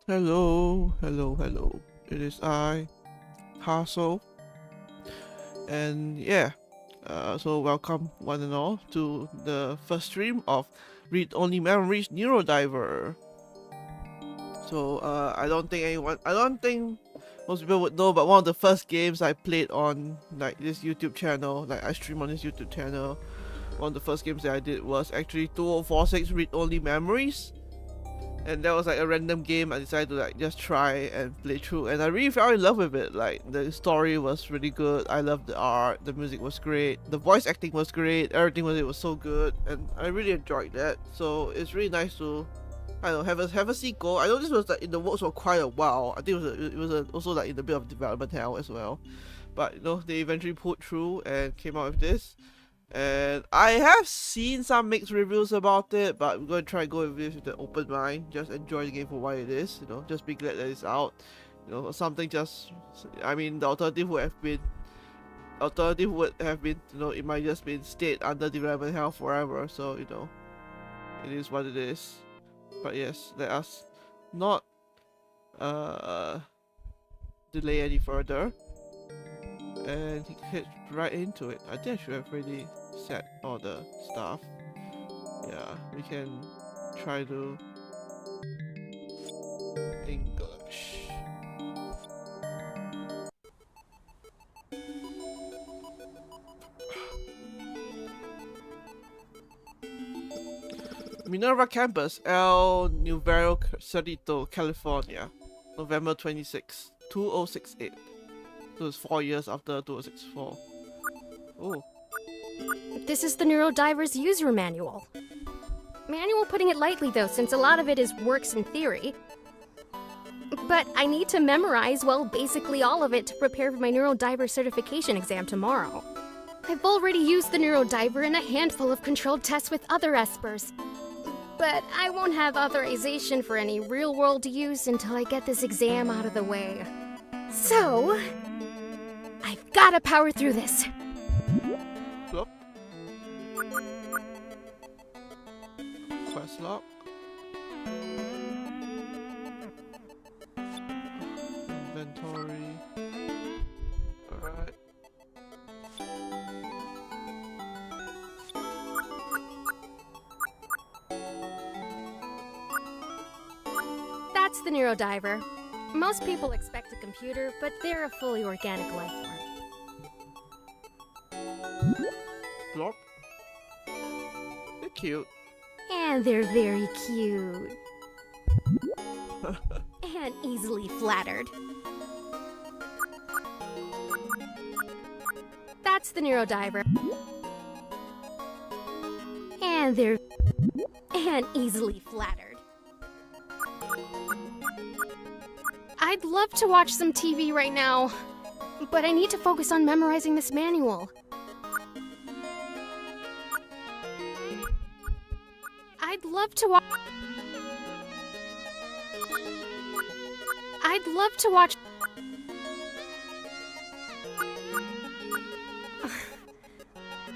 Hello. It is I, Hasso, and yeah, so welcome one and all to the first stream of Read Only Memories Neurodiver. So I don't think most people would know, but one of the first games I played on like this YouTube channel, like I stream on this YouTube channel, one of the first games that I did was actually 2046 Read Only Memories. And that was like a random game I decided to like just try and play through, and I really fell in love with it. Like the story was really good, I loved the art, the music was great, the voice acting was great, everything with it was so good, and I really enjoyed that. So it's really nice to I don't know, have a sequel. I know this was like in the works for quite a while. I think it was also like in a bit of development hell as well. But you know, they eventually pulled through and came out with this. And I have seen some mixed reviews about it, but we're gonna try and go with this with an open mind. Just enjoy the game for what it is, you know. Just be glad that it's out. You know, something just. I mean, the alternative would have been, you know, it might just been stayed under development hell forever. So you know, it is what it is. But yes, let us not delay any further and hit right into it. I think I should have already set all the stuff. Yeah, we can try to English. Minerva Campus, El Nubero Cerrito, California, November 26, 2068. So it's 4 years after 2064. Oh. This is the Neurodiver's user manual. Manual putting it lightly though, since a lot of it is works in theory. But I need to memorize, well, basically all of it to prepare for my Neurodiver certification exam tomorrow. I've already used the Neurodiver in a handful of controlled tests with other espers. But I won't have authorization for any real-world use until I get this exam out of the way. So, I've gotta power through this. Plop. Quest log. Inventory. Alright. That's the Neurodiver. Most people expect a computer, but they're a fully organic life form. Plop. They're cute. And they're very cute. And easily flattered. That's the Neurodiver. And they're easily flattered. I'd love to watch some TV right now, but I need to focus on memorizing this manual. I'd love to watch.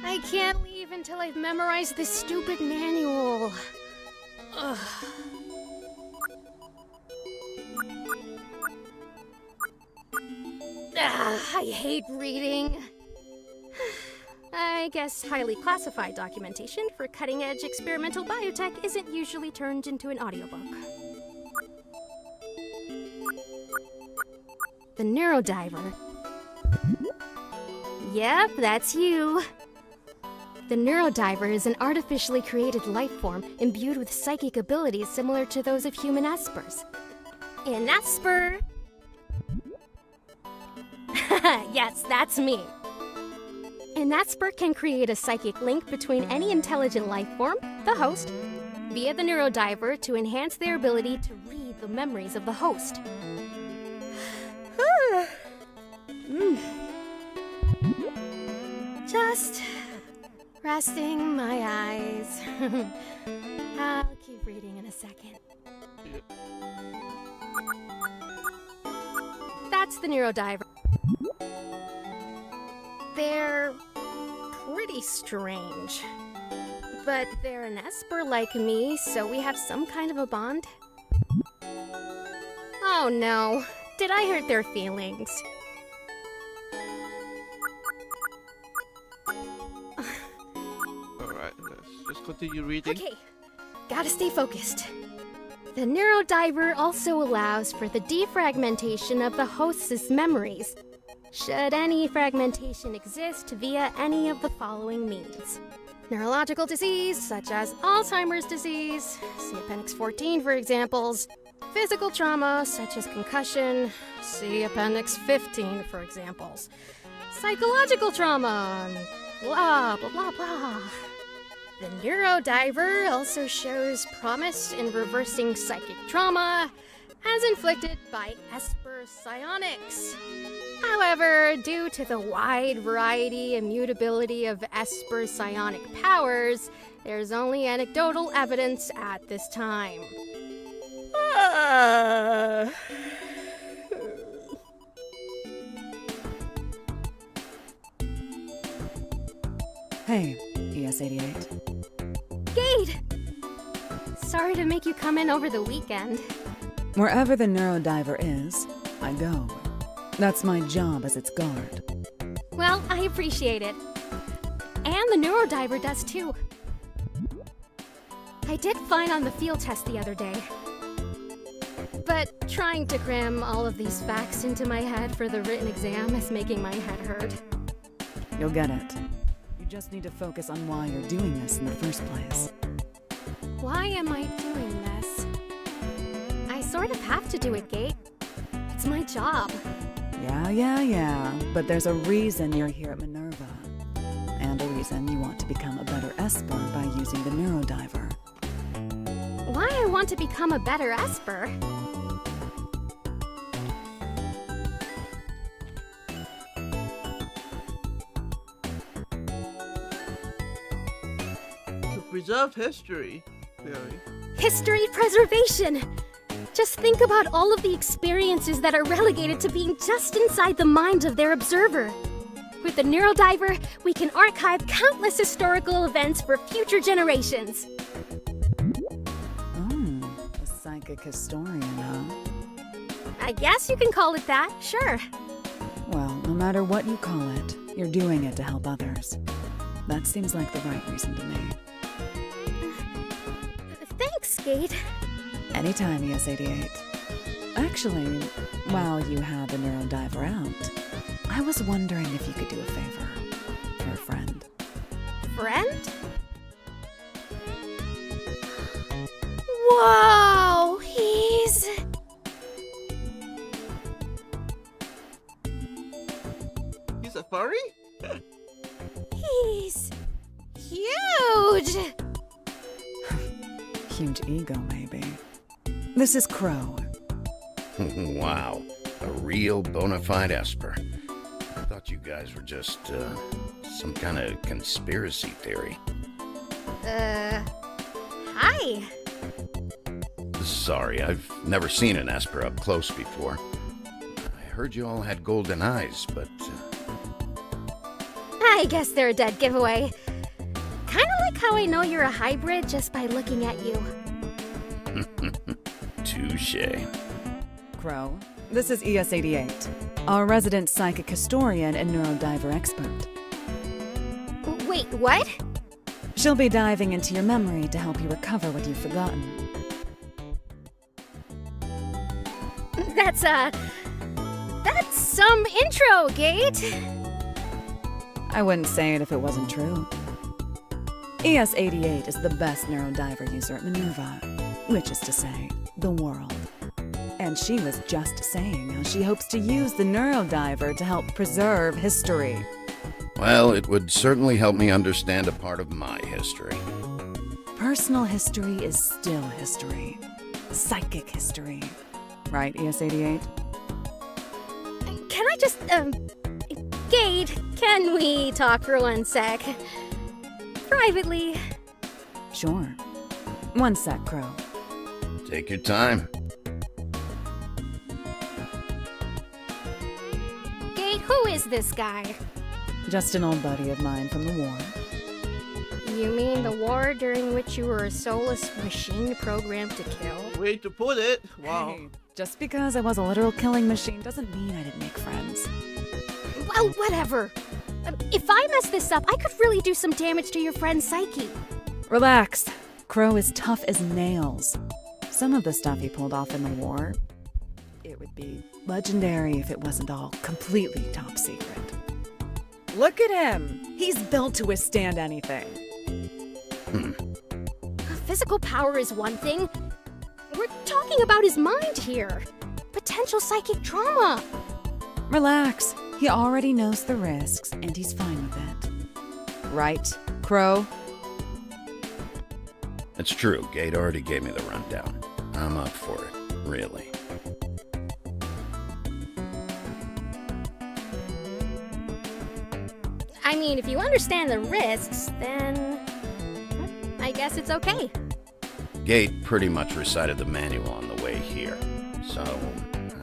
I can't leave until I've memorized this stupid manual. Ugh. I hate reading. I guess highly classified documentation for cutting-edge experimental biotech isn't usually turned into an audiobook. The Neurodiver. Yep, that's you. The Neurodiver is an artificially created life form imbued with psychic abilities similar to those of human espers. An esper! Yes, that's me. An esper can create a psychic link between any intelligent life form, the host, via the Neurodiver to enhance their ability to read the memories of the host. Just resting my eyes. I'll keep reading in a second. That's the Neurodiver. They're pretty strange. But they're an esper like me, so we have some kind of a bond. Oh no, did I hurt their feelings? Alright, let's just continue reading. Okay, gotta stay focused. The Neurodiver also allows for the defragmentation of the host's memories, should any fragmentation exist via any of the following means. Neurological disease, such as Alzheimer's disease, see Appendix 14 for examples. Physical trauma, such as concussion, see Appendix 15 for examples. Psychological trauma, blah, blah, blah, blah. The Neurodiver also shows promise in reversing psychic trauma as inflicted by Esper psionics. However, due to the wide variety and mutability of Esper psionic powers, there's only anecdotal evidence at this time. Hey, ES88. Gade! Sorry to make you come in over the weekend. Wherever the Neurodiver is, I go. That's my job as its guard. Well, I appreciate it. And the Neurodiver does too. I did fine on the field test the other day. But trying to cram all of these facts into my head for the written exam is making my head hurt. You'll get it. You just need to focus on why you're doing this in the first place. Why am I doing this? I sort of have to do it, Gate. It's my job. Yeah. But there's a reason you're here at MINERVA. And a reason you want to become a better Esper by using the Neurodiver. Why I want to become a better Esper? To preserve history, clearly. History preservation! Just think about all of the experiences that are relegated to being just inside the mind of their observer. With the Neurodiver, we can archive countless historical events for future generations. A psychic historian, huh? I guess you can call it that, sure. Well, no matter what you call it, you're doing it to help others. That seems like the right reason to me. Thanks, Gade. Anytime, ES88. Actually, while you had the Neurodiver out, I was wondering if you could do a favor for a friend. Friend? Whoa, he's a furry? He's huge! Huge ego, maybe. This is Crow. Wow, a real bona fide Esper. I thought you guys were just, some kind of conspiracy theory. Hi. Sorry, I've never seen an Esper up close before. I heard you all had golden eyes, but... I guess they're a dead giveaway. Kinda like how I know you're a hybrid just by looking at you. Touché. Crow, this is ES88, our resident psychic historian and Neurodiver expert. Wait, what? She'll be diving into your memory to help you recover what you've forgotten. That's some intro, Gate. I wouldn't say it if it wasn't true. ES88 is the best Neurodiver user at MINERVA, which is to say, the world. And she was just saying how she hopes to use the Neurodiver to help preserve history. Well, it would certainly help me understand a part of my history. Personal history is still history. Psychic history. Right, ES88? Can I just, Gade, can we talk for 1 sec? Privately. Sure. 1 sec, Crow. Take your time. Gade, who is this guy? Just an old buddy of mine from the war. You mean the war during which you were a soulless machine programmed to kill? Way to put it. Wow. Hey, just because I was a literal killing machine doesn't mean I didn't make friends. Well, whatever. If I mess this up, I could really do some damage to your friend's psyche. Relax. Crow is tough as nails. Some of the stuff he pulled off in the war, it would be legendary if it wasn't all completely top secret. Look at him! He's built to withstand anything. Physical power is one thing. We're talking about his mind here. Potential psychic trauma. Relax. He already knows the risks, and he's fine with it. Right, Crow? It's true, Gate already gave me the rundown. I'm up for it, really. I mean, if you understand the risks, then I guess it's okay. Gate pretty much recited the manual on the way here, so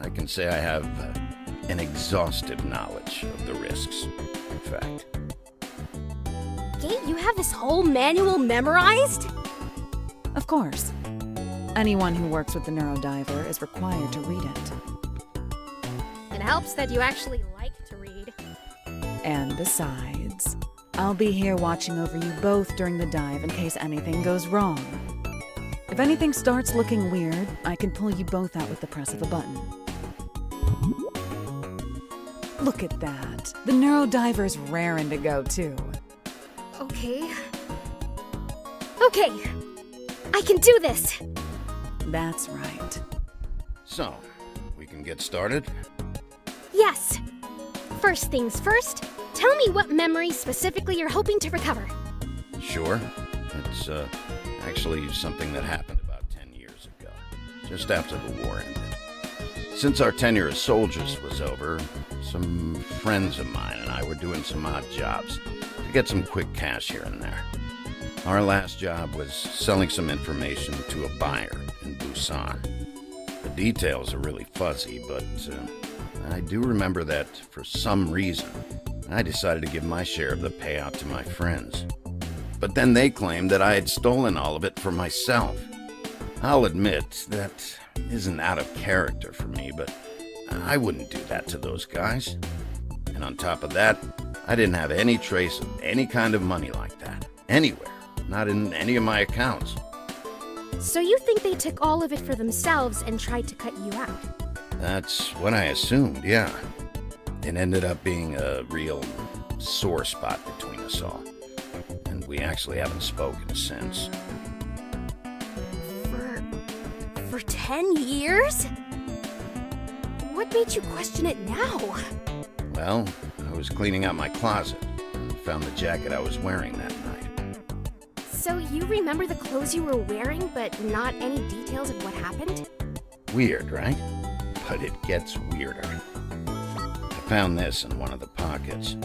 I can say I have an exhaustive knowledge of the risks, in fact. Gate, you have this whole manual memorized? Of course. Anyone who works with the Neurodiver is required to read it. It helps that you actually like to read. And besides, I'll be here watching over you both during the dive in case anything goes wrong. If anything starts looking weird, I can pull you both out with the press of a button. Look at that. The Neurodiver's raring to go, too. Okay. Okay! I can do this! That's right. So, we can get started? Yes! First things first, tell me what memory specifically you're hoping to recover. Sure. It's, actually something that happened about 10 years ago, just after the war ended. Since our tenure as soldiers was over, some friends of mine and I were doing some odd jobs to get some quick cash here and there. Our last job was selling some information to a buyer in Busan. The details are really fuzzy, but I do remember that for some reason, I decided to give my share of the payout to my friends. But then they claimed that I had stolen all of it for myself. I'll admit, that isn't out of character for me, but I wouldn't do that to those guys. And on top of that, I didn't have any trace of any kind of money like that, anywhere, not in any of my accounts. So you think they took all of it for themselves and tried to cut you out? That's what I assumed, yeah. It ended up being a real sore spot between us all. And we actually haven't spoken since. For 10 years? What made you question it now? Well, I was cleaning out my closet and found the jacket I was wearing that night. So you remember the clothes you were wearing, but not any details of what happened? Weird, right? But it gets weirder. I found this in one of the pockets.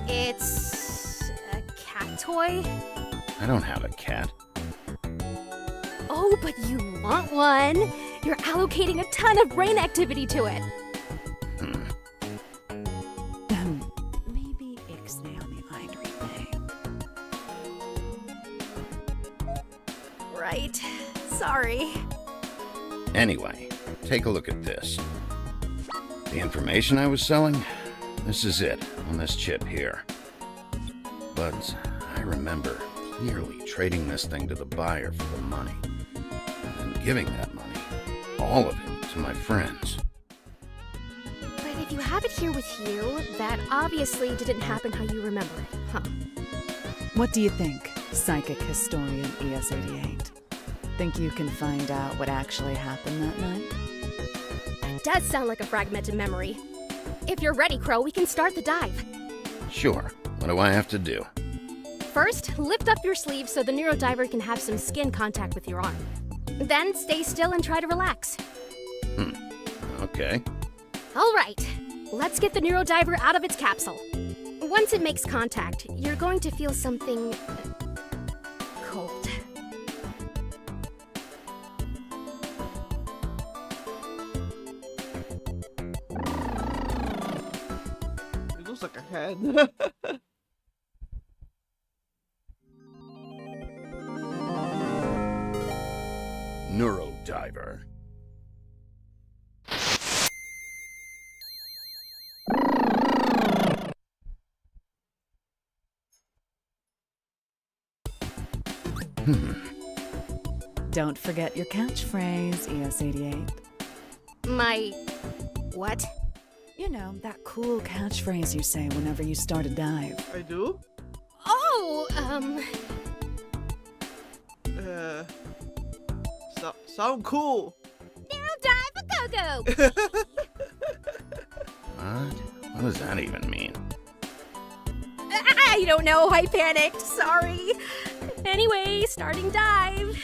It's a cat toy? I don't have a cat. Oh, but you want one. You're allocating a ton of brain activity to it. Maybe ixnay on the irreparably. Right. Sorry. Anyway, take a look at this. The information I was selling? This is it, on this chip here. But I remember clearly trading this thing to the buyer for the money. And giving that money, all of it, to my friends. But if you have it here with you, that obviously didn't happen how you remember it, huh? What do you think, psychic historian ES88? Think you can find out what actually happened that night? That does sound like a fragmented memory. If you're ready, Crow, we can start the dive. Sure. What do I have to do? First, lift up your sleeve so the Neurodiver can have some skin contact with your arm. Then stay still and try to relax. Okay. All right, let's get the Neurodiver out of its capsule. Once it makes contact, you're going to feel something cold. It looks like a hand. Neurodiver. Don't forget your catchphrase, ES88. My... what? You know, that cool catchphrase you say whenever you start a dive. I do? Oh, Sound cool. Neurodiver go-go! What? What does that even mean? I I don't know, I panicked, sorry. Anyway, starting dive.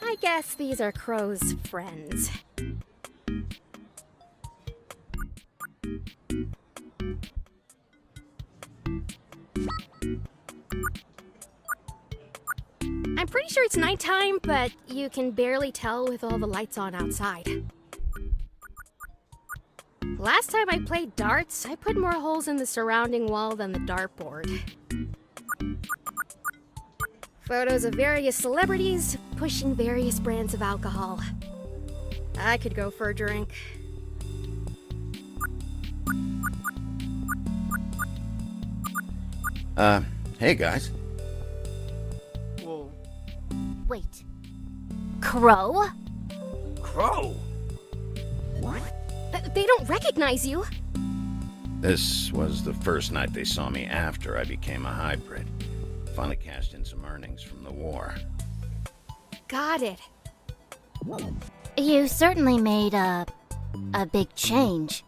I guess these are Crow's friends. I'm pretty sure it's nighttime, but you can barely tell with all the lights on outside. Last time I played darts, I put more holes in the surrounding wall than the dartboard. Photos of various celebrities pushing various brands of alcohol. I could go for a drink. Hey guys. Whoa. Wait. Crow? Crow? They don't recognize you. This was the first night they saw me after I became a hybrid. Finally cashed in some earnings from the war. Got it. You certainly made a big change.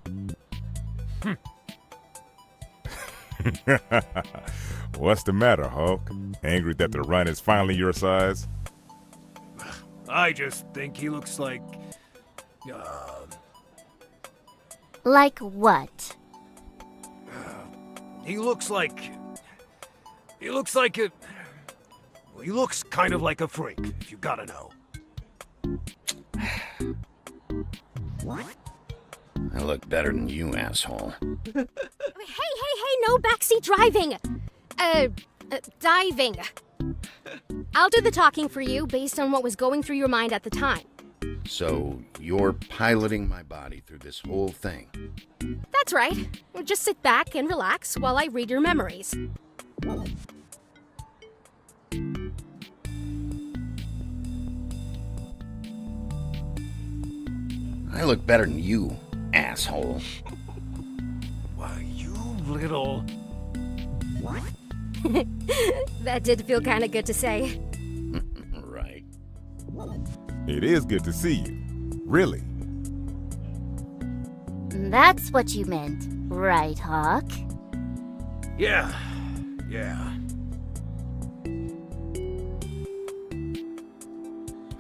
What's the matter, Hulk? Angry that the run is finally your size? I just think he looks like... Like what? He looks like a... Well, he looks kind of like a freak, if you gotta know. I look better than you, asshole. Hey, no backseat driving! Diving. I'll do the talking for you based on what was going through your mind at the time. So, you're piloting my body through this whole thing? That's right. Just sit back and relax while I read your memories. I look better than you, asshole. Why, you little... That did feel kind of good to say. Right. It is good to see you. Really. That's what you meant, right, Hawk? Yeah.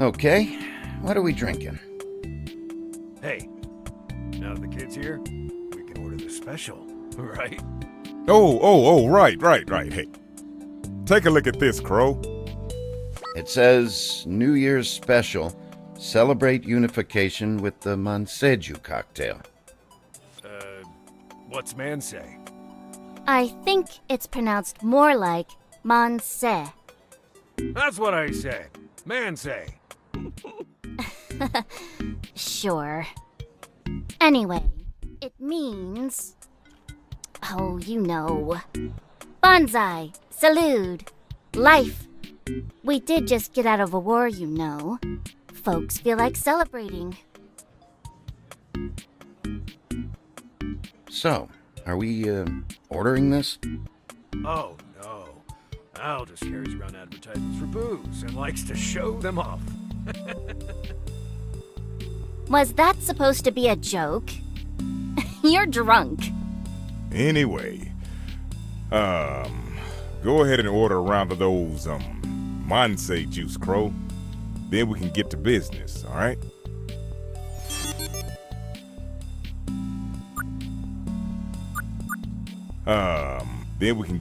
Okay, what are we drinking? Hey, now that the kid's here, we can order the special, right? Oh, right. Hey, take a look at this, Crow. It says New Year's special. Celebrate unification with the Manseju cocktail. What's man say? I think it's pronounced more like Monse. That's what I said. Man say. Sure. Anyway, it means... Oh, you know. Bonsai, salute, life. We did just get out of a war, you know. Folks feel like celebrating. So, are we, ordering this? Oh, no. Al just carries around advertisements for booze and likes to show them off. Was that supposed to be a joke? You're drunk. Anyway, go ahead and order a round of those, Monse juice, Crow. Then we can get to business, alright? Then we can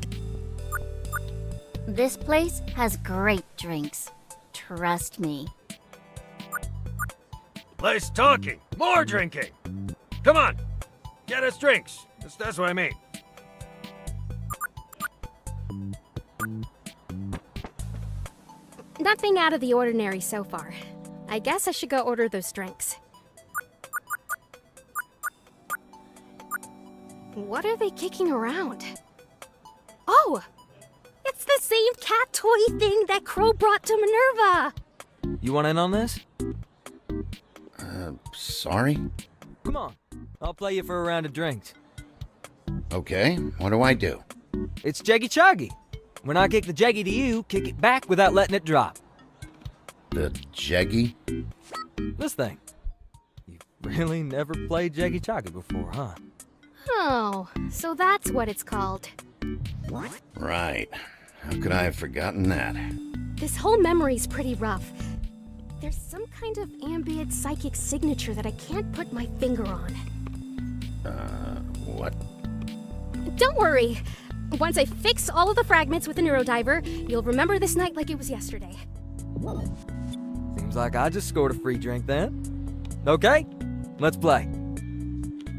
This place has great drinks. Trust me. Less talking, more drinking. Come on, get us drinks. That's what I mean. Nothing out of the ordinary so far. I guess I should go order those drinks. What are they kicking around? Oh! It's the same cat toy thing that Crow brought to Minerva! You want in on this? Sorry? Come on, I'll play you for a round of drinks. Okay, what do I do? It's Jeggy Choggy. When I kick the Jeggy to you, kick it back without letting it drop. The Jeggy? This thing. You really never played Jaggy-Jaggy before, huh? Oh, so that's what it's called. Right. How could I have forgotten that? This whole memory's pretty rough. There's some kind of ambient psychic signature that I can't put my finger on. What? Don't worry. Once I fix all of the fragments with the Neurodiver, you'll remember this night like it was yesterday. Seems like I just scored a free drink then. Okay, let's play.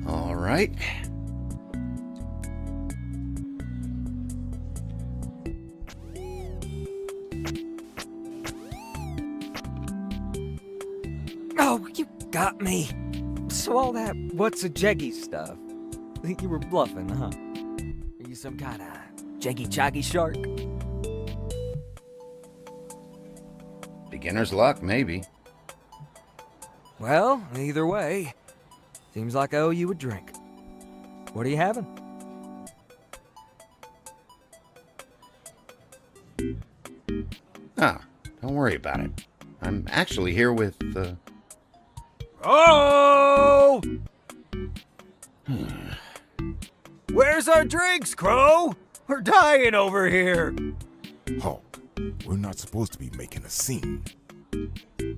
All right. Oh, you got me. So all that what's a jeggy stuff. Think you were bluffing, huh? Are you some kind of jaggy-jaggy shark? Beginner's luck, maybe. Well, either way, seems like I owe you a drink. What are you having? Ah, don't worry about it. I'm actually here with, Oh! Where's our drinks, Crow? We're dying over here. Hawk, we're not supposed to be making a scene.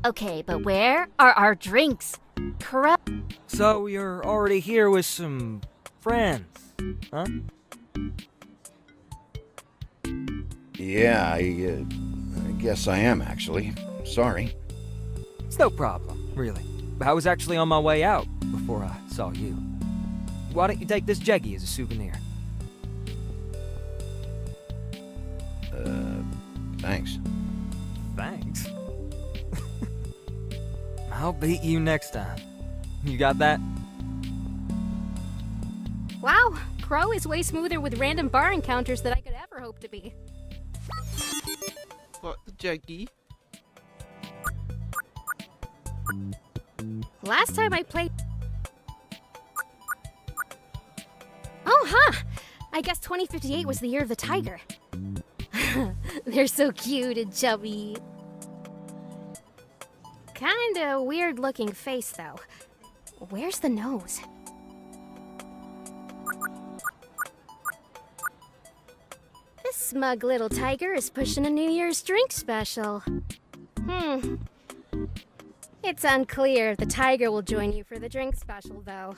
Okay, but where are our drinks? Crow. So you're already here with some friends, huh? Yeah, I guess I am, actually. Sorry. It's no problem, really. I was actually on my way out before I saw you. Why don't you take this jeggy as a souvenir? Thanks. Thanks. I'll beat you next time. You got that? Wow, Crow is way smoother with random bar encounters than I could ever hope to be. What, Jackie? Last time I played... Oh, huh! I guess 2058 was the year of the tiger. They're so cute and chubby. Kinda weird looking face, though. Where's the nose? This smug little tiger is pushing a New Year's drink special. It's unclear if the tiger will join you for the drink special, though.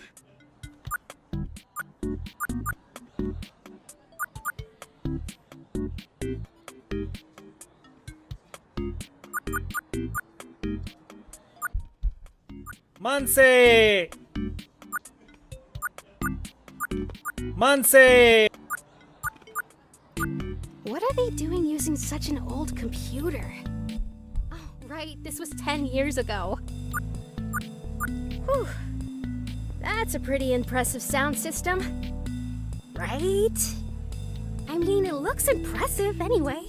Manse! Manse! What are they doing using such an old computer? Oh, right, this was 10 years ago. Whew. That's a pretty impressive sound system. Right? I mean, it looks impressive anyway.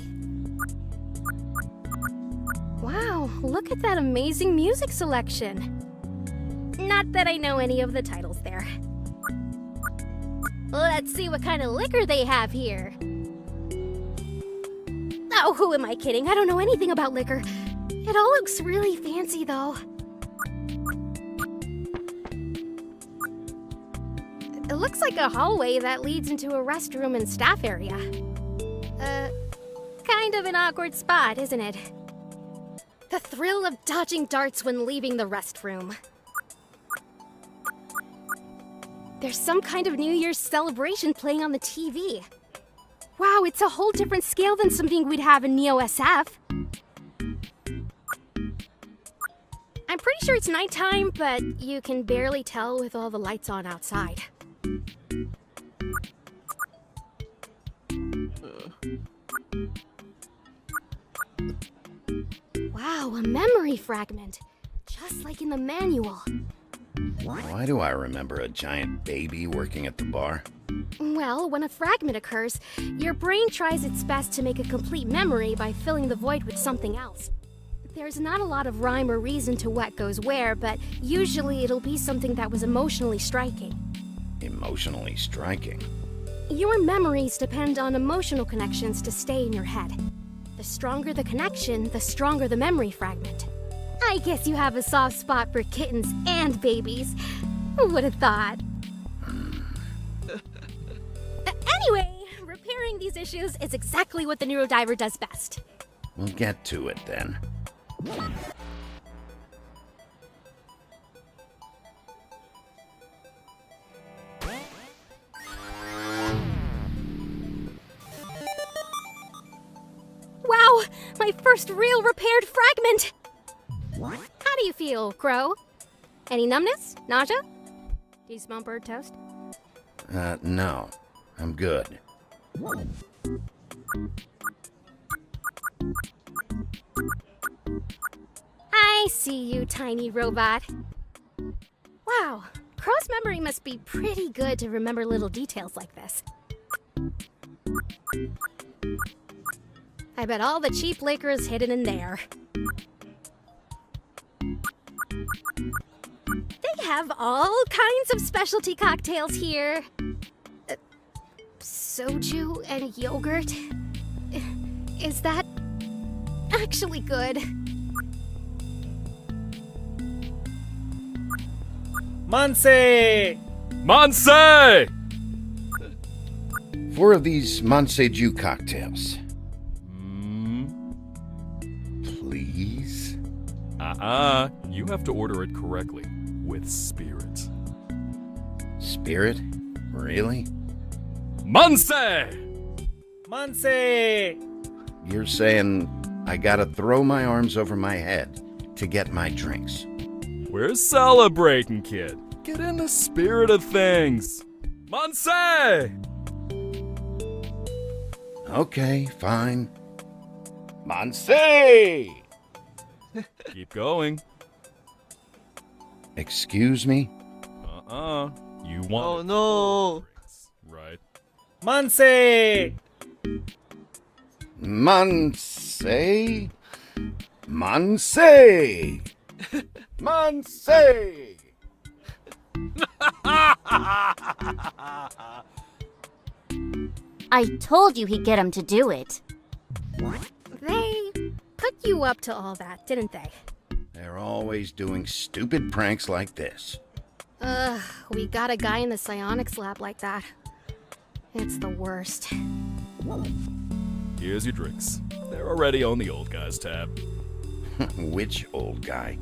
Wow, look at that amazing music selection. Not that I know any of the titles there. Let's see what kind of liquor they have here. Oh, who am I kidding? I don't know anything about liquor. It all looks really fancy, though. It looks like a hallway that leads into a restroom and staff area. Kind of an awkward spot, isn't it? The thrill of dodging darts when leaving the restroom. There's some kind of New Year's celebration playing on the TV. Wow, it's a whole different scale than something we'd have in Neo SF. I'm pretty sure it's nighttime, but you can barely tell with all the lights on outside. Wow, a memory fragment. Just like in the manual. Why do I remember a giant baby working at the bar? Well, when a fragment occurs, your brain tries its best to make a complete memory by filling the void with something else. There's not a lot of rhyme or reason to what goes where, but usually it'll be something that was emotionally striking. Emotionally striking? Your memories depend on emotional connections to stay in your head. The stronger the connection, the stronger the memory fragment. I guess you have a soft spot for kittens and babies. Who would have thought? Anyway, repairing these issues is exactly what the Neurodiver does best. We'll get to it then. Wow, my first real repaired fragment! How do you feel, Crow? Any numbness? Nausea? Do you smell bird toast? No. I'm good. I see you, tiny robot. Wow, Crow's memory must be pretty good to remember little details like this. I bet all the cheap liquor is hidden in there. They have all kinds of specialty cocktails here. Soju and yogurt? Is that actually good? Manse! Manse! 4 of these Monseju cocktails. Please? You have to order it correctly. With spirit. Spirit? Really? Manse! Manse! You're saying I gotta throw my arms over my head to get my drinks? We're celebrating, kid. Get in the spirit of things. Manse! Okay, fine. Manse! Keep going. Excuse me? You want Oh no! right? Manse! Manse? Manse! Manse! I told you he'd get him to do it. They put you up to all that, didn't they? They're always doing stupid pranks like this. Ugh, we got a guy in the psionics lab like that. It's the worst. Here's your drinks. They're already on the old guy's tab. Which old guy?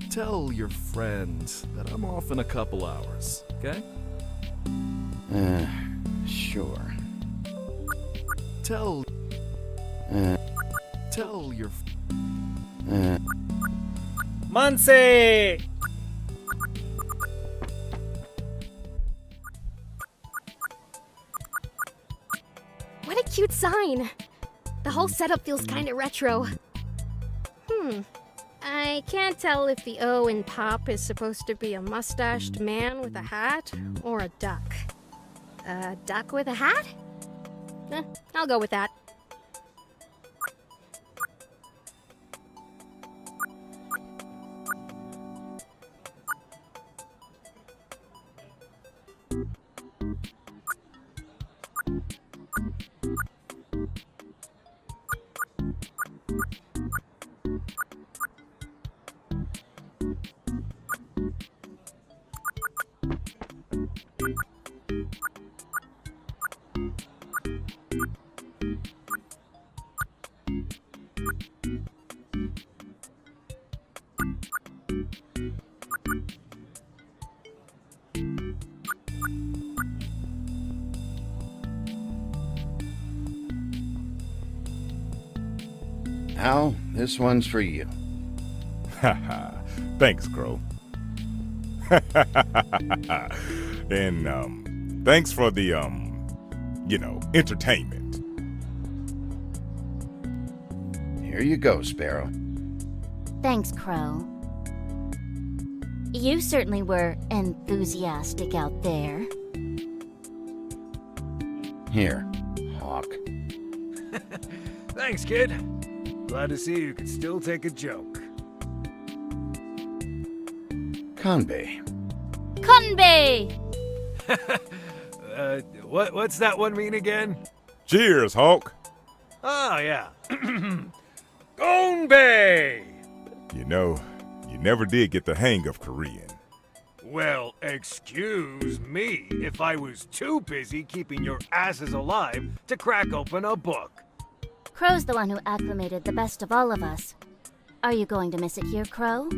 Tell your friend that I'm off in a couple hours, okay? Sure. Tell your Manse! What a cute sign. The whole setup feels kinda retro. I can't tell if the O in pop is supposed to be a mustached man with a hat or a duck. A duck with a hat? I'll go with that. Al, this one's for you. Haha. Thanks, Crow. And, thanks for the, entertainment. Here you go, Sparrow. Thanks, Crow. You certainly were enthusiastic out there. Here, Hawk. Thanks, kid. Glad to see you can still take a joke. Kanbei. Conbay! What's that one mean again? Cheers, Hawk. Oh, yeah. Gonbei! You know, you never did get the hang of Korean. Well, excuse me if I was too busy keeping your asses alive to crack open a book. Crow's the one who acclimated the best of all of us. Are you going to miss it here, Crow?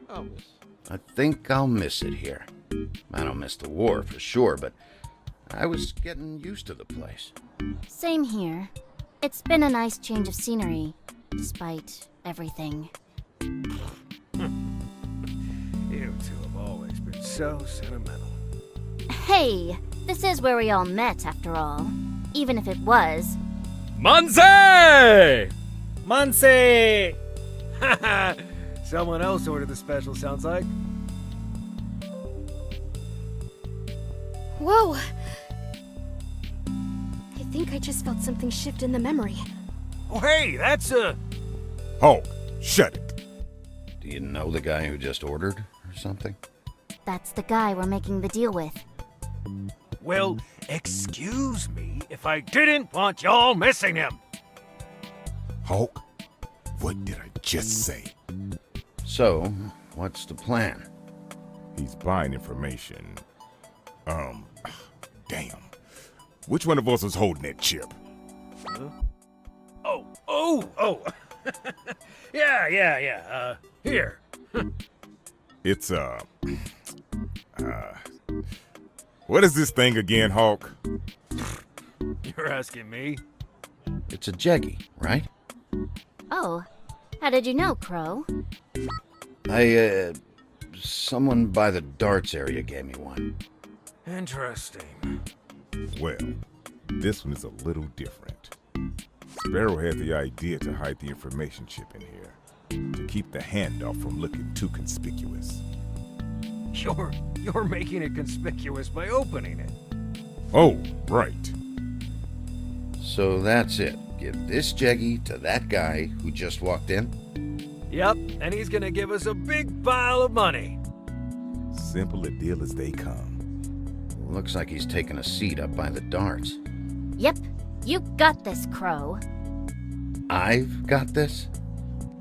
I'll miss. I think I'll miss it here. I don't miss the war for sure, but I was getting used to the place. Same here. It's been a nice change of scenery, despite everything. You two have always been so sentimental. Hey, this is where we all met, after all. Even if it was. Manse! Manse! Someone else ordered the special, sounds like. Whoa! I think I just felt something shift in the memory. Oh, hey, that's a... Hulk, shut it. Do you know the guy who just ordered or something? That's the guy we're making the deal with. Well, excuse me if I didn't want y'all missing him. Hulk, what did I just say? So, what's the plan? He's buying information. Damn. Which one of us was holding that chip? Oh. Yeah. Here. It's, what is this thing again, Hulk? You're asking me? It's a jeggy, right? Oh, how did you know, Crow? Someone by the darts area gave me one. Interesting. Well, this one is a little different. Sparrow had the idea to hide the information chip in here, to keep the handoff from looking too conspicuous. You're making it conspicuous by opening it. Oh, right. So that's it. Give this jeggy to that guy who just walked in? Yep, and he's gonna give us a big pile of money. Simple a deal as they come. Looks like he's taking a seat up by the darts. Yep, you got this, Crow. I've got this?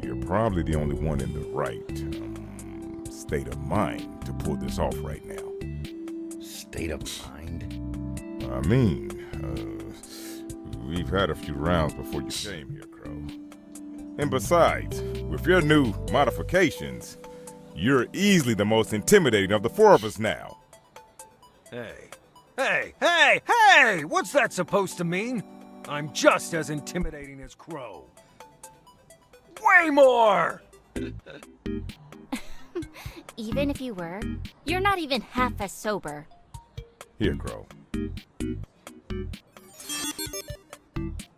You're probably the only one in the right state of mind to pull this off right now. State of mind? I mean, we've had a few rounds before you came here, Crow. And besides, with your new modifications, you're easily the most intimidating of the four of us now. Hey! What's that supposed to mean? I'm just as intimidating as Crow. Way more! Even if you were, you're not even half as sober. Here, Crow.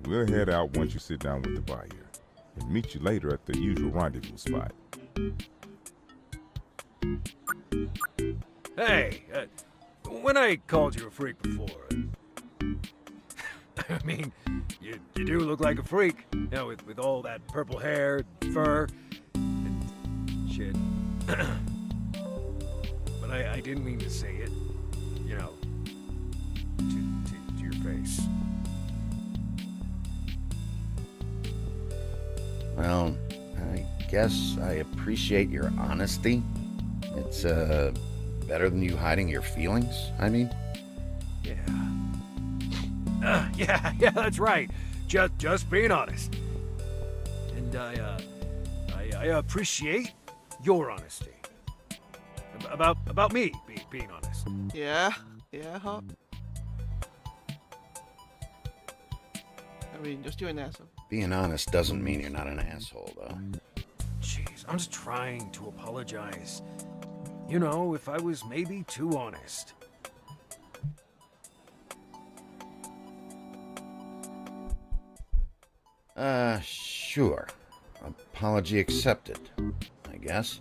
We'll head out once you sit down with the buyer and meet you later at the usual rendezvous spot. Hey, when I called you a freak before, I mean, you do look like a freak, you know, with all that purple hair, fur, and shit. But I didn't mean to say it, you know, to your face. Well, I guess I appreciate your honesty. It's, better than you hiding your feelings, I mean? Yeah, that's right. Just being honest. And I appreciate your honesty. About me being honest. Yeah, huh? I mean, just you an asshole. Being honest doesn't mean you're not an asshole, though. Jeez, I'm just trying to apologize. You know, if I was maybe too honest. Sure. Apology accepted, I guess.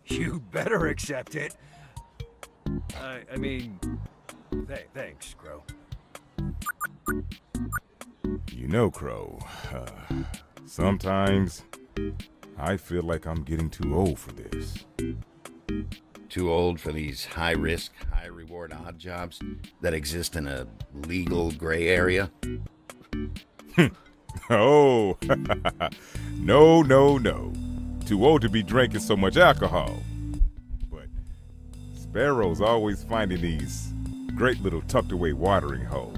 You better accept it. I mean, thanks, Crow. You know, Crow, sometimes I feel like I'm getting too old for this. Too old for these high-risk, high-reward odd jobs that exist in a legal gray area? Oh, no, no, no. Too old to be drinking so much alcohol. But Sparrow's always finding these great little tucked away watering holes.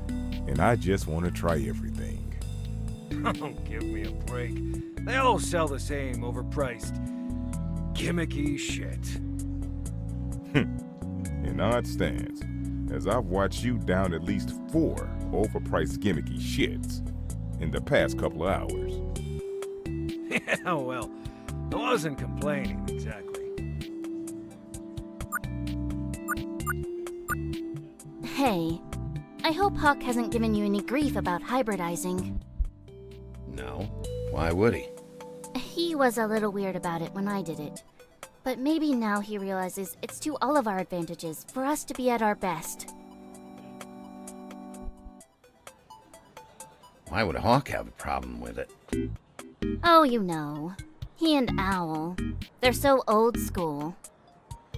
And I just want to try everything. Oh, give me a break. They all sell the same overpriced, gimmicky shit. And odd stands, as I've watched you down at least 4 overpriced gimmicky shits in the past couple of hours. Yeah, well, I wasn't complaining exactly. Hey, I hope Hawk hasn't given you any grief about hybridizing. No. Why would he? He was a little weird about it when I did it. But maybe now he realizes it's to all of our advantages for us to be at our best. Why would Hawk have a problem with it? Oh, you know. He and Owl. They're so old school.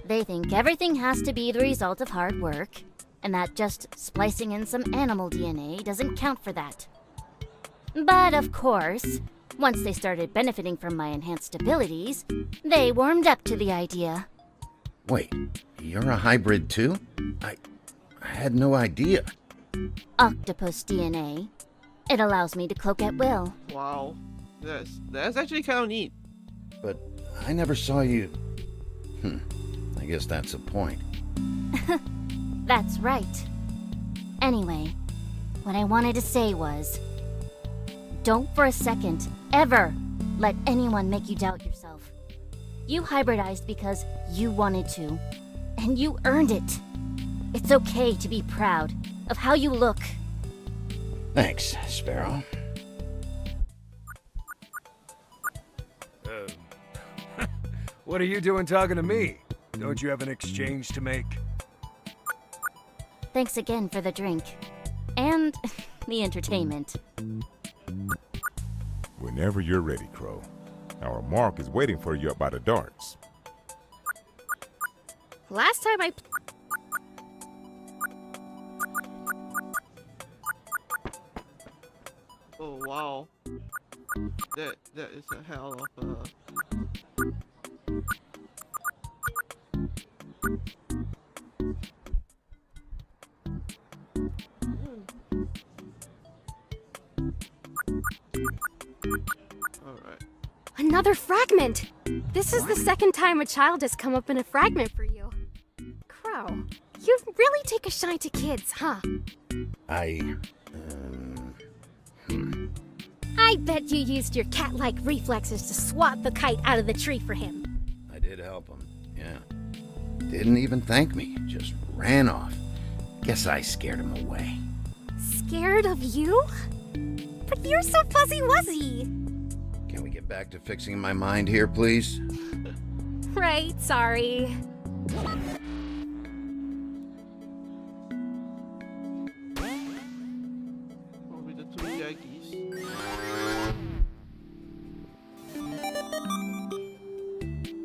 They think everything has to be the result of hard work, and that just splicing in some animal DNA doesn't count for that. But of course, once they started benefiting from my enhanced abilities, they warmed up to the idea. Wait, you're a hybrid too? I had no idea. Octopus DNA. It allows me to cloak at will. Wow. That's actually kind of neat. But I never saw you... I guess that's the point. That's right. Anyway, what I wanted to say was, don't for a second, ever, let anyone make you doubt yourself. You hybridized because you wanted to, and you earned it. It's okay to be proud of how you look. Thanks, Sparrow. What are you doing talking to me? Don't you have an exchange to make? Thanks again for the drink. And the entertainment. Whenever you're ready, Crow. Our mark is waiting for you up by the darts. Last time I... Oh wow. That is a hell of a... Alright. Another fragment! This is the second time a child has come up in a fragment for you. Crow, you really take a shine to kids, huh? I bet you used your cat-like reflexes to swat the kite out of the tree for him. I did help him, yeah. Didn't even thank me, just ran off. Guess I scared him away. Scared of you? But you're so fuzzy-wuzzy. Can we get back to fixing my mind here, please? Right, sorry. Probably the 2 Jaggies.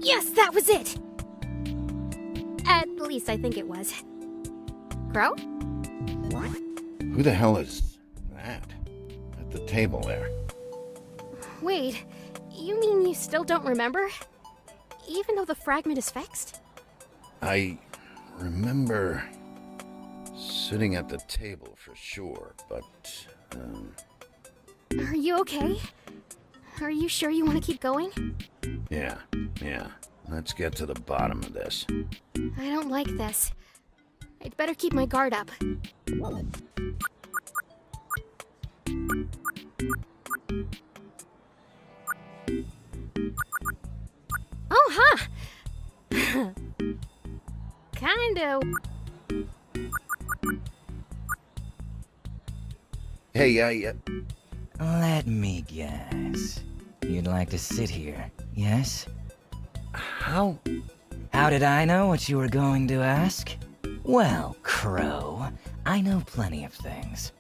Yes, that was it! At least I think it was. Crow? Who the hell is that? At the table there. Wait, you mean you still don't remember? Even though the fragment is fixed? I remember sitting at the table for sure, but, Are you okay? Are you sure you want to keep going? yeah. Let's get to the bottom of this. I don't like this. I'd better keep my guard up. Oh, huh! Kinda. Hey, Let me guess. You'd like to sit here, yes? how? How did I know what you were going to ask? Well, Crow, I know plenty of things.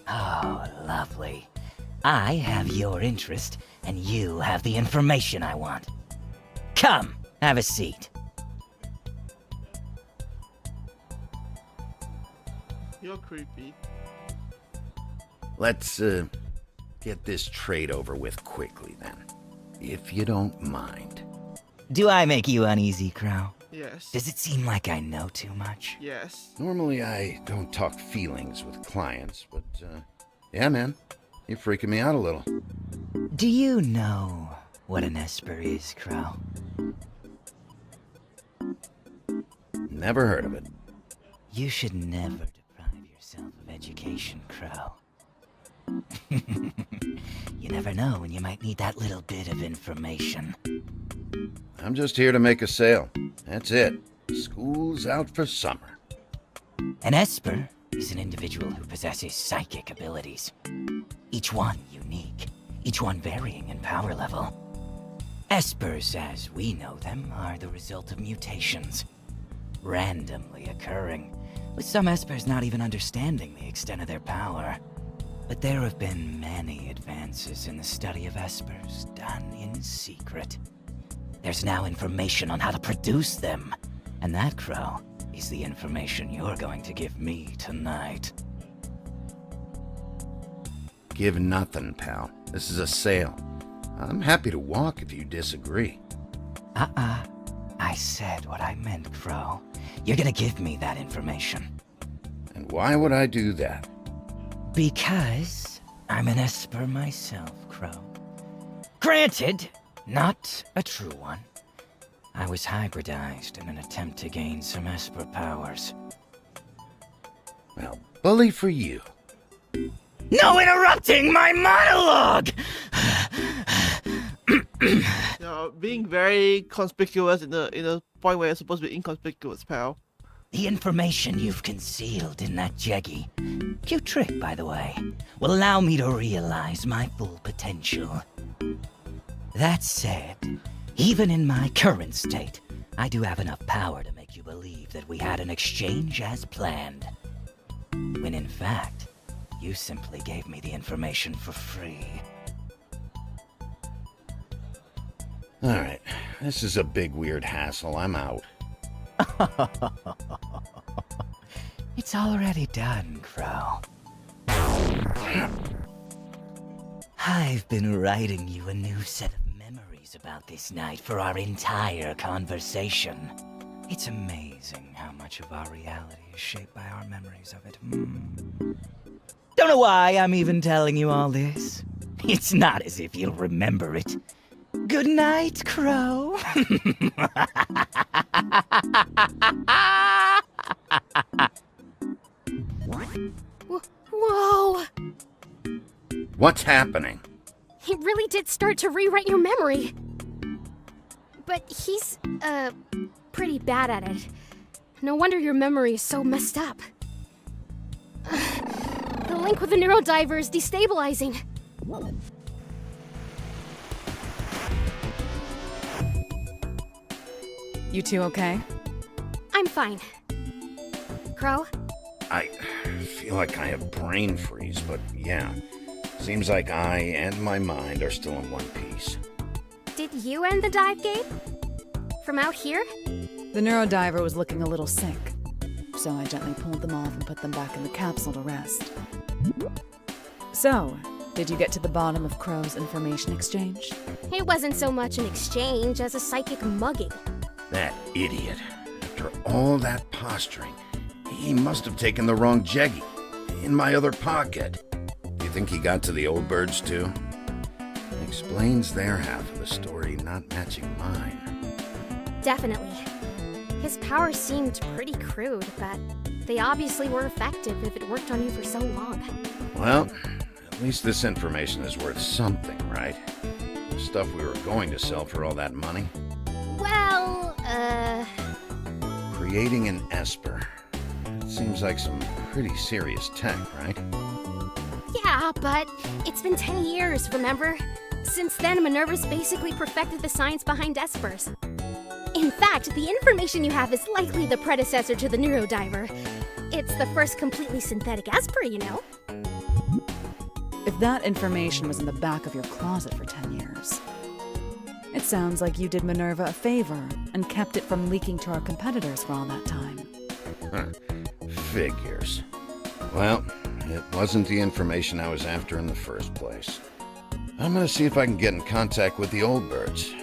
Oh, lovely. I have your interest, and you have the information I want. Come, have a seat. You're creepy. Let's, get this trade over with quickly then. If you don't mind. Do I make you uneasy, Crow? Yes. Does it seem like I know too much? Yes. Normally I don't talk feelings with clients, but, yeah, man. You're freaking me out a little. Do you know what an Esper is, Crow? Never heard of it. You should never deprive yourself of education, Crow. You never know when you might need that little bit of information. I'm just here to make a sale. That's it. School's out for summer. An Esper is an individual who possesses psychic abilities. Each one unique, each one varying in power level. Espers, as we know them, are the result of mutations, randomly occurring, with some Espers not even understanding the extent of their power. But there have been many advances in the study of Espers, done in secret. There's now information on how to produce them, and that, Crow, is the information you're going to give me tonight. Give nothing, pal. This is a sale. I'm happy to walk if you disagree. I said what I meant, Crow. You're gonna give me that information. And why would I do that? Because I'm an Esper myself, Crow. Granted, not a true one. I was hybridized in an attempt to gain some Esper powers. Well, bully for you. No interrupting my monologue! Being very conspicuous in a point where you're supposed to be inconspicuous, pal. The information you've concealed in that jeggy, cute trick by the way, will allow me to realize my full potential. That said, even in my current state, I do have enough power to make you believe that we had an exchange as planned. When in fact, you simply gave me the information for free. Alright, this is a big weird hassle. I'm out. It's already done, Crow. I've been writing you a new set of memories about this night for our entire conversation. It's amazing how much of our reality is shaped by our memories of it. Don't know why I'm even telling you all this. It's not as if you'll remember it. Good night, Crow. Whoa! What's happening? He really did start to rewrite your memory. But he's, pretty bad at it. No wonder your memory is so messed up. The link with the Neurodiver is destabilizing. You two okay? I'm fine. Crow? I feel like I have brain freeze, but yeah. Seems like I and my mind are still in one piece. Did you end the dive game? From out here? The Neurodiver was looking a little sick, so I gently pulled them off and put them back in the capsule to rest. So, did you get to the bottom of Crow's information exchange? It wasn't so much an exchange as a psychic mugging. That idiot. After all that posturing, he must have taken the wrong jeggy. In my other pocket. Do you think he got to the old birds too? Explains their half of the story not matching mine. Definitely. His powers seemed pretty crude, but they obviously were effective if it worked on you for so long. Well, at least this information is worth something, right? The stuff we were going to sell for all that money. Well, Creating an Esper. Seems like some pretty serious tech, right? yeah, but it's been 10 years, remember? Since then, MINERVA's basically perfected the science behind Espers. In fact, the information you have is likely the predecessor to the Neurodiver. It's the first completely synthetic Esper, you know? If that information was in the back of your closet for 10 years, it sounds like you did MINERVA a favor and kept it from leaking to our competitors for all that time. Figures. Well, it wasn't the information I was after in the first place. I'm gonna see if I can get in contact with the old birds.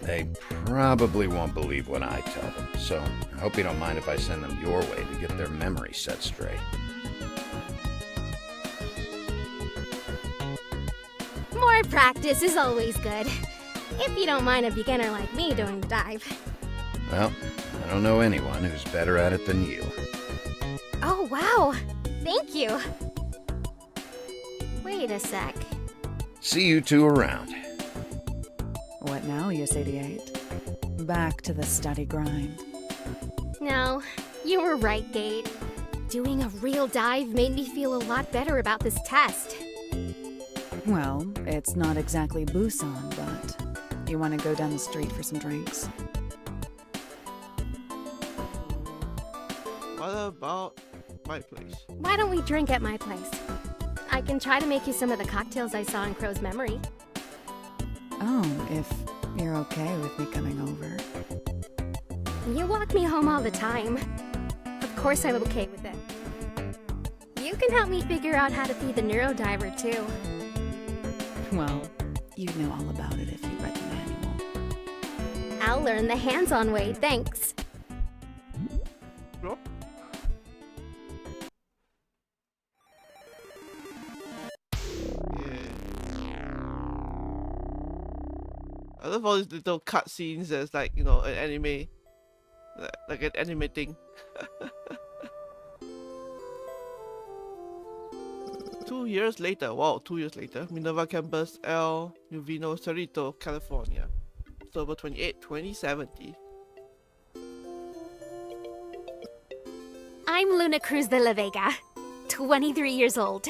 They probably won't believe what I tell them, so I hope you don't mind if I send them your way to get their memory set straight. More practice is always good. If you don't mind a beginner like me doing the dive. Well, I don't know anyone who's better at it than you. Oh, wow. Thank you. Wait a sec. See you two around. What now, US-88? Back to the study grind. No, you were right, Gate. Doing a real dive made me feel a lot better about this test. Well, it's not exactly Busan, but you want to go down the street for some drinks? What about my place? Why don't we drink at my place? I can try to make you some of the cocktails I saw in Crow's memory. Oh, if you're okay with me coming over. You walk me home all the time. Of course I'm okay with it. You can help me figure out how to feed the Neurodiver too. Well, you'd know all about it if you read the manual. I'll learn the hands-on way, thanks. Bro? I love all these little cutscenes as like, you know, an anime, like an anime thing. 2 years later, wow, 2 years later, Minerva campus, El Nuvino, Cerrito, California, October 28, 2070. I'm Luna Cruz de la Vega, 23 years old.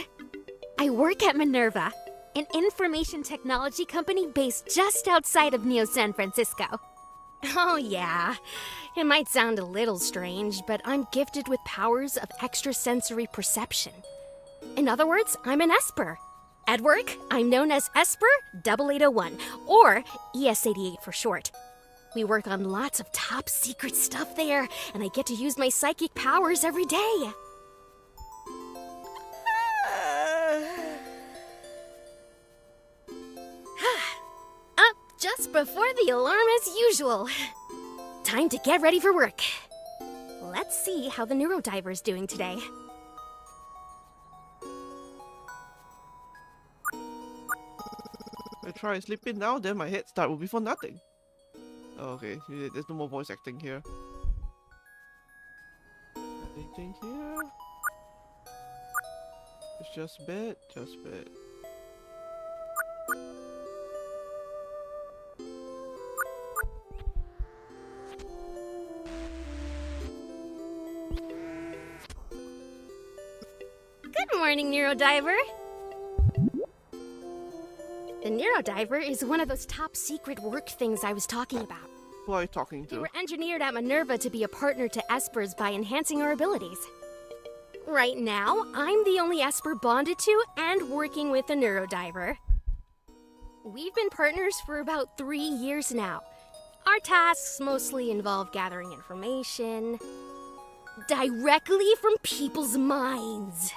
I work at MINERVA, an information technology company based just outside of Neo San Francisco. Oh yeah, it might sound a little strange, but I'm gifted with powers of extrasensory perception. In other words, I'm an Esper. At work, I'm known as Esper 8801, or ES88 for short. We work on lots of top secret stuff there, and I get to use my psychic powers every day. Up just before the alarm as usual. Time to get ready for work. Let's see how the Neurodiver's doing today. I try sleeping now, then my head start will be for nothing. Oh, okay, there's no more voice acting here. Anything here? It's just bed, just bed. Good morning, Neurodiver. The Neurodiver is one of those top secret work things I was talking about. Who are you talking We to? were engineered at MINERVA to be a partner to Espers by enhancing our abilities. Right now, I'm the only Esper bonded to and working with a Neurodiver. We've been partners for about 3 years now. Our tasks mostly involve gathering information directly from people's minds.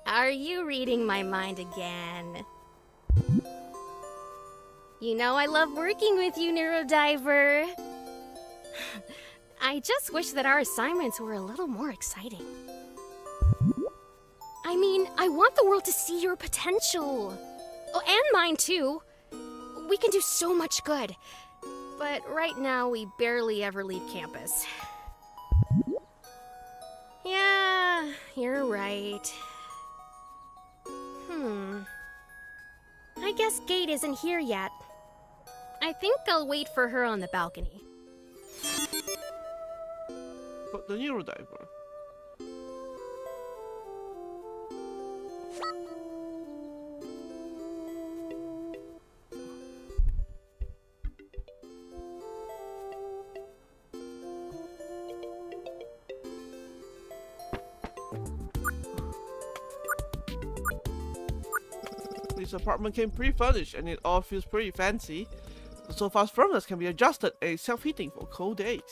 Are you reading my mind again? You know I love working with you, Neurodiver. I just wish that our assignments were a little more exciting. I mean, I want the world to see your potential. Oh, and mine too. We can do so much good. But right now, we barely ever leave campus. Yeah, you're right. I guess Gate isn't here yet. I think I'll wait for her on the balcony. But the Neurodiver. This apartment came pre-furnished and it all feels pretty fancy. The sofa's firmness can be adjusted and it's self-heating for cold days.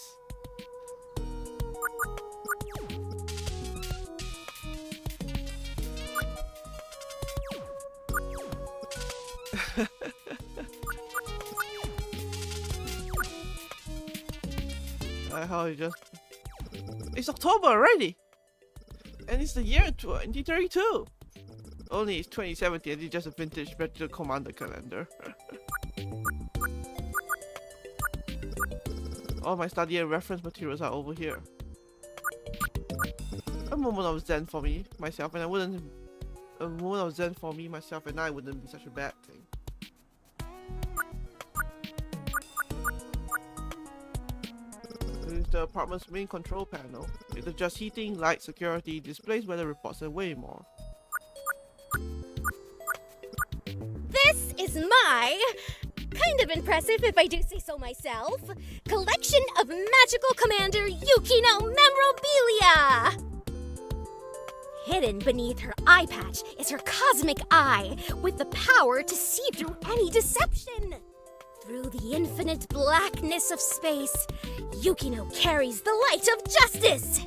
How you just... It's October already! And it's the year 2032! Only it's 2070 and it's just a vintage Retro Commander calendar. All my study and reference materials are over here. A moment of zen for me, myself, and I wouldn't... A moment of zen for me, myself, and I wouldn't be such a bad thing. This is the apartment's main control panel. It adjusts heating, light, security, displays weather reports, and way more. This is my, kind of impressive if I do say so myself, collection of magical commander Yukino memorabilia! Hidden beneath her eye patch is her cosmic eye, with the power to see through any deception. Through the infinite blackness of space, Yukino carries the light of justice!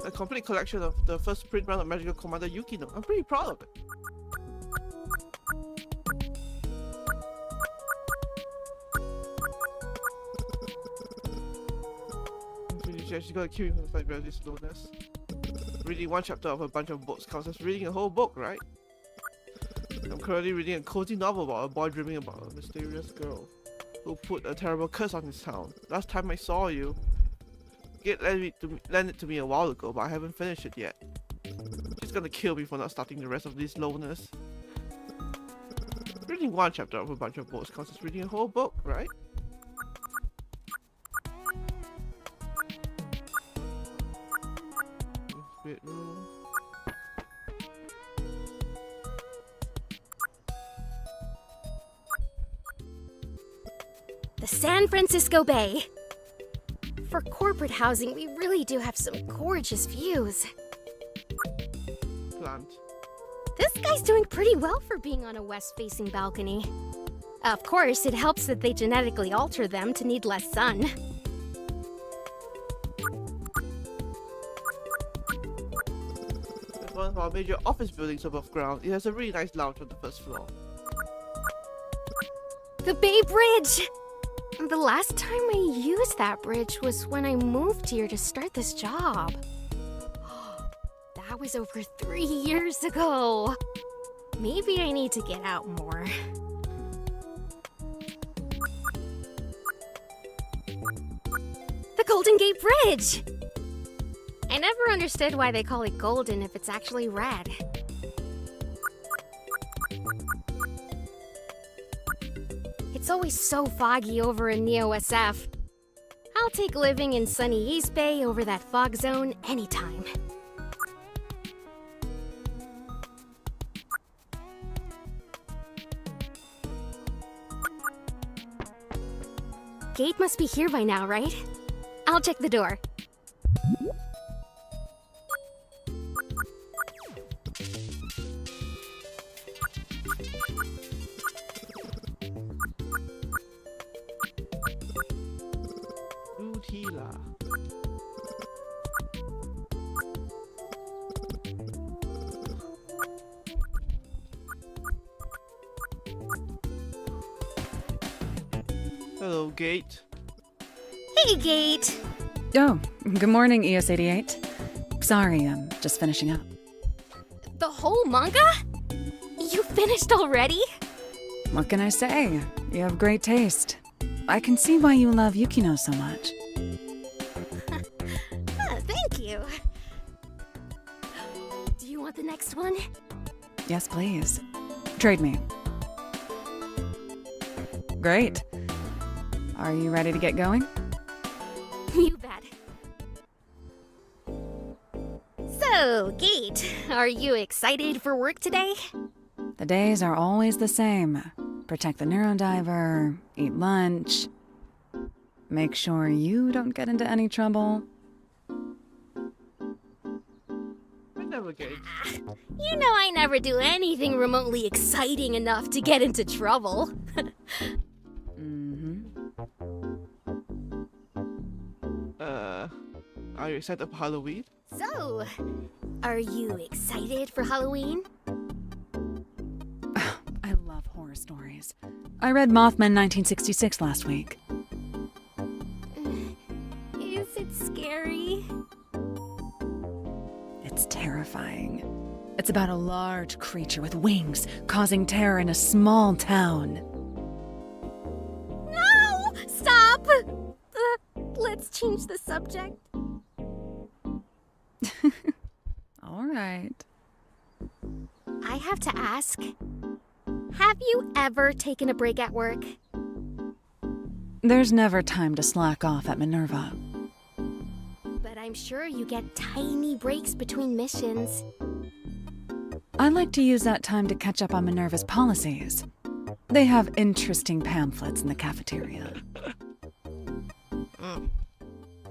A complete collection of the first print run of Magical Commander Yukino. I'm pretty proud of it. She's gonna kill me for this slowness. Reading one chapter of a bunch of books counts as reading a whole book, right? I'm currently reading a cozy novel about a boy dreaming about a mysterious girl who put a terrible curse on his town. Last time I saw you, Gate lent it to me a while ago, but I haven't finished it yet. She's gonna kill me for not starting the rest of this slowness. Reading one chapter of a bunch of books counts as reading a whole book, right? Bedroom. The San Francisco Bay. For corporate housing, we really do have some gorgeous views. Plant. This guy's doing pretty well for being on a west-facing balcony. Of course, it helps that they genetically alter them to need less sun. One of our major office buildings above ground. It has a really nice lounge on the first floor. The Bay Bridge! The last time I used that bridge was when I moved here to start this job. That was over 3 years ago. Maybe I need to get out more. The Golden Gate Bridge! I never understood why they call it golden if it's actually red. It's always so foggy over in Neo SF. I'll take living in sunny East Bay over that fog zone anytime. Gate must be here by now, right? I'll check the door. Utila. Hello, Gate. Hey, Gate! Oh, good morning, ES88. Sorry, I'm just finishing up. The whole manga? You finished already? What can I say? You have great taste. I can see why you love Yukino so much. Thank you. Do you want the next one? Yes, please. Trade me. Great. Are you ready to get going? You bet. So, Gate, are you excited for work today? The days are always the same. Protect the Neurodiver, eat lunch, make sure you don't get into any trouble. I never Gate. You know I never do anything remotely exciting enough to get into trouble. Are you excited for Halloween? So, are you excited for Halloween? I love horror horror stories. I read Mothman 1966 last week. Is it scary? It's terrifying. It's about a large creature with wings causing terror in a small town. No! Stop! Let's change the subject. All right. I have to ask, have you ever taken a break at work? There's never time to slack off at MINERVA. But I'm sure you get tiny breaks between missions. I'd like to use that time to catch up on MINERVA's policies. They have interesting pamphlets in the cafeteria.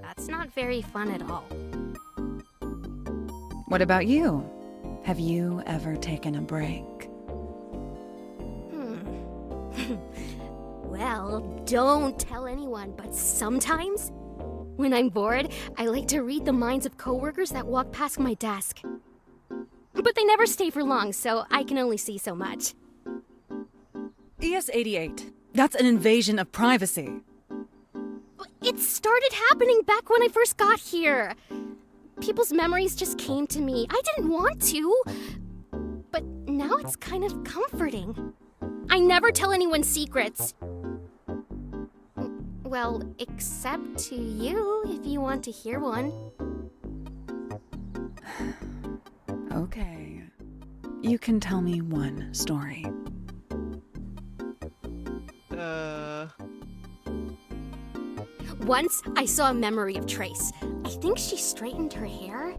That's not very fun at all. What about you? Have you ever taken a break? Well, don't tell anyone, but sometimes, when I'm bored, I like to read the minds of coworkers that walk past my desk. But they never stay for long, so I can only see so much. ES-88. That's an invasion of privacy. It started happening back when I first got here. People's memories just came to me. I didn't want to. But now it's kind of comforting. I never tell anyone secrets. Well, except to you, if you want to hear one. Okay. You can tell me one story. Once, I saw a memory of Trace. I think she straightened her hair.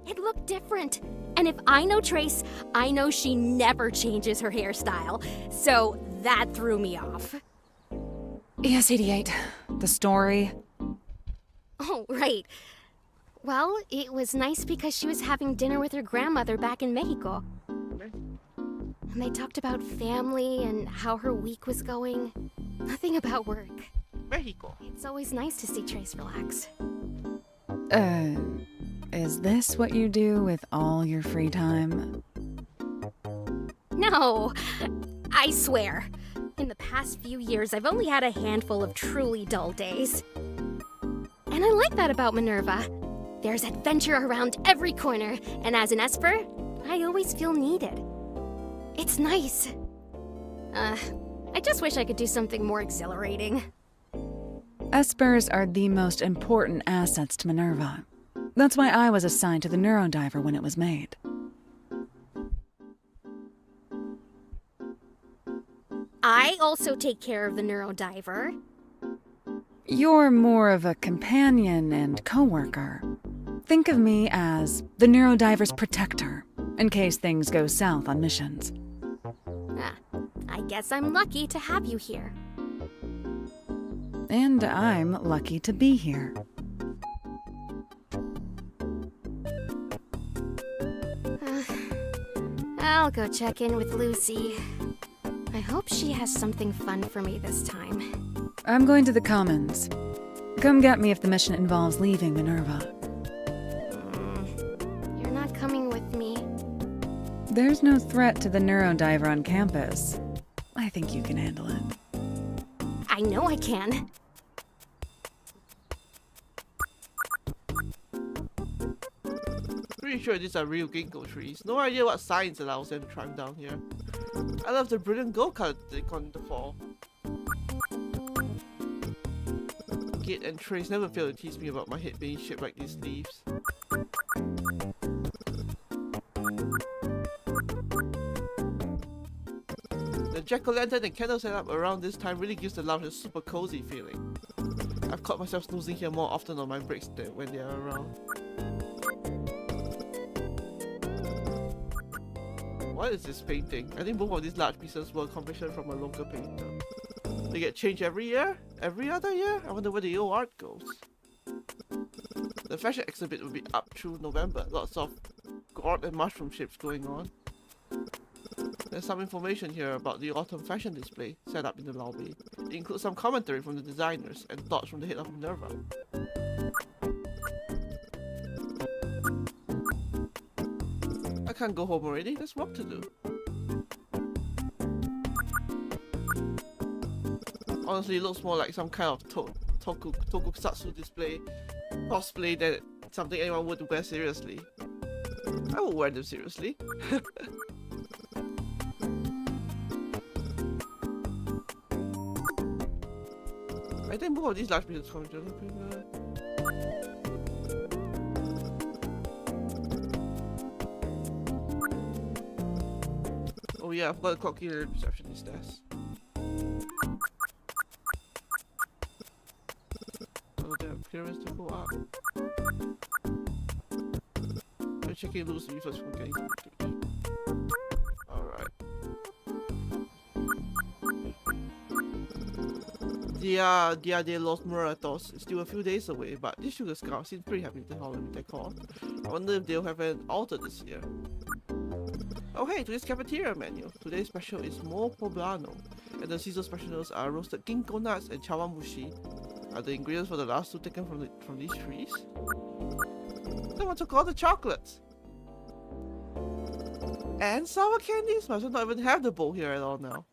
It looked different. And if I know Trace, I know she never changes her hairstyle. So that threw me off. ES-88. The story. Oh, right. Well, it was nice because she was having dinner with her grandmother back in Mexico. And they talked about family and how her week was going. Nothing about work. Mexico. It's always nice to see Trace relax. Is this what you do with all your free time? No, I swear. In the past few years, I've only had a handful of truly dull days. And I like that about MINERVA. There's adventure around every corner, and as an Esper, I always feel needed. It's nice. I just wish I could do something more exhilarating. Espers are the most important assets to MINERVA. That's why I was assigned to the Neurodiver when it was made. I also take care of the Neurodiver. You're more of a companion and co-worker. Think of me as the Neurodiver's protector, in case things go south on missions. I guess I'm lucky to have you here. And I'm lucky to be here. I'll go check in with Lucy. I hope she has something fun for me this time. I'm going to the Commons. Come get me if the mission involves leaving MINERVA. You're not coming with me. There's no threat to the Neurodiver on campus. I think you can handle it. I know I can. Pretty sure these are real ginkgo trees. No idea what science allows them to climb down here. I love the brilliant gold color they got in the fall. Git and Trace never fail to tease me about my head being shaped like these leaves. The jack-o'-lantern and candle setup around this time really gives the lounge a super cozy feeling. I've caught myself snoozing here more often on my breaks than when they are around. What is this painting? I think both of these large pieces were a commission from a local painter. They get changed every year? Every other year? I wonder where the old art goes. The fashion exhibit will be up through November. Lots of gourd and mushroom shapes going on. There's some information here about the autumn fashion display set up in the lobby. It includes some commentary from the designers and thoughts from the head of MINERVA. I can't go home already, there's work to do. Honestly, it looks more like some kind of tokusatsu display cosplay than something anyone would wear seriously. I will wear them seriously. I think both of these large pieces come from Oh yeah, I've got a clock here at the receptionist desk. Oh damn, clearance to go up. I'm checking Lucy first before getting to the Alright. Dia Los Muertos is still a few days away, but this Sugar Scout seems pretty happy with the Halloween decor. I wonder if they'll have an altar this year. Oh hey, today's cafeteria menu. Today's special is mo poblano, and the seasonal specials are roasted ginkgo nuts and chawanmushi. Are the ingredients for the last two taken from these trees? Someone took all the chocolates! And sour candies? Might as well not even have the bowl here at all now.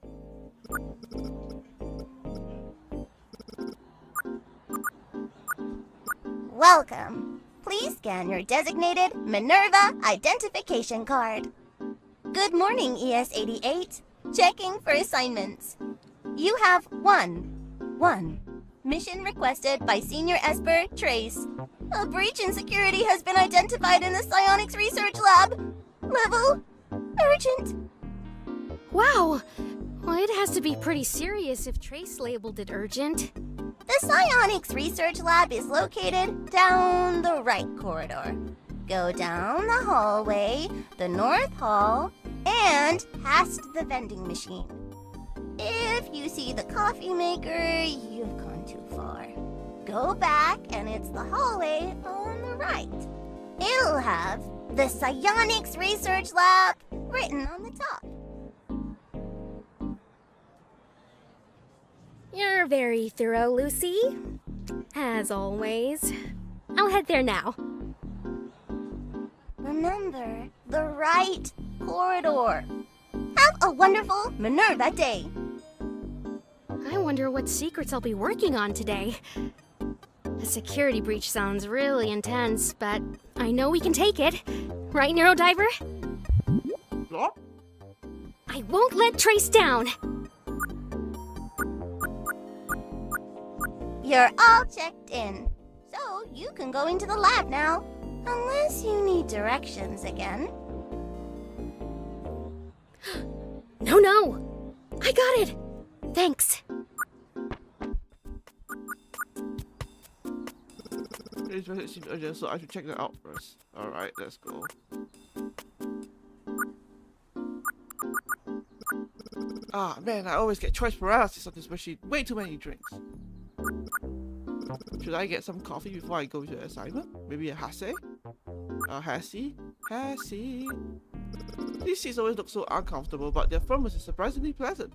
Welcome. Please scan your designated MINERVA identification card. Good morning, ES-88. Checking for assignments. You have one. Mission requested by Senior Esper Trace. A breach in security has been identified in the psionics research lab. Level urgent. Wow! Well, it has to be pretty serious if Trace labeled it urgent. The psionics research lab is located down the right corridor. Go down the hallway, the north hall, and past the vending machine. If you see the coffee maker, you've gone too far. Go back and it's the hallway on the right. It'll have the Psionics Research Lab written on the top. You're very thorough, Lucy. As always. I'll head there now. Remember, the right corridor. Have a wonderful MINERVA day. I wonder what secrets I'll be working on today. A security breach sounds really intense, but I know we can take it. Right, Neurodiver? What? I won't let Trace down. You're all checked in, so you can go into the lab now. Unless you need directions again. No! I got it! Thanks. It seems urgent, so I should check that out first. Alright, let's go. Ah, man, I always get choice paralysis on this machine. Way too many drinks. Should I get some coffee before I go to the assignment? Maybe a hase? A hassie? Hassie? These seats always look so uncomfortable, but their firmness is surprisingly pleasant.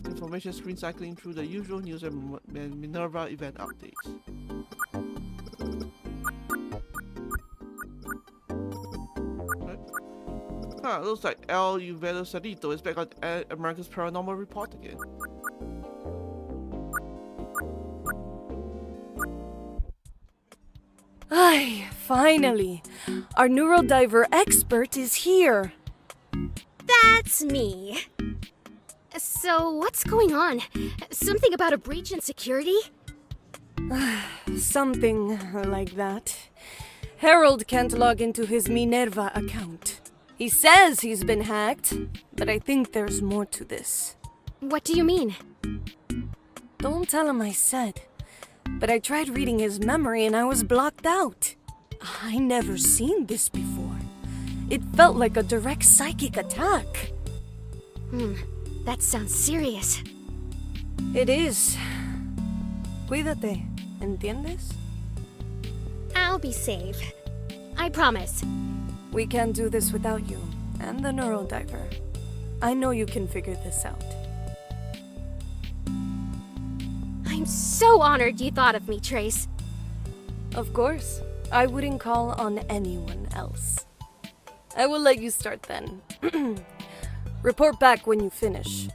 Information screen cycling through the usual news and MINERVA event updates. Huh, looks like El Uvelo Sarito is back on America's Paranormal Report again. Ay, finally! Our Neurodiver expert is here! That's me. So, what's going on? Something about a breach in security? Something like that. Harold can't log into his MINERVA account. He says he's been hacked, but I think there's more to this. What do you mean? Don't tell him I said. But I tried reading his memory and I was blocked out. I never seen this before. It felt like a direct psychic attack. That sounds serious. It is. Cuídate, ¿entiendes? I'll be safe. I promise. We can't do this without you, and the Neurodiver. I know you can figure this out. I'm so honored you thought of me, Trace. Of course. I wouldn't call on anyone else. I will let you start then. Report back when you finish.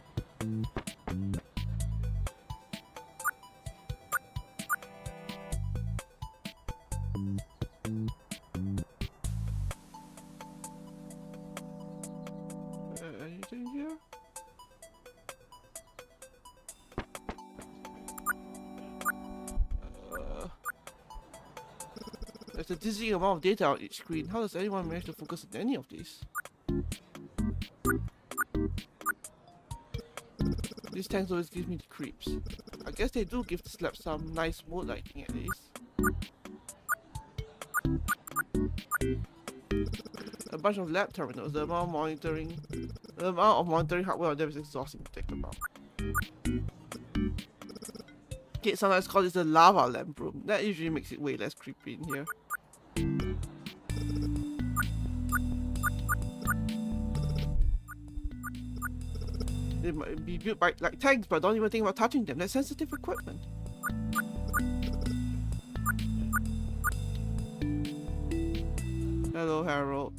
Anything here? There's a dizzying amount of data on each screen. How does anyone manage to focus on any of these? These tanks always give me the creeps. I guess they do give the slab some nice mood lighting at least. A bunch of lab terminals. The amount of monitoring hardware on them is exhausting to think about. Kids sometimes call this a lava lamp room. That usually makes it way less creepy in here. They might be built by like tanks, but don't even think about touching them. They're sensitive equipment. Hello, Harold.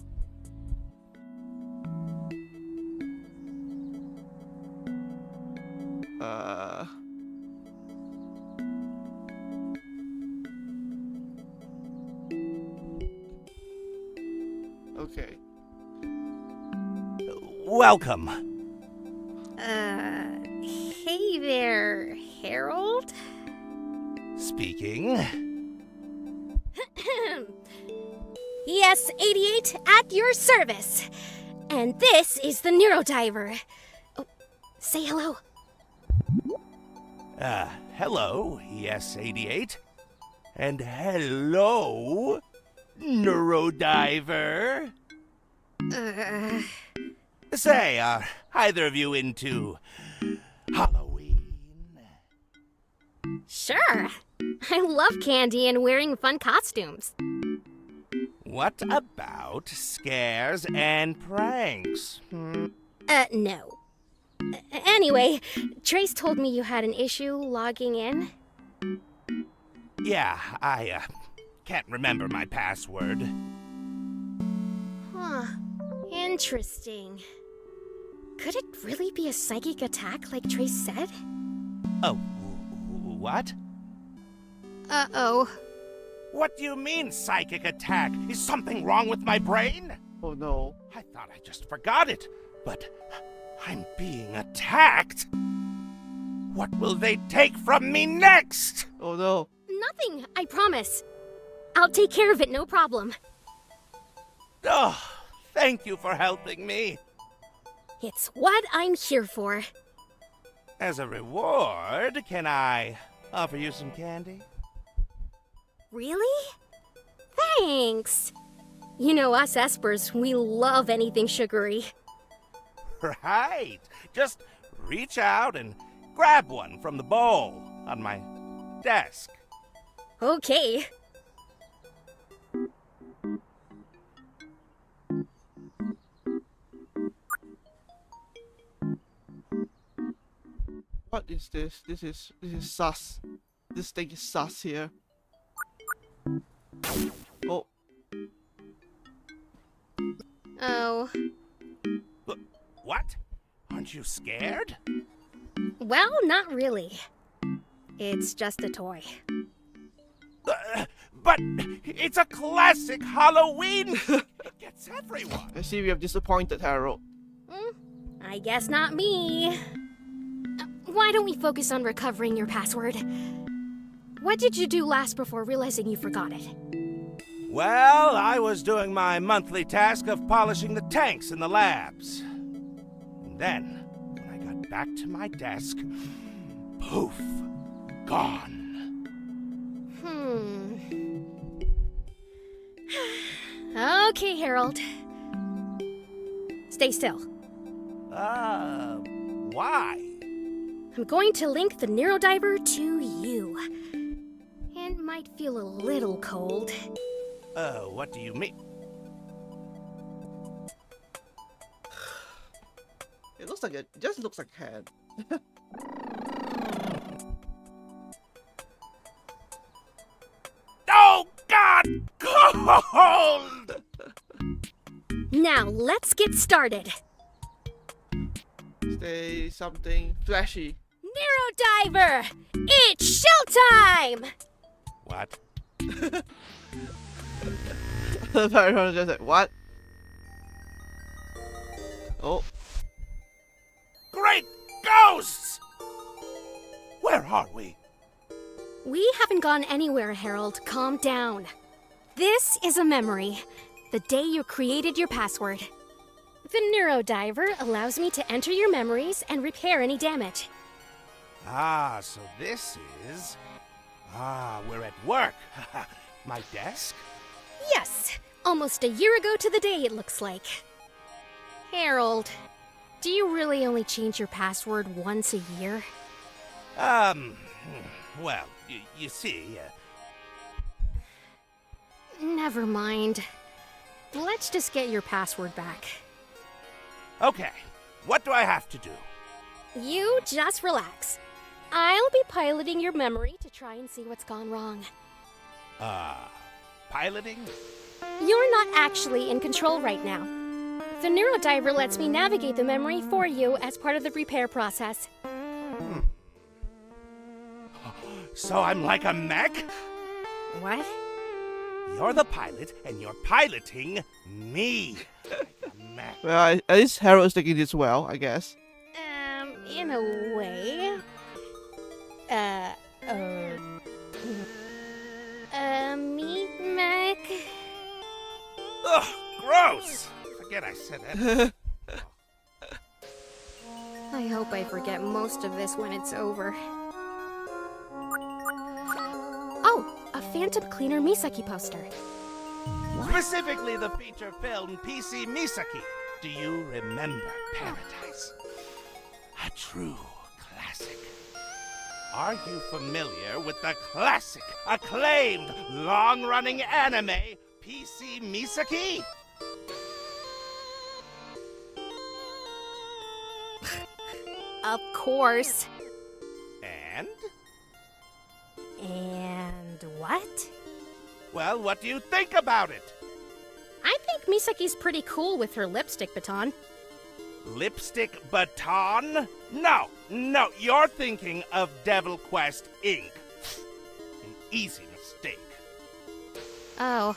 Okay. Welcome. Hey there, Harold? Speaking. ES-88 at your service. And this is the Neurodiver. Oh, say hello. Hello, ES-88. And hello, Neurodiver. Say, are either of you into Halloween? Sure. I love candy and wearing fun costumes. What about scares and pranks? No. Anyway, Trace told me you had an issue logging in. Yeah, I can't remember my password. Huh. Interesting. Could it really be a psychic attack like Trace said? Oh, what? Uh-oh. What do you mean, psychic attack? Is something wrong with my brain? Oh no. I thought I just forgot it, but I'm being attacked. What will they take from me next? Oh no. Nothing, I promise. I'll take care of it, no problem. Oh, thank you for helping me. It's what I'm here for. As a reward, can I offer you some candy? Really? Thanks. You know us Espers, we love anything sugary. Right. Just reach out and grab one from the bowl on my desk. Okay. What is this? This is sus. This thing is sus here. Oh. Oh. What? Aren't you scared? Well, not really. It's just a toy. But it's a classic Halloween! It gets everyone! I see we have disappointed Harold. I guess not me. Why don't we focus on recovering your password? What did you do last before realizing you forgot it? Well, I was doing my monthly task of polishing the tanks in the labs. And then, when I got back to my desk, poof, gone. Okay, Harold. Stay still. Why? I'm going to link the Neurodiver to you. And might feel a little cold. What do you mean? It looks like it just looks like a hand. Oh, God! Cold! Now, let's get started. Say something flashy. Neurodiver! It's showtime! What? The Paragon just like, what? Oh. Great ghosts! Where are we? We haven't gone anywhere, Harold. Calm down. This is a memory. The day you created your password. The Neurodiver allows me to enter your memories and repair any damage. Ah, so this is... Ah, we're at work. My desk? Yes, almost a year ago to the day it looks like. Harold, do you really only change your password once a year? Well, you see... Never mind. Let's just get your password back. Okay, what do I have to do? You just relax. I'll be piloting your memory to try and see what's gone wrong. Piloting? You're not actually in control right now. The Neurodiver lets me navigate the memory for you as part of the repair process. So I'm like a mech? What? You're the pilot, and you're piloting me. Like a mech. Well, at least Harold's taking this well, I guess. In a way. Me, Mac? Ugh, gross! Forget I said it. I hope I forget most of this when it's over. Oh, a Phantom Cleaner Misaki poster. Specifically the feature film PC Misaki. Do you remember Paradise? A true classic. Are you familiar with the classic, acclaimed, long-running anime PC Misaki? Of course. And? And what? Well, what do you think about it? I think Misaki's pretty cool with her lipstick baton. Lipstick baton? No, you're thinking of Devil Quest Inc. An easy mistake. Oh.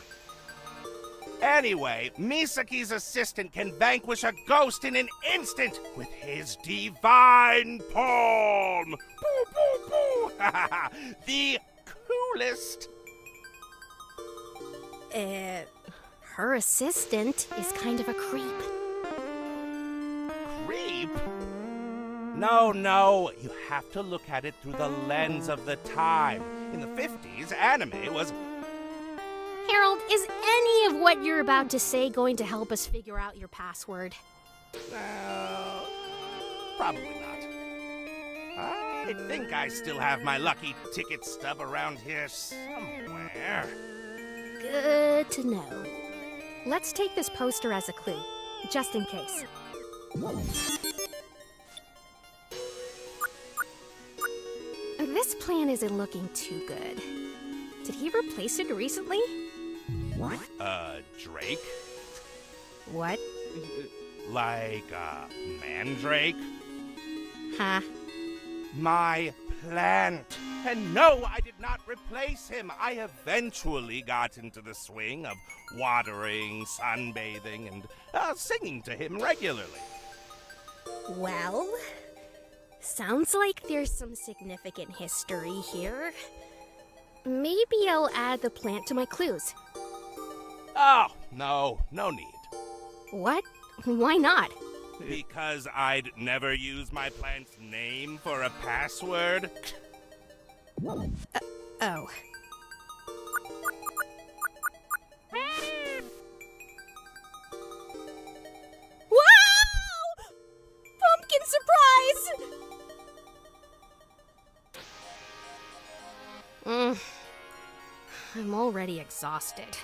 Anyway, Misaki's assistant can vanquish a ghost in an instant with his divine palm. Boo, boo, boo. The coolest. Her assistant is kind of a creep. Creep? No, you have to look at it through the lens of the time. In the 50s, anime was... Harold, is any of what you're about to say going to help us figure out your password? Probably not. I think I still have my lucky ticket stub around here somewhere. Good to know. Let's take this poster as a clue, just in case. This plan isn't looking too good. Did he replace it recently? Drake? What? Like, Mandrake? Huh? My plant. And no, I did not replace him. I eventually got into the swing of watering, sunbathing, and singing to him regularly. Well, sounds like there's some significant history here. Maybe I'll add the plant to my clues. Oh, no need. What? Why not? Because I'd never use my plant's name for a password. Oh. Wow! Pumpkin surprise! I'm already exhausted.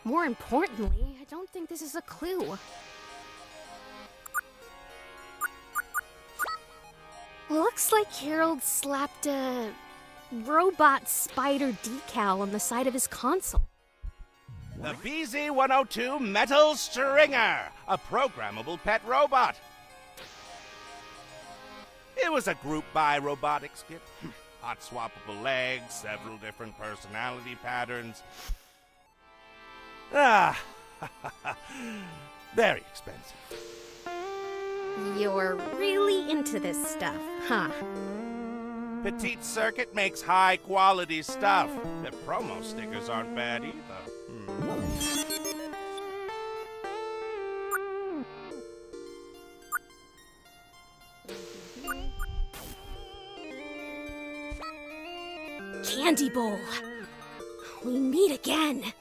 More importantly, I don't think this is a clue. Looks like Harold slapped a robot spider decal on the side of his console. The BZ-102 Metal Stringer, a programmable pet robot. It was a group buy robotics kit. Hot swappable legs, several different personality patterns. Ah, very expensive. You're really into this stuff, huh? Petite Circuit makes high-quality stuff. The promo stickers aren't bad either. Candy bowl. We meet again.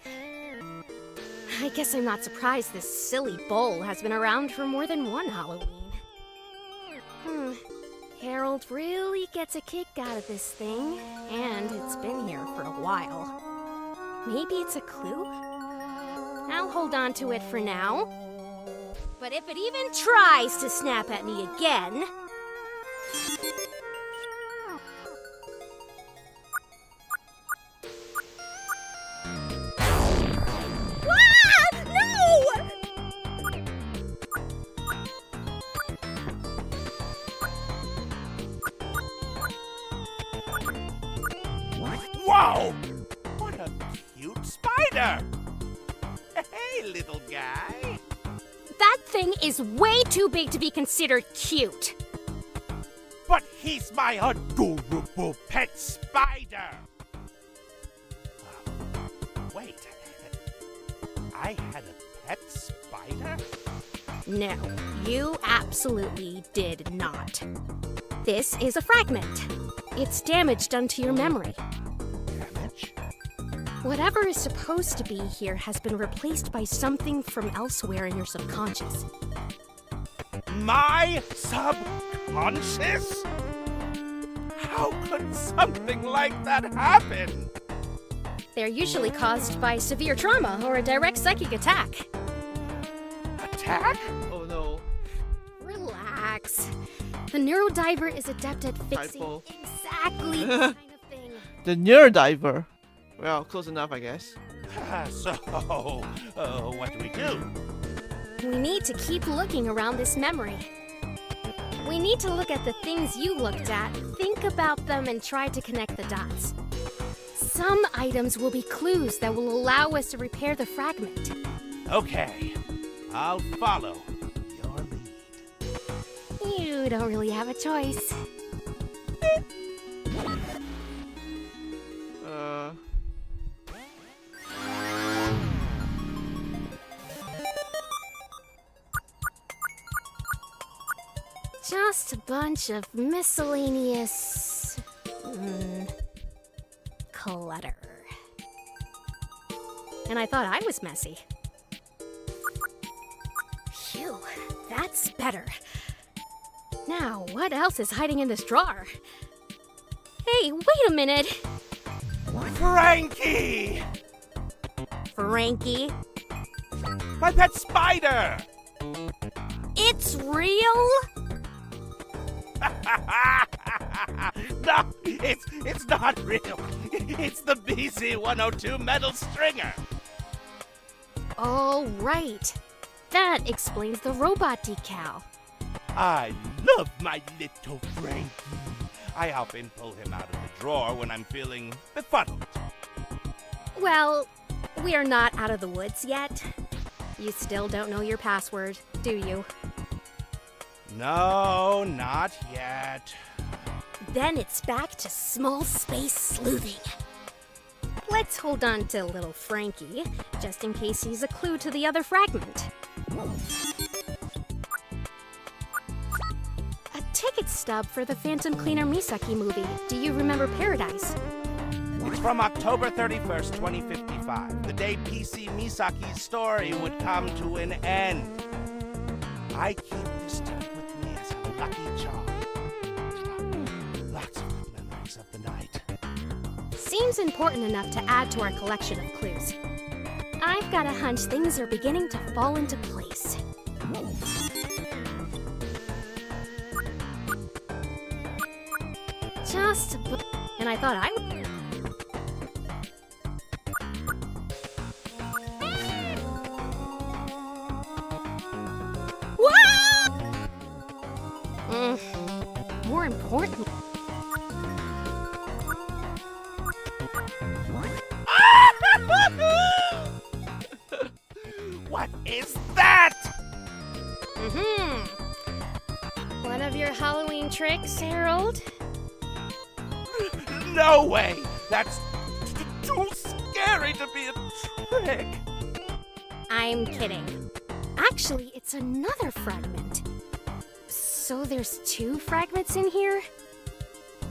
I guess I'm not surprised this silly bowl has been around for more than one Halloween. Harold really gets a kick out of this thing, and it's been here for a while. Maybe it's a clue? I'll hold on to it for now. But if it even tries to snap at me again... Whoa! What a cute spider! Hey, little guy. That thing is way too big to be considered cute. But he's my adorable pet spider! Wait, I had a pet spider? No, you absolutely did not. This is a fragment. It's damage done to your memory. Damage? Whatever is supposed to be here has been replaced by something from elsewhere in your subconscious. My subconscious? How could something like that happen? They're usually caused by severe trauma or a direct psychic attack. Attack? Oh no. Relax. The Neurodiver is adept at fixing Typo. exactly this kind of thing. The Neurodiver. Well, close enough, I guess. So, what do we do? We need to keep looking around this memory. We need to look at the things you looked at, think about them, and try to connect the dots. Some items will be clues that will allow us to repair the fragment. Okay, I'll follow your lead. You don't really have a choice. Just a bunch of miscellaneous... clutter. And I thought I was messy. Phew, that's better. Now, what else is hiding in this drawer? Hey, wait a minute! Frankie! Frankie? My pet spider! It's real? No, it's not real. It's the BC-102 metal stringer. Oh, right. That explains the robot decal. I love my little Frankie. I often pull him out of the drawer when I'm feeling befuddled. Well, we are not out of the woods yet. You still don't know your password, do you? No, not yet. Then it's back to small space sleuthing. Let's hold on to little Frankie, just in case he's a clue to the other fragment. A ticket stub for the Phantom Cleaner Misaki movie. Do you remember Paradise? It's from October 31st, 2055, the day PC Misaki's story would come to an end. I keep this ticket with me as a lucky charm. Lots of good memories of the night. Seems important enough to add to our collection of clues. I've got a hunch things are beginning to fall into place. And I thought I would... More important. What is that? One of your Halloween tricks, Harold? No way! That's too scary to be a trick. I'm kidding. Actually, it's another fragment. So there's 2 fragments in here?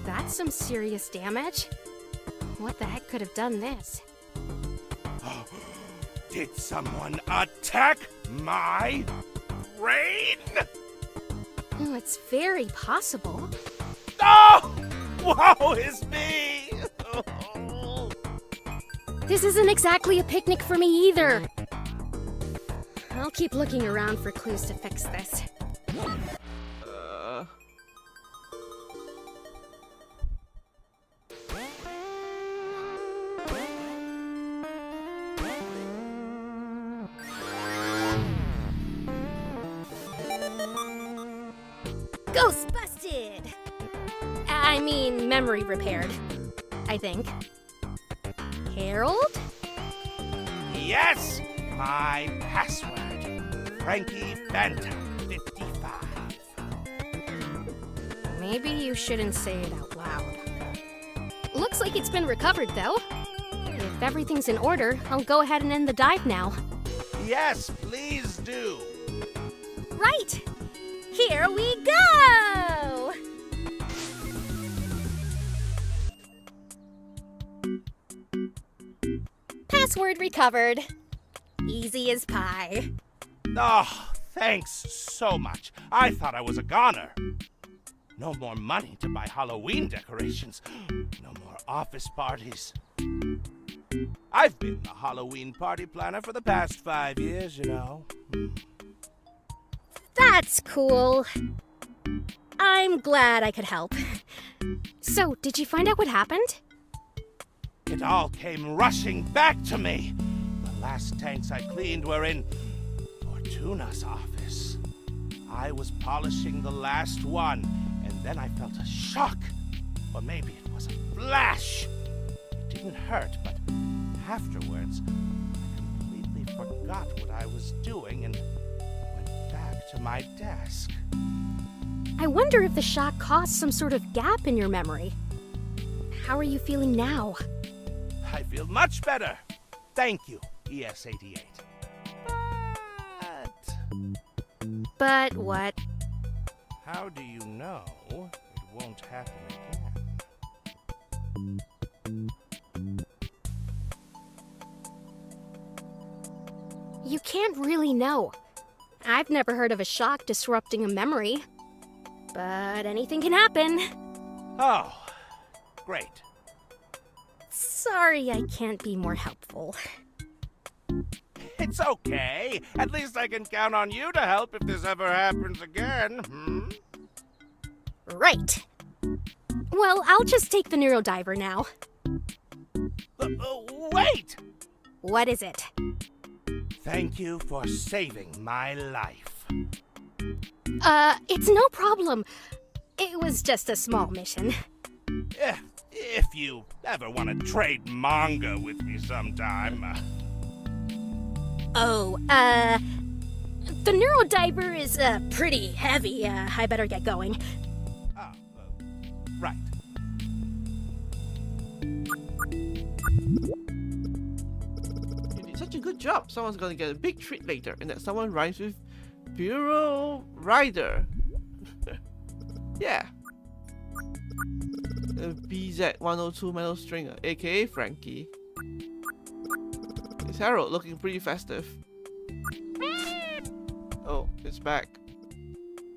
That's some serious damage. What the heck could have done this? Did someone attack my brain? Oh, it's very possible. Oh! Woe is me! This isn't exactly a picnic for me either. I'll keep looking around for clues to fix this. Ghost busted! I mean, memory repaired. I think. Harold? Yes! My password. Frankie Phantom 55. Maybe you shouldn't say it out loud. Looks like it's been recovered, though. If everything's in order, I'll go ahead and end the dive now. Yes, please do. Right! Here we go! Password recovered. Easy as pie. Oh, thanks so much. I thought I was a goner. No more money to buy Halloween decorations. No more office parties. I've been the Halloween party planner for the past 5 years, you know. That's cool. I'm glad I could help. So, did you find out what happened? It all came rushing back to me. The last tanks I cleaned were in Fortuna's office. I was polishing the last one, and then I felt a shock. Or maybe it was a flash. It didn't hurt, but afterwards, I completely forgot what I was doing and went back to my desk. I wonder if the shock caused some sort of gap in your memory. How are you feeling now? I feel much better. Thank you, ES88. But what? How do you know it won't happen again? You can't really know. I've never heard of a shock disrupting a memory. But anything can happen. Oh, great. Sorry I can't be more helpful. It's okay. At least I can count on you to help if this ever happens again. Right. Well, I'll just take the Neurodiver now. Wait! What is it? Thank you for saving my life. It's no problem. It was just a small mission. If you ever want to trade manga with me sometime. The Neurodiver is, pretty heavy. I better get going. Right. You did such a good job. Someone's gonna get a big treat later, and that someone rhymes with Bureau Rider. Yeah. BZ102 metal stringer, aka Frankie. It's Harold, looking pretty festive. Oh, it's back.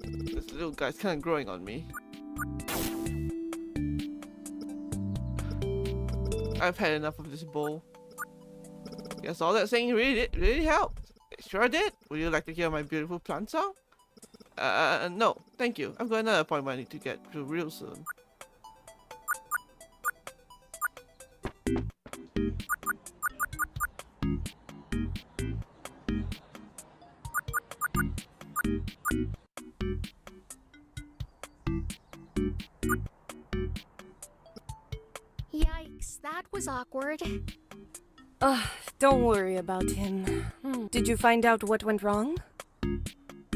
This little guy's kind of growing on me. I've had enough of this bowl. Guess all that saying really helped. It sure did. Would you like to hear my beautiful plant song? No, thank you. I've got another appointment I need to get to real soon. was awkward. Don't worry about him. Did you find out what went wrong?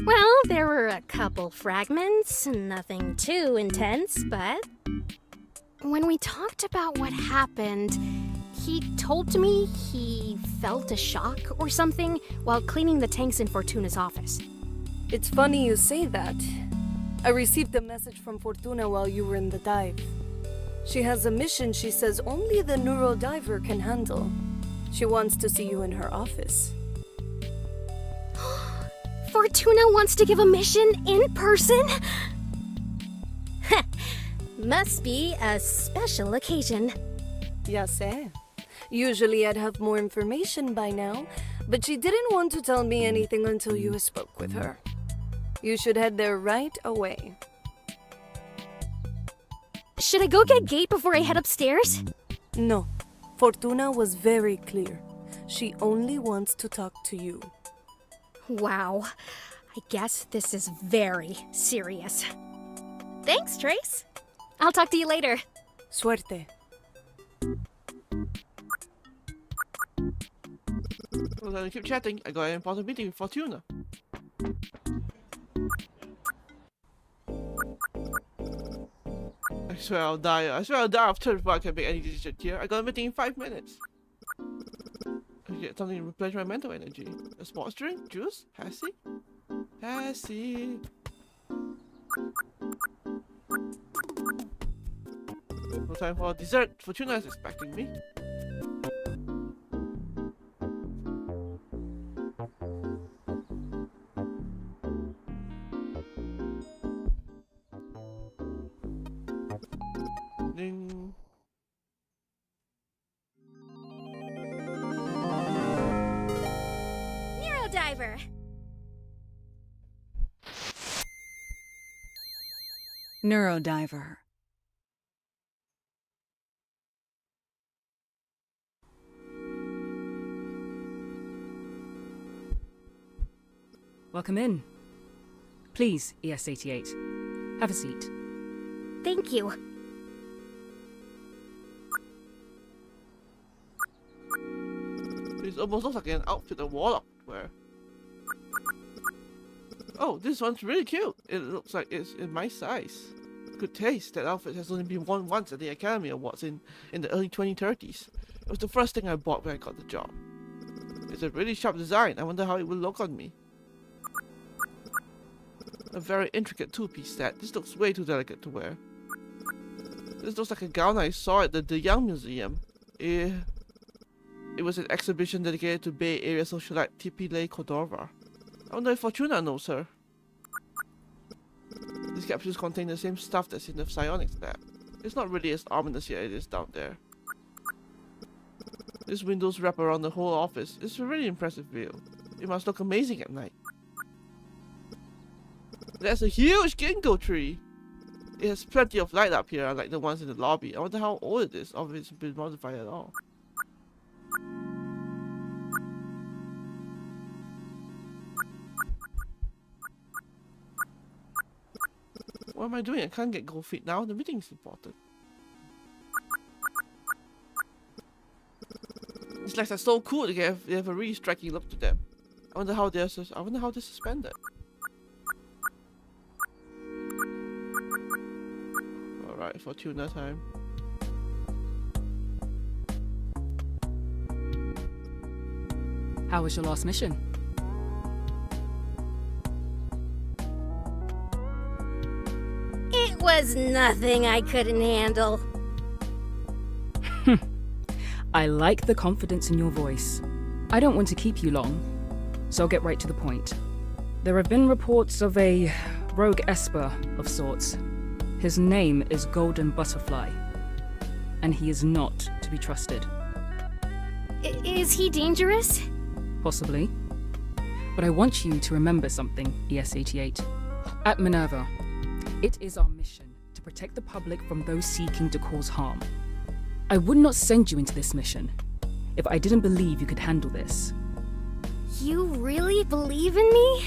Well, there were a couple fragments, nothing too intense, but when we talked about what happened, he told me he felt a shock or something while cleaning the tanks in Fortuna's office. It's funny you say that. I received a message from Fortuna while you were in the dive. She has a mission she says only the Neurodiver can handle. She wants to see you in her office. Fortuna wants to give a mission in person? Must be a special occasion. Ya sé. Usually I'd have more information by now, but she didn't want to tell me anything until you spoke with her. You should head there right away. Should I go get Gate before I head upstairs? No. Fortuna was very clear. She only wants to talk to you. Wow. I guess this is very serious. Thanks, Trace. I'll talk to you later. Suerte. We're gonna keep chatting. I got an important meeting with Fortuna. I swear I'll die. I swear I'll die after before I can make any decision here. I got a meeting in 5 minutes. I get something to replenish my mental energy. A sports drink? Juice? Passy? Passy. No time for dessert. Fortuna is expecting me. Ding. Neurodiver. Neurodiver. Welcome in. Please, ES-88. Have a seat. Thank you. It almost looks like an outfit a warlock would wear. Oh, this one's really cute. It looks like it's in my size. Good taste. That outfit has only been worn once at the Academy Awards in the early 2030s. It was the first thing I bought when I got the job. It's a really sharp design. I wonder how it will look on me. A very intricate two-piece set. This looks way too delicate to wear. This looks like a gown I saw at the Young Museum. It was an exhibition dedicated to Bay Area socialite Tipile Cordova. I wonder if Fortuna knows her. These capsules contain the same stuff that's in the psionics lab. It's not really as ominous here as it is down there. These windows wrap around the whole office. It's a really impressive view. It must look amazing at night. There's a huge ginkgo tree! It has plenty of light up here, unlike the ones in the lobby. I wonder how old it is, or if it's been modified at all. What am I doing? I can't get gold feet now. The meeting is important. These lights are so cool. They have a really striking look to them. I wonder how they're suspended. Alright, Fortuna time. How was your last mission? It was nothing I couldn't handle. I like the confidence in your voice. I don't want to keep you long, so I'll get right to the point. There have been reports of a rogue Esper of sorts. His name is Golden Butterfly, and he is not to be trusted. Is he dangerous? Possibly. But I want you to remember something, ES-88. At MINERVA, it is our mission to protect the public from those seeking to cause harm. I would not send you into this mission if I didn't believe you could handle this. You really believe in me?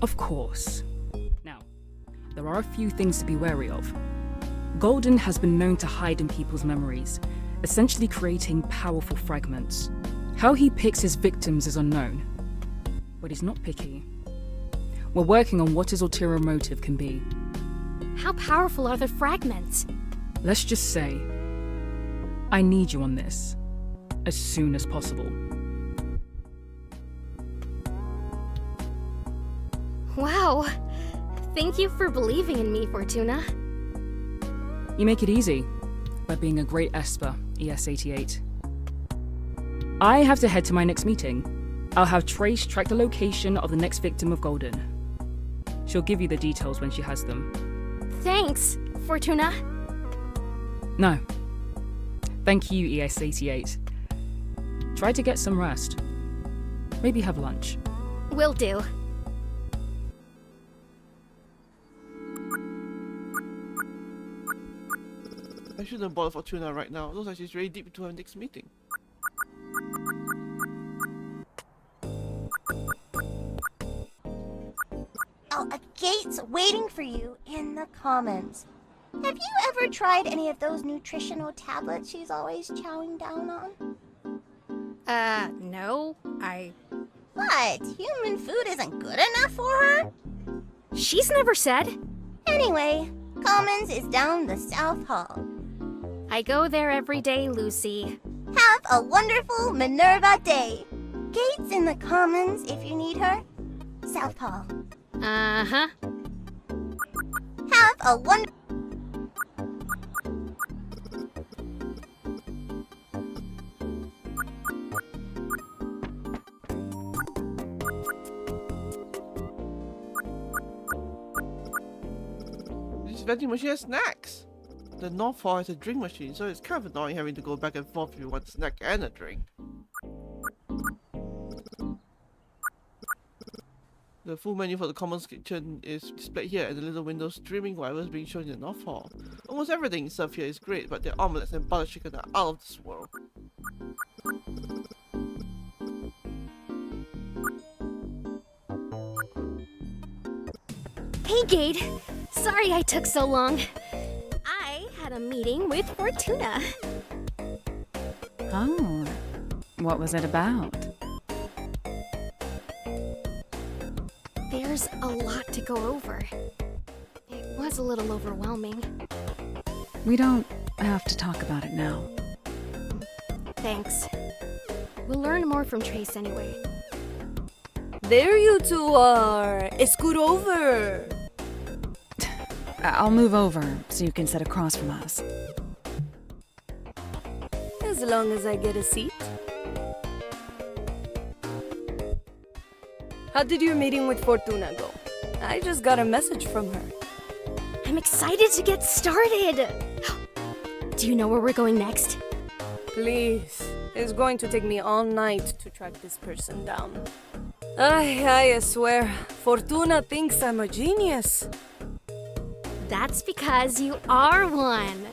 Of course. Now, there are a few things to be wary of. Golden has been known to hide in people's memories, essentially creating powerful fragments. How he picks his victims is unknown, but he's not picky. We're working on what his ulterior motive can be. How powerful are the fragments? Let's just say, I need you on this, as soon as possible. Wow. Thank you for believing in me, Fortuna. You make it easy, by being a great Esper, ES-88. I have to head to my next meeting. I'll have Trace track the location of the next victim of Golden. She'll give you the details when she has them. Thanks, Fortuna. No. Thank you, ES-88. Try to get some rest. Maybe have lunch. Will do. I shouldn't bother Fortuna right now. Looks like she's really deep into her next meeting. Oh, a gate's waiting for you in the commons. Have you ever tried any of those nutritional tablets she's always chowing down on? No. What? Human food isn't good enough for her? She's never said. Anyway, commons is down the South Hall. I go there every day, Lucy. Have a wonderful Minerva day. Gate's in the commons if you need her. South Hall. Uh-huh. Have a wonderful... This vending machine has snacks. The North Hall has a drink machine, so it's kind of annoying having to go back and forth if you want a snack and a drink. The full menu for the Commons kitchen is displayed here, and the little window streaming whatever's being shown in the North Hall. Almost everything served here is great, but their omelets and butter chicken are out of this world. Hey, Gade. Sorry I took so long. I had a meeting with Fortuna. Oh, what was it about? There's a lot to go over. It was a little overwhelming. We don't have to talk about it now. Thanks. We'll learn more from Trace anyway. There you two are. Scoot over. I'll move over so you can sit across from us. As long as I get a seat. How did your meeting with Fortuna go? I just got a message from her. I'm excited to get started! Do you know where we're going next? Please. It's going to take me all night to track this person down. I swear, Fortuna thinks I'm a genius. That's because you are one.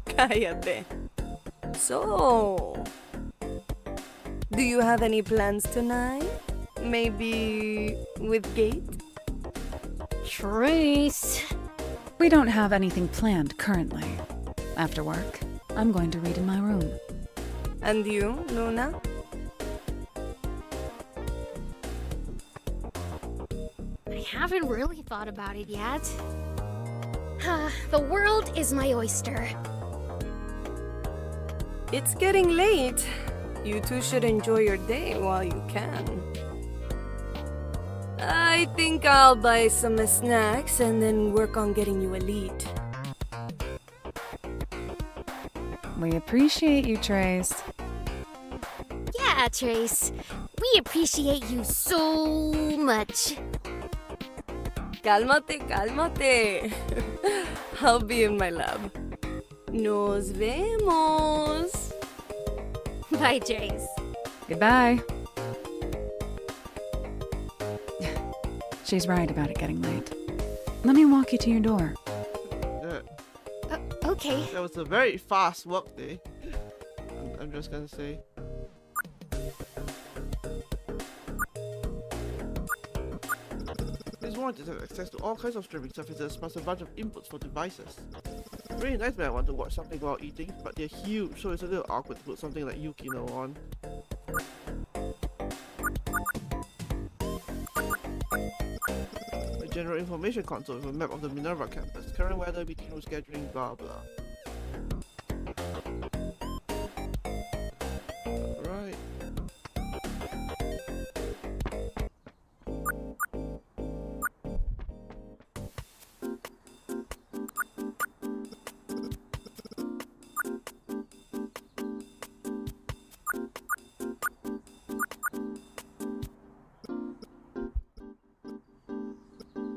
Cállate. So, do you have any plans tonight? Maybe with Gate? Trace. We don't have anything planned currently. After work, I'm going to read in my room. And you, Luna? I haven't really thought about it yet. The world is my oyster. It's getting late. You two should enjoy your day while you can. I think I'll buy some snacks and then work on getting you a lead. We appreciate you, Trace. Yeah, Trace. We appreciate you so much. Cálmate, cálmate. I'll be in my lab. Nos vemos. Bye, Trace. Goodbye. She's right about it getting late. Let me walk you to your door. Okay. That was a very fast work day. I'm just gonna say. These monitors have access to all kinds of streaming services plus a bunch of inputs for devices. really nice when I want to watch something while eating, but they're huge, so it's a little awkward to put something like Yukino on. A general information console with a map of the MINERVA campus, current weather, meeting room scheduling, blah blah. Alright.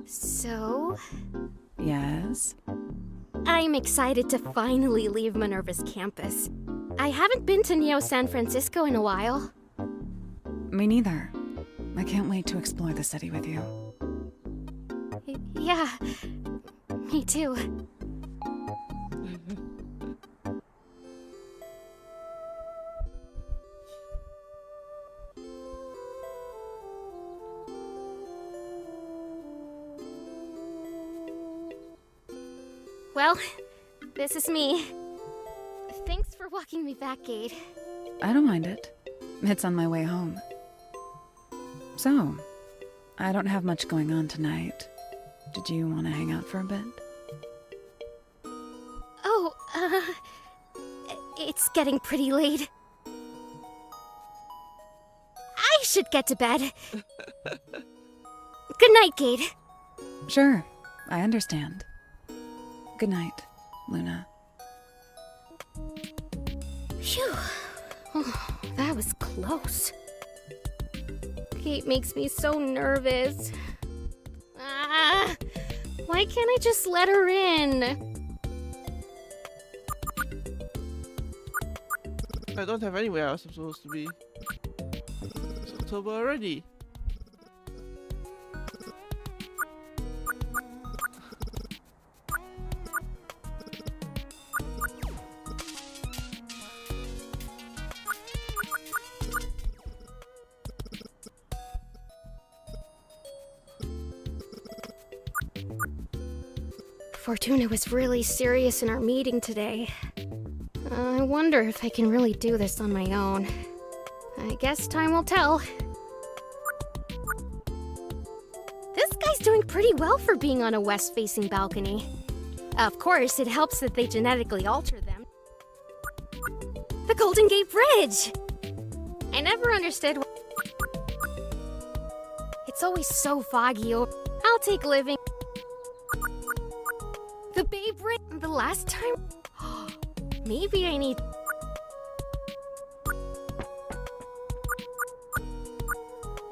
So, Yes? I'm excited to finally leave MINERVA's campus. I haven't been to Neo San Francisco in a while. Me neither. I can't wait to explore the city with you. Yeah, me too. Well, this is me. Thanks for walking me back, Gade. I don't mind it. It's on my way home. So, I don't have much going on tonight. Did you want to hang out for a bit? Oh, it's getting pretty late. I should get to bed. Good night, Gade. Sure, I understand. Good night, Luna. Phew. Oh, that was close. Kate makes me so nervous. Ah, why can't I just let her in? I don't have anywhere else I'm supposed to be. It's October already. Fortuna was really serious in our meeting today. I wonder if I can really do this on my own. I guess time will tell. This guy's doing pretty well for being on a west-facing balcony. Of course, it helps that they genetically alter them. The Golden Gate Bridge! I never understood why it's always so foggy. I'll take living. The Bay Bridge. The last time. Maybe I need.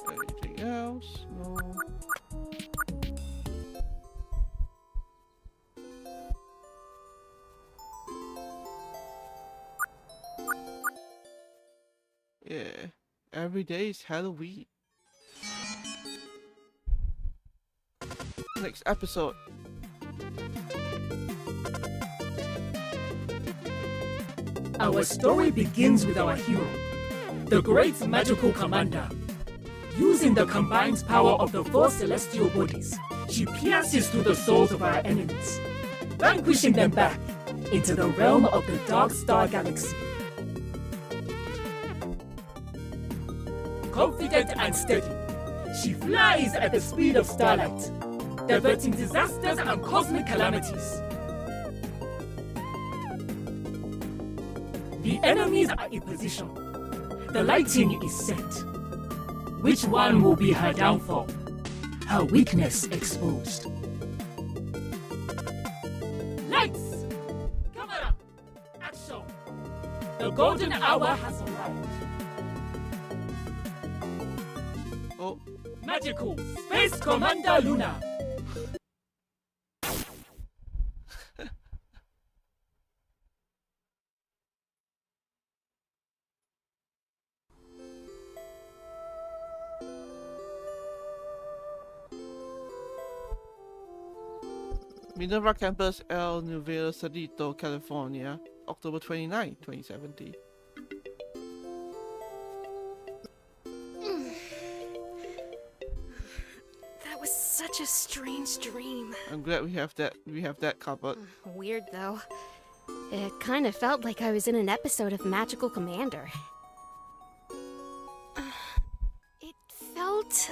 Anything else? No. Yeah, every day is Halloween. Next episode. Our story begins with our hero, the great magical commander. Using the combined power of the four celestial bodies, she pierces through the souls of our enemies, vanquishing them back into the realm of the Dark Star Galaxy. Confident and steady, she flies at the speed of starlight, diverting disasters and cosmic calamities. The enemies are in position. The lighting is set. Which one will be her downfall? Her weakness exposed. Lights! Camera! Action! The golden hour has arrived. Oh. Magical Space Commander Luna! MINERVA Campus, El Nuevo Cerrito, California, October 29, 2017. That was such a strange dream. I'm glad we have that covered. Weird though. It kind of felt like I was in an episode of Magical Commander. It felt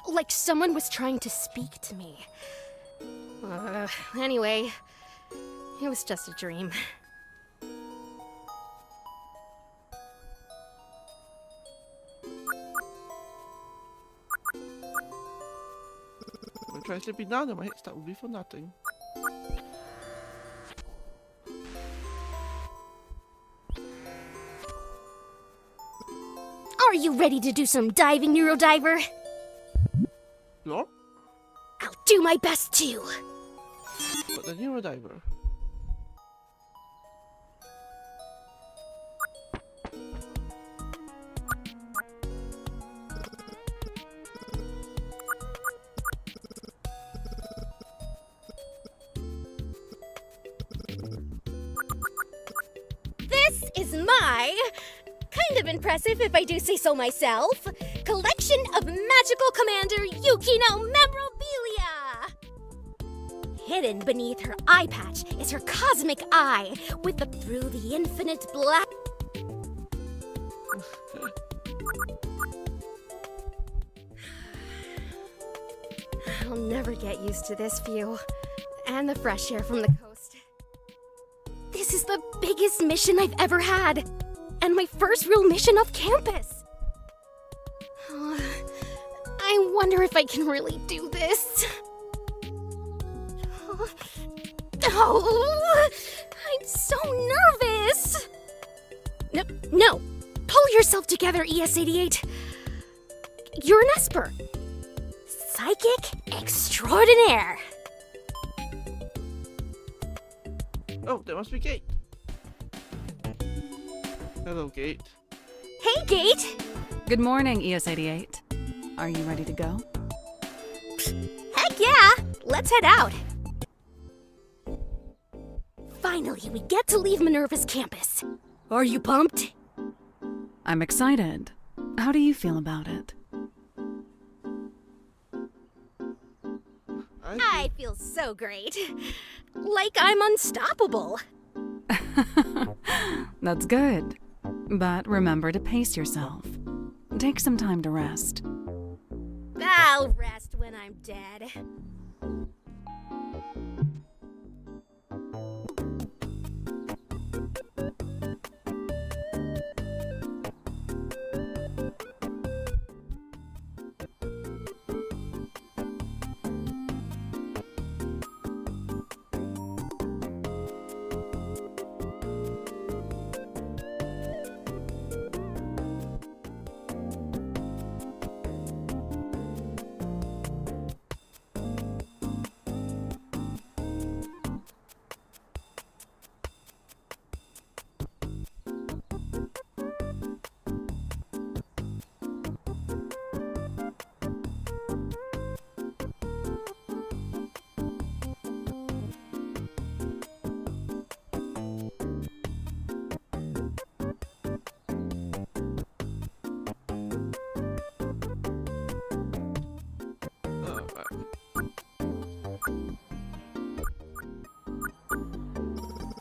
like someone was trying to speak to me. Anyway, it was just a dream. I'm trying to sleep down and my head start moving for nothing. Are you ready to do some diving, Neurodiver? No? I'll do my best too. But the Neurodiver. This is my, kind of impressive if I do say so myself, collection of Magical Commander Yukino memorabilia! Hidden beneath her eye patch is her cosmic eye with the through the infinite black. I'll never get used to this view and the fresh air from the coast. This is the biggest mission I've ever had, and my first real mission off campus. I wonder if I can really do this. Oh, I'm so nervous. No, pull yourself together, ES88. You're an Esper. Psychic extraordinaire. Oh, that must be Gate. Hello, Gate. Hey, Gate. Good morning, ES88. Are you ready to go? Heck yeah! Let's head out. Finally, we get to leave MINERVA's campus. Are you pumped? I'm excited. How do you feel about it? I feel so great. Like I'm unstoppable. That's good. But remember to pace yourself. Take some time to rest. I'll rest when I'm dead.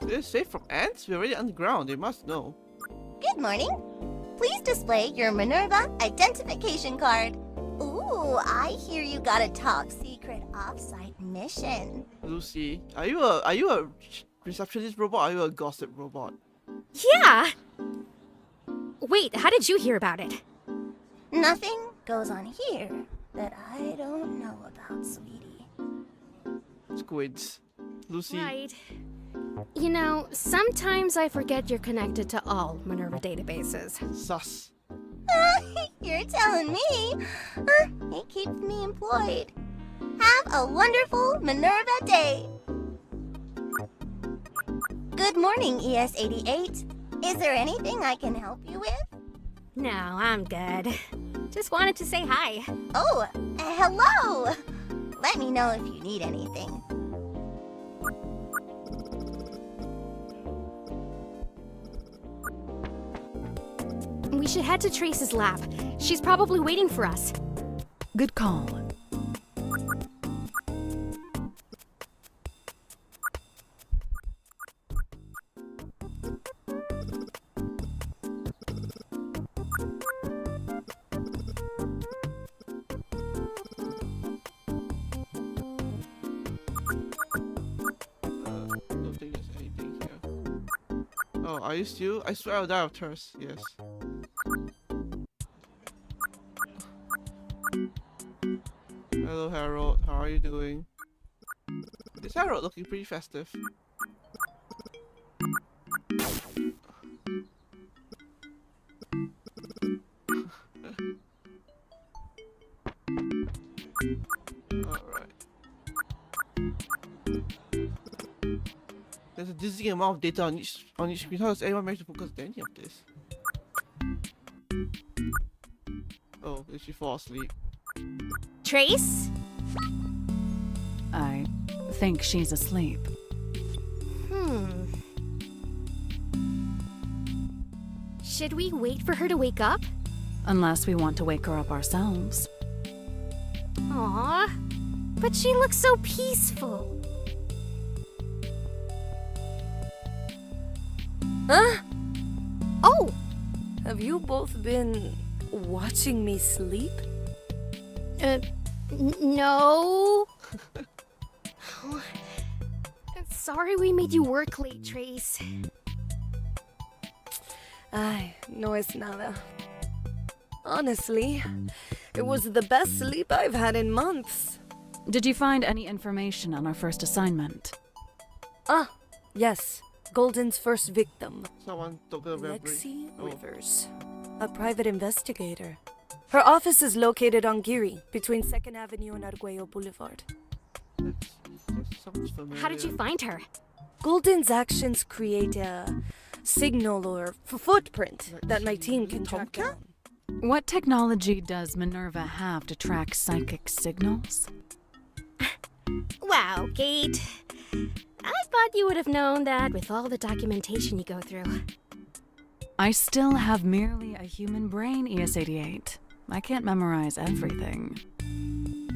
They're safe from ants? We're already underground, they must know. Good morning. Please display your MINERVA identification card. Ooh, I hear you got a top secret off-site mission. Lucy, are you a receptionist robot or are you a gossip robot? Yeah! Wait, how did you hear about it? Nothing goes on here that I don't know about, sweetie. Squids. Lucy. Right. You know, sometimes I forget you're connected to all MINERVA databases. Sus. You're telling me. It keeps me employed. Have a wonderful MINERVA day. Good morning, ES88. Is there anything I can help you with? No, I'm good. Just wanted to say hi. Oh, hello. Let me know if you need anything. We should head to Trace's lab. She's probably waiting for us. Good call. Oh, are you still? I swear I'll die of thirst. Yes. Hello, Harold. How are you doing? Is Harold looking pretty festive? Alright. There's a dizzying amount of data on each screen. How does anyone manage to focus on any of this? Oh, did she fall asleep? Trace? I think she's asleep. Should we wait for her to wake up? Unless we want to wake her up ourselves. Aww. But she looks so peaceful. Huh? Oh! Have you both been watching me sleep? No. Sorry we made you work late, Trace. Ay, no es nada. Honestly, it was the best sleep I've had in months. Did you find any information on our first assignment? Ah, yes. Golden's first victim. Someone took a memory. Lexi Rivers. A private investigator. Her office is located on Geary, between 2nd Avenue and Arguello Boulevard. Sounds familiar. How did you find her? Golden's actions create a signal or footprint that my team can track down. What technology does MINERVA have to track psychic signals? Wow, Kate. I thought you would have known that with all the documentation you go through. I still have merely a human brain, ES-88. I can't memorize everything.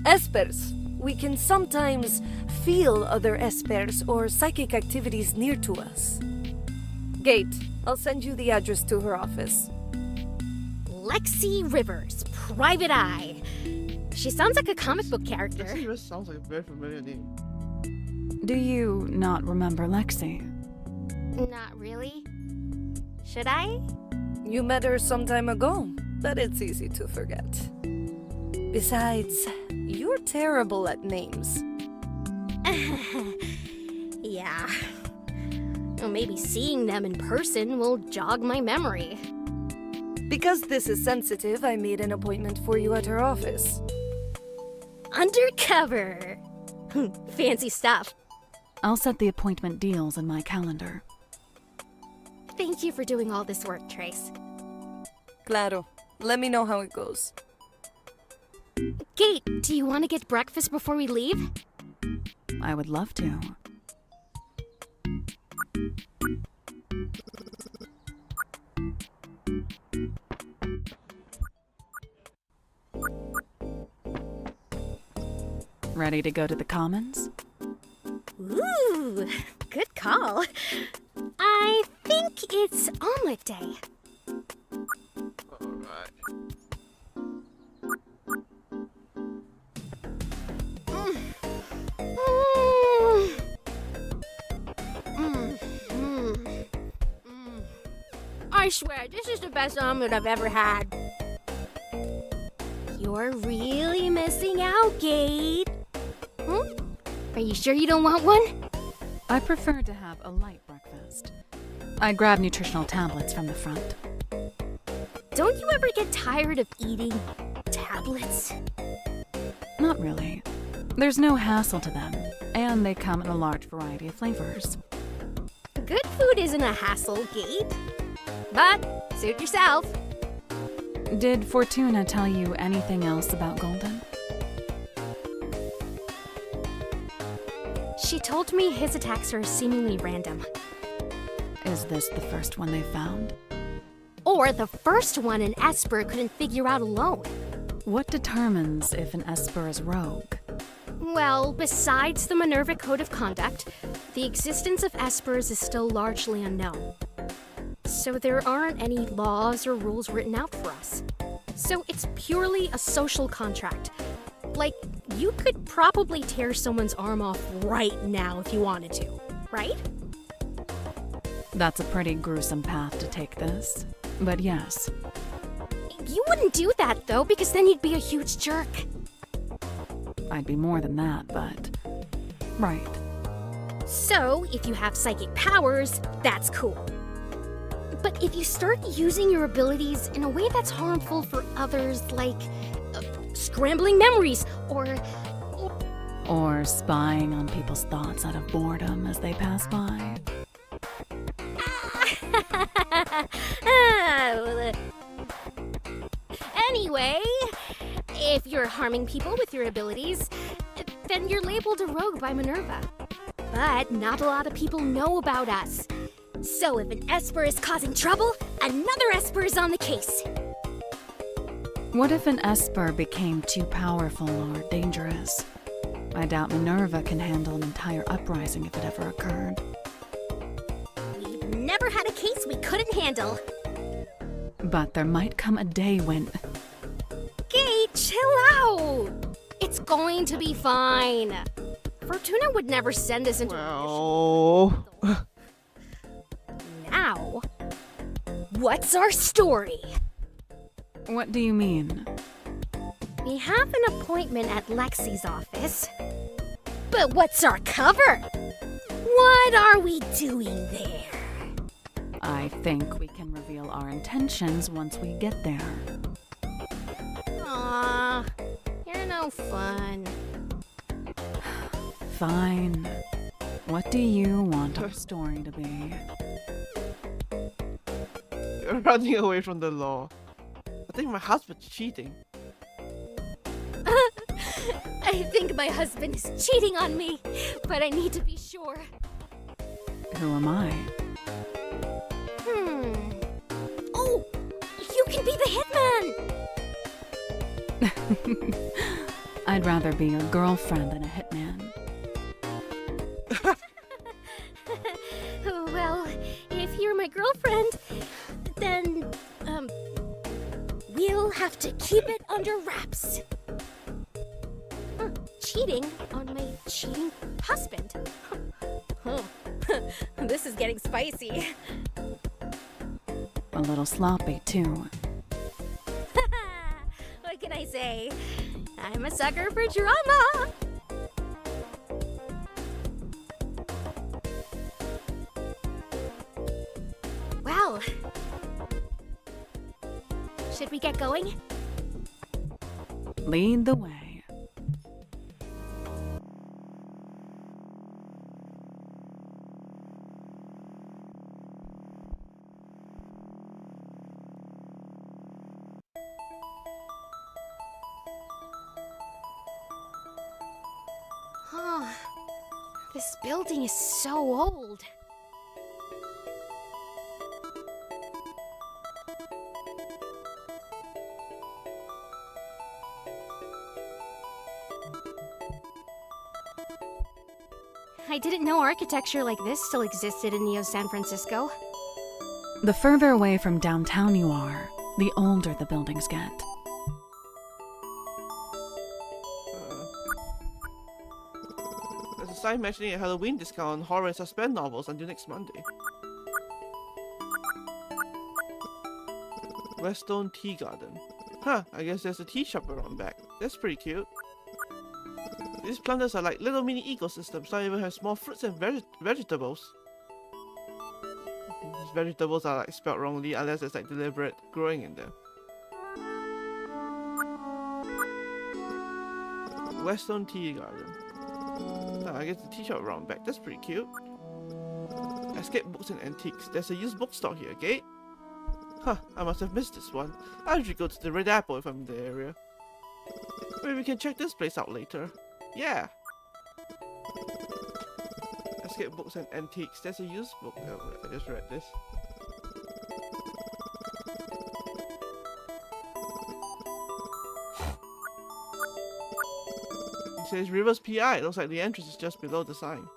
Espers. We can sometimes feel other espers or psychic activities near to us. Gate, I'll send you the address to her office. Lexi Rivers, Private Eye. She sounds like a comic book character. Lexi Rivers sounds like a very familiar name. Do you not remember Lexi? Not really. Should I? You met her some time ago, but it's easy to forget. Besides, you're terrible at names. Yeah. Well, maybe seeing them in person will jog my memory. Because this is sensitive, I made an appointment for you at her office. Undercover! Fancy stuff. I'll set the appointment deals in my calendar. Thank you for doing all this work, Trace. Claro. Let me know how it goes. Kate, do you want to get breakfast before we leave? I would love to. Ready to go to the Commons? Ooh, good call. I think it's omelet day. Alright. I swear, this is the best omelet I've ever had. You're really missing out, Kate. Are you sure you don't want one? I prefer to have a light breakfast. I grab nutritional tablets from the front. Don't you ever get tired of eating tablets? Not really. There's no hassle to them, and they come in a large variety of flavors. Good food isn't a hassle, Kate. But suit yourself. Did Fortuna tell you anything else about Golden? She told me his attacks are seemingly random. Is this the first one they found? Or the first one an Esper couldn't figure out alone. What determines if an Esper is rogue? Well, besides the MINERVA Code of Conduct, the existence of Espers is still largely unknown. So there aren't any laws or rules written out for us. So it's purely a social contract. Like, you could probably tear someone's arm off right now if you wanted to, right? That's a pretty gruesome path to take this. But yes, You wouldn't do that, though, because then you'd be a huge jerk. I'd be more than that, but... Right. So, if you have psychic powers, that's cool. But if you start using your abilities in a way that's harmful for others, like scrambling memories, Or spying on people's thoughts out of boredom as they pass by. Anyway, if you're harming people with your abilities, then you're labeled a rogue by MINERVA. But not a lot of people know about us. So if an Esper is causing trouble, another Esper is on the case. What if an Esper became too powerful or dangerous? I doubt MINERVA can handle an entire uprising if it ever occurred. We've never had a case we couldn't handle. But there might come a day when... Gate, chill out! It's going to be fine. Fortuna would never send us into Well... Now, what's our story? What do you mean? We have an appointment at Lexi's office. But what's our cover? What are we doing there? I think we can reveal our intentions once we get there. Aw, you're no fun. Fine. What do you want our story to be? You're running away from the law. I think my husband's cheating. I think my husband is cheating on me, but I need to be sure. Who am I? Oh, you can be the hitman! I'd rather be your girlfriend than a hitman. Well, if you're my girlfriend, then, we'll have to keep it under wraps. Cheating on my cheating husband. This is getting spicy. A little sloppy, too. What can I say? I'm a sucker for drama. Well, should we get going? Lead the way. This building is so old. I didn't know architecture like this still existed in Neo San Francisco. The further away from downtown you are, the older the buildings get. There's a sign mentioning a Halloween discount on horror and suspense novels until next Monday. Weststone Tea Garden. Huh, I guess there's a tea shop around back. That's pretty cute. These planters are like little mini ecosystems. Some even have small fruits and vegetables. These vegetables are like spelled wrongly unless it's like deliberate growing in them. Weststone Tea Garden. I guess the tea shop around back. That's pretty cute. Escape Books and Antiques. There's a used bookstore here, Gate. Huh, I must have missed this one. I usually go to the Red Apple if I'm in the area. Maybe we can check this place out later. Yeah! Escape Books and Antiques. There's a used book. Oh, I just read this. It says Rivers PI. It looks like the entrance is just below the sign.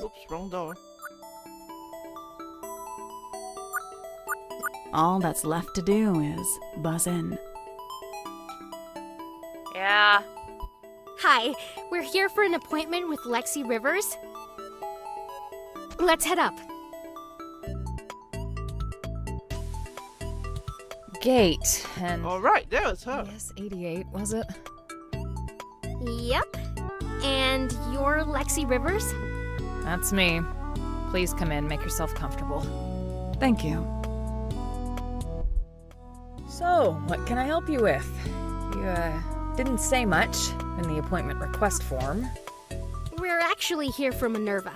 Oops, wrong door. All that's left to do is buzz in. Yeah. Hi, we're here for an appointment with Lexi Rivers. Let's head up. Gate, and... Alright, there was her. Yes, 88, was it? Yep. And you're Lexi Rivers? That's me. Please come in, make yourself comfortable. Thank you. So, what can I help you with? You, didn't say much in the appointment request form. We're actually here for MINERVA.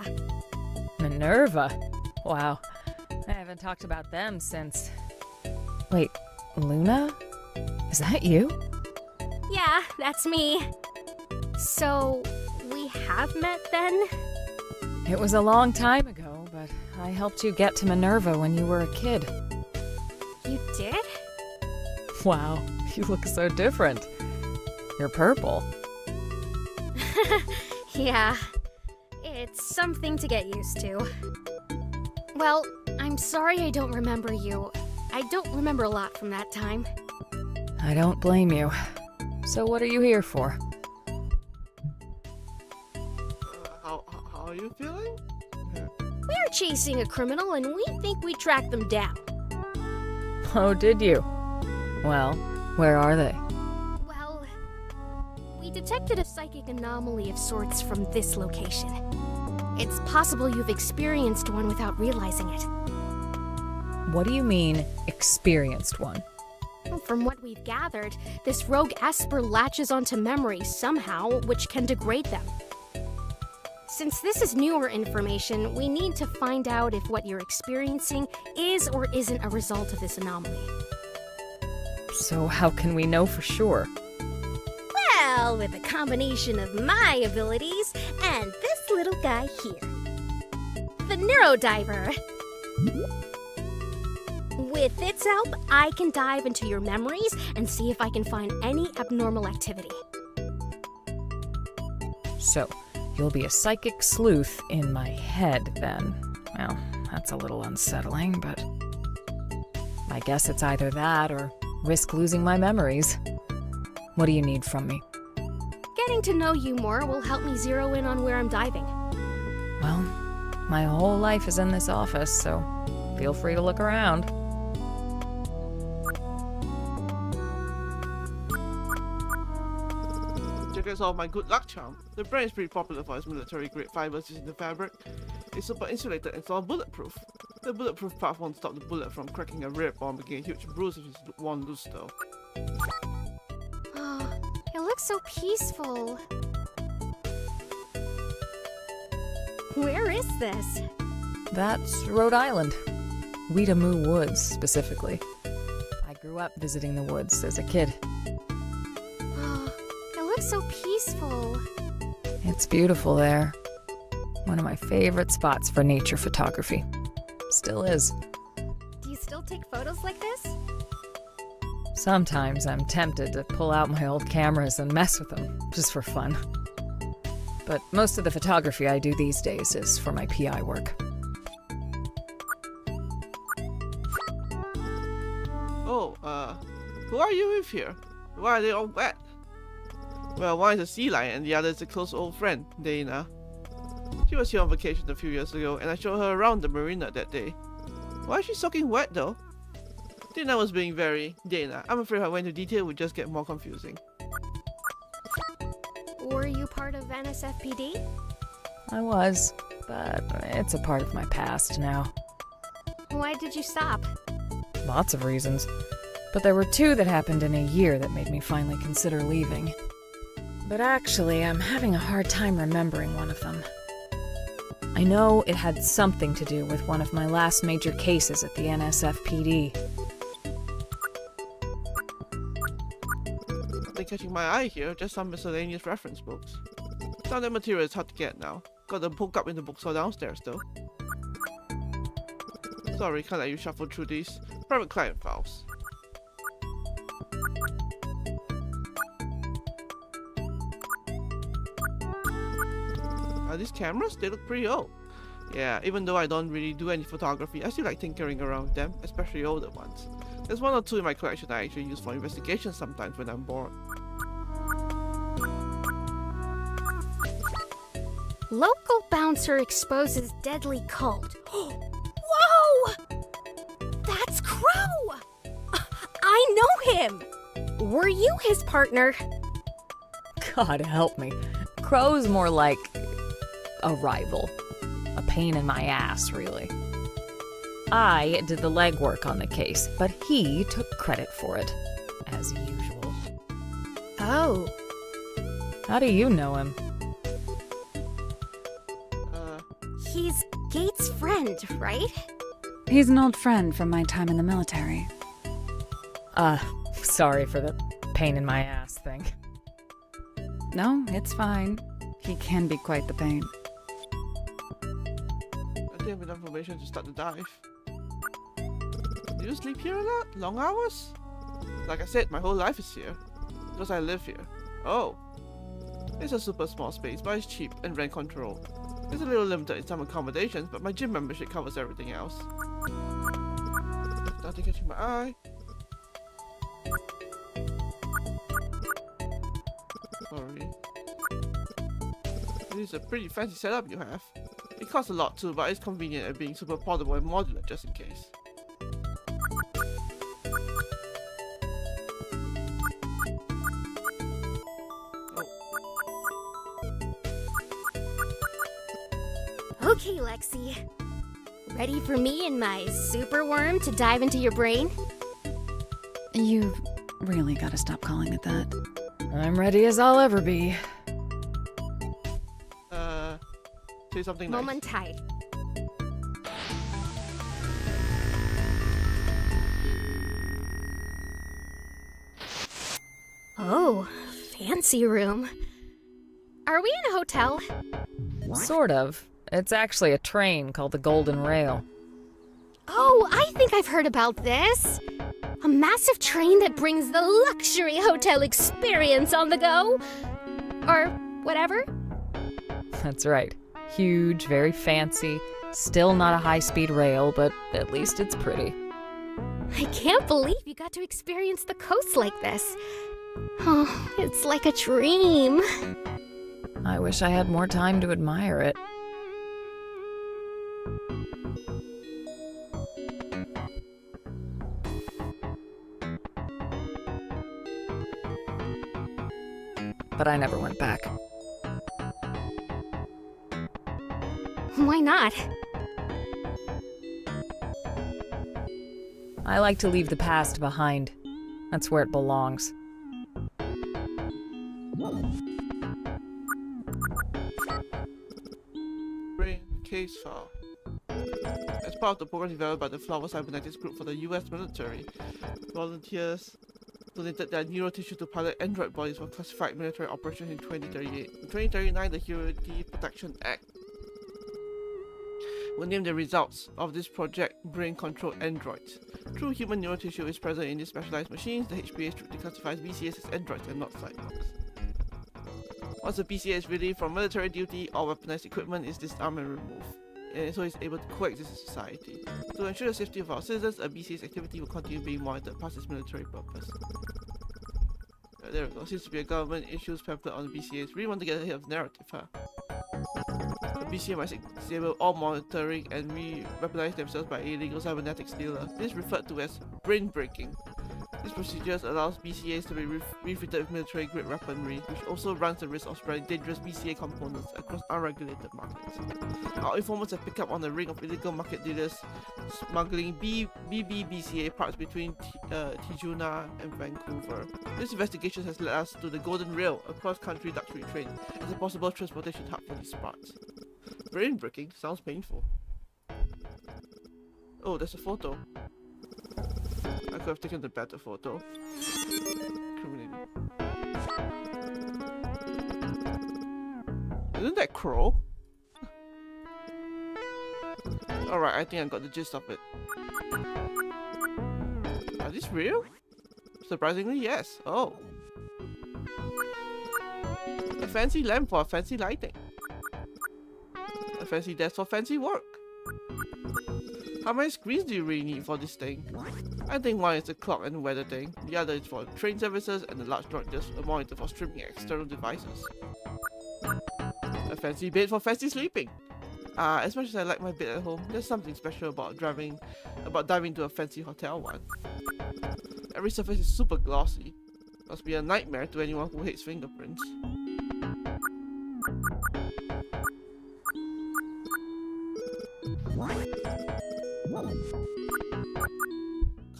MINERVA? Wow. I haven't talked about them since... Wait, Luna? Is that you? Yeah, that's me. So, we have met then? It was a long time ago, but I helped you get to MINERVA when you were a kid. You did? Wow, you look so different. You're purple. Yeah, it's something to get used to. Well, I'm sorry I don't remember you. I don't remember a lot from that time. I don't blame you. So what are you here for? How are you feeling? We're chasing a criminal and we think we tracked them down. Oh, did you? Well, where are they? Well, we detected a psychic anomaly of sorts from this location. It's possible you've experienced one without realizing it. What do you mean, experienced one? From what we've gathered, this rogue Esper latches onto memories somehow, which can degrade them. Since this is newer information, we need to find out if what you're experiencing is or isn't a result of this anomaly. So how can we know for sure? Well, with a combination of my abilities and this little guy here. The Neurodiver. With its help, I can dive into your memories and see if I can find any abnormal activity. So, you'll be a psychic sleuth in my head, then. Well, that's a little unsettling, but... I guess it's either that or risk losing my memories. What do you need from me? Getting to know you more will help me zero in on where I'm diving. Well, my whole life is in this office, so feel free to look around. Check out all my good luck charm. The brand is pretty popular for its military-grade fibers using the fabric. It's super insulated and it's all bulletproof. The bulletproof part won't stop the bullet from cracking a rib or making a huge bruise if it's worn loose though. Oh, it looks so peaceful. Where is this? That's Rhode Island. Weetamoo Woods, specifically. I grew up visiting the woods as a kid. Oh, it looks so peaceful. It's beautiful there. One of my favorite spots for nature photography. Still is. Do you still take photos like this? Sometimes I'm tempted to pull out my old cameras and mess with them, just for fun. But most of the photography I do these days is for my PI work. Oh, who are you with here? Why are they all wet? Well, one is a sea lion and the other is a close old friend, Dana. She was here on vacation a few years ago and I showed her around the marina that day. Why is she soaking wet though? Dana was being very Dana. I'm afraid if I went into detail it would just get more confusing. Were you part of NSFPD? I was, but it's a part of my past now. Why did you stop? Lots of reasons. But there were two that happened in a year that made me finally consider leaving. But actually, I'm having a hard time remembering one of them. I know it had something to do with one of my last major cases at the NSFPD. Nothing catching my eye here, just some miscellaneous reference books. Some of the material is hard to get now. Got them hooked up in the bookstore downstairs though. Sorry, can't let you shuffle through these. Private client files. Are these cameras? They look pretty old. Yeah, even though I don't really do any photography, I still like tinkering around with them, especially older ones. There's one or two in my collection I actually use for investigation sometimes when I'm bored. Local bouncer exposes deadly cult. Whoa! That's Crow! I know him! Were you his partner? God help me. Crow's more like a rival. A pain in my ass, really. I did the legwork on the case, but he took credit for it, as usual. Oh. How do you know him? He's Gates' friend, right? He's an old friend from my time in the military. Sorry for the pain in my ass thing. No, it's fine. He can be quite the pain. I think I have enough information to start the dive. Do you sleep here a lot? Long hours? Like I said, my whole life is here. Because I live here. Oh. It's a super small space, but it's cheap and rent controlled. It's a little limited in some accommodations, but my gym membership covers everything else. Nothing catching my eye. Sorry. This is a pretty fancy setup you have. It costs a lot too, but it's convenient at being super portable and modular just in case. Okay, Lexi. Ready for me and my super worm to dive into your brain? You've really got to stop calling it that. I'm ready as I'll ever be. Say something nice. Moment tight. Oh, fancy room. Are we in a hotel? Sort of. It's actually a train called the Golden Rail. Oh, I think I've heard about this. A massive train that brings the luxury hotel experience on the go. Or whatever. That's right. Huge, very fancy. Still not a high-speed rail, but at least it's pretty. I can't believe you got to experience the coast like this. Oh, it's like a dream. I wish I had more time to admire it. But I never went back. Why not? I like to leave the past behind. That's where it belongs. Brain case file. As part of the program developed by the Flower Cybernetics Group for the US military, volunteers donated their neurotissue to pilot android bodies for classified military operations in 2038. In 2039, the Humanity Protection Act will name the results of this project brain-controlled androids. True human neurotissue is present in these specialized machines. The HPA strictly classifies BCAs as androids and not cyborgs. Once a BCA is relieved from military duty or weaponized equipment is disarmed and removed, and so it's able to coexist in society. To ensure the safety of our citizens, a BCA's activity will continue being monitored past its military purpose. There we go. Seems to be a government issues pamphlet on the BCAs. Really want to get ahead of the narrative, huh? The BCA must disable all monitoring and re-weaponize themselves by a illegal cybernetics dealer. This is referred to as brain breaking. This procedure allows BCAs to be refitted with military-grade weaponry, which also runs the risk of spreading dangerous BCA components across unregulated markets. Our informants have picked up on a ring of illegal market dealers smuggling BCA parts between Tijuna and Vancouver. This investigation has led us to the Golden Rail, a cross-country luxury train, as a possible transportation hub for these parts. Brain breaking sounds painful. Oh, there's a photo. I could have taken the better photo. Isn't that Crow? Alright, I think I got the gist of it. Are these real? Surprisingly, yes. Oh. A fancy lamp for fancy lighting. A fancy desk for fancy work. How many screens do you really need for this thing? I think one is the clock and weather thing, the other is for train services, and the large not just a monitor for streaming external devices. A fancy bed for fancy sleeping. As much as I like my bed at home, there's something special about diving into a fancy hotel one. Every surface is super glossy. Must be a nightmare to anyone who hates fingerprints.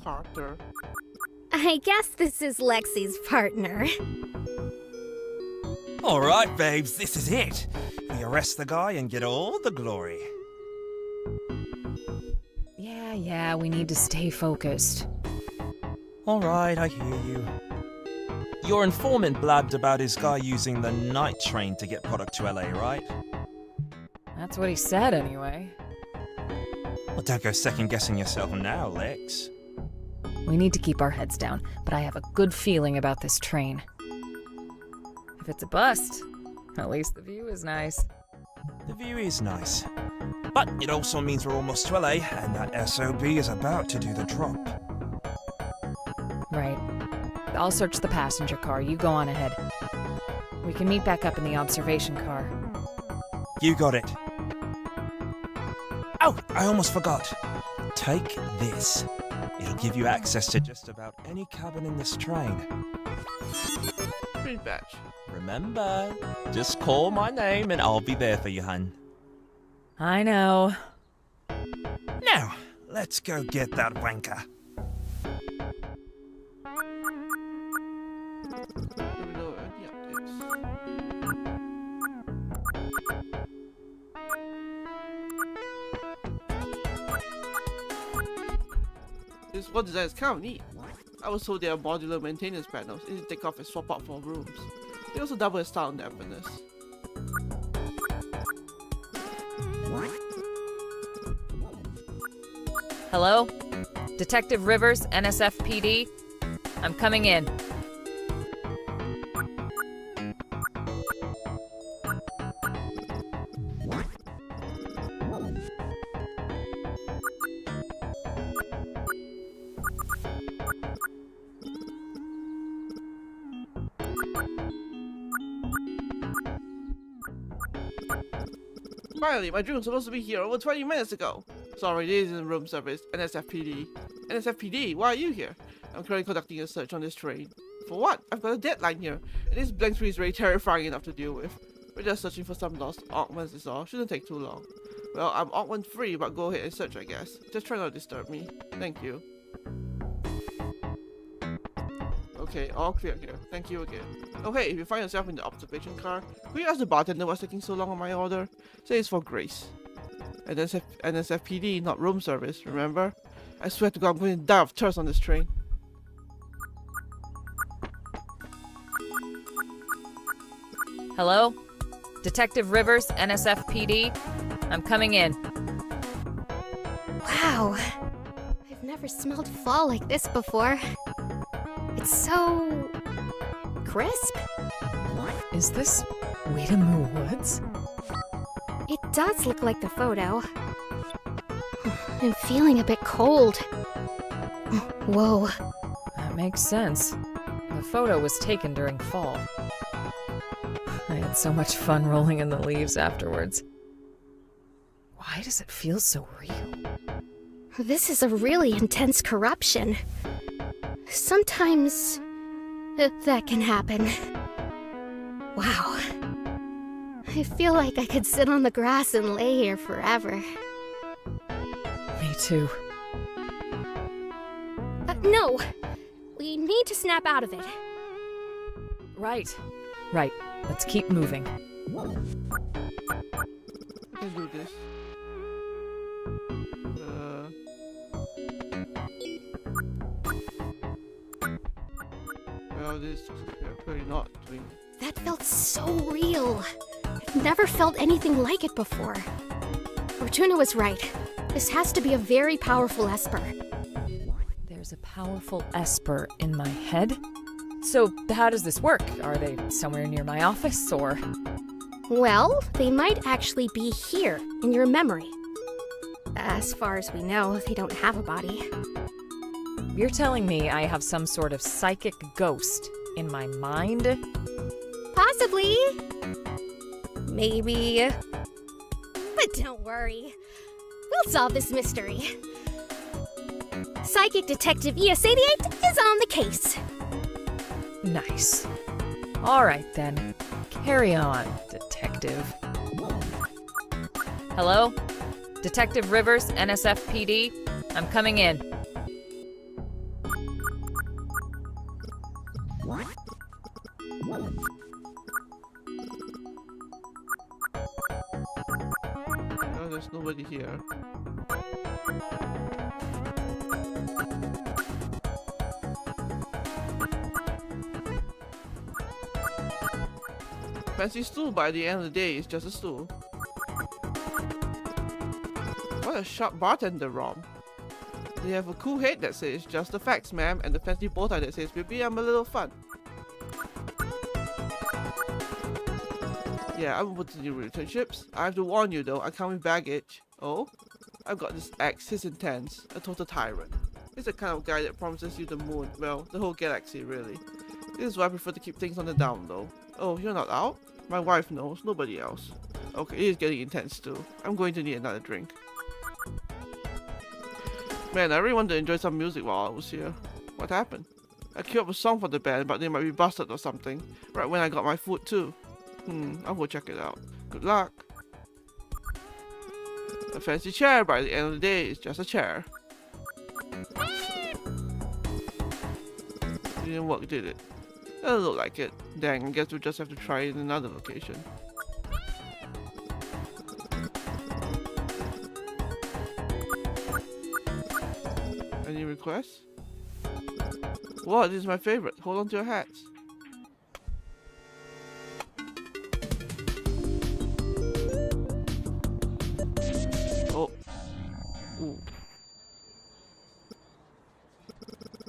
Carter. I guess this is Lexi's partner. Alright, babes, this is it. We arrest the guy and get all the glory. Yeah, we need to stay focused. Alright, I hear you. Your informant blabbed about his guy using the night train to get product to LA, right? That's what he said, anyway. Well, don't go second-guessing yourself now, Lex. We need to keep our heads down, but I have a good feeling about this train. If it's a bust, at least the view is nice. The view is nice. But it also means we're almost to LA, and that SOB is about to do the drop. Right. I'll search the passenger car. You go on ahead. We can meet back up in the observation car. You got it. Oh, I almost forgot. Take this. It'll give you access to just about any cabin in this train. Green badge. Remember, just call my name and I'll be there for you, hun. I know. Now, let's go get that wanker. This one design is kind of neat. I was told they are modular maintenance panels, easy to take off and swap out for rooms. They also double as sound dampness. Hello? Detective Rivers, NSFPD? I'm coming in. Finally, my dream was supposed to be here over 20 minutes ago. Sorry, this isn't room service. NSFPD. NSFPD, why are you here? I'm currently conducting a search on this train. For what? I've got a deadline here, and this blank screen is very terrifying enough to deal with. We're just searching for some lost augments is all. Shouldn't take too long. Well, I'm augment free, but go ahead and search, I guess. Just try not to disturb me. Thank you. Okay, all clear here. Thank you again. Okay, if you find yourself in the observation car, could you ask the bartender what's taking so long on my order? Say it's for Grace. And NSFPD, not room service, remember? I swear to God, I'm going to die of thirst on this train. Hello? Detective Rivers, NSFPD? I'm coming in. Wow. I've never smelled fall like this before. It's so... crisp? Is this Weedamoo Woods? It does look like the photo. I'm feeling a bit cold. Whoa. That makes sense. The photo was taken during fall. I had so much fun rolling in the leaves afterwards. Why does it feel so real? This is a really intense corruption. Sometimes that can happen. Wow. I feel like I could sit on the grass and lay here forever. Me too. No! We need to snap out of it. Right. Let's keep moving. Let's do this. Well, this is really not doing. That felt so real. I've never felt anything like it before. Fortuna was right. This has to be a very powerful Esper. There's a powerful Esper in my head? So, how does this work? Are they somewhere near my office, or...? Well, they might actually be here, in your memory. As far as we know, they don't have a body. You're telling me I have some sort of psychic ghost in my mind? Possibly. maybe. But don't worry. We'll solve this mystery. Psychic Detective ES88 is on the case. Nice. All right, then. Carry on, Detective. Hello? Detective Rivers, NSFPD? I'm coming in. No, there's nobody here. Fancy stool, by the end of the day, it's just a stool. What a sharp bartender, Rom. They have a cool head that says, "Just the facts, ma'am," and the fancy bow tie that says, "Maybe I'm a little fun." Yeah, I'm open to new relationships. I have to warn you though, I come with baggage. Oh? I've got this ex, he's intense, a total tyrant. He's the kind of guy that promises you the moon, well, the whole galaxy really. This is why I prefer to keep things on the down low. Oh, you're not out? My wife knows, nobody else. Okay, it is getting intense too. I'm going to need another drink. Man, I really wanted to enjoy some music while I was here. What happened? I queued up a song for the band, but they might be busted or something. Right when I got my food too. I'll go check it out. Good luck. A fancy chair, by the end of the day, is just a chair. Didn't work, did it? Doesn't look like it. Dang, I guess we'll just have to try it in another location. Any requests? What? This is my favorite. Hold on to your hats. Oh. Ooh.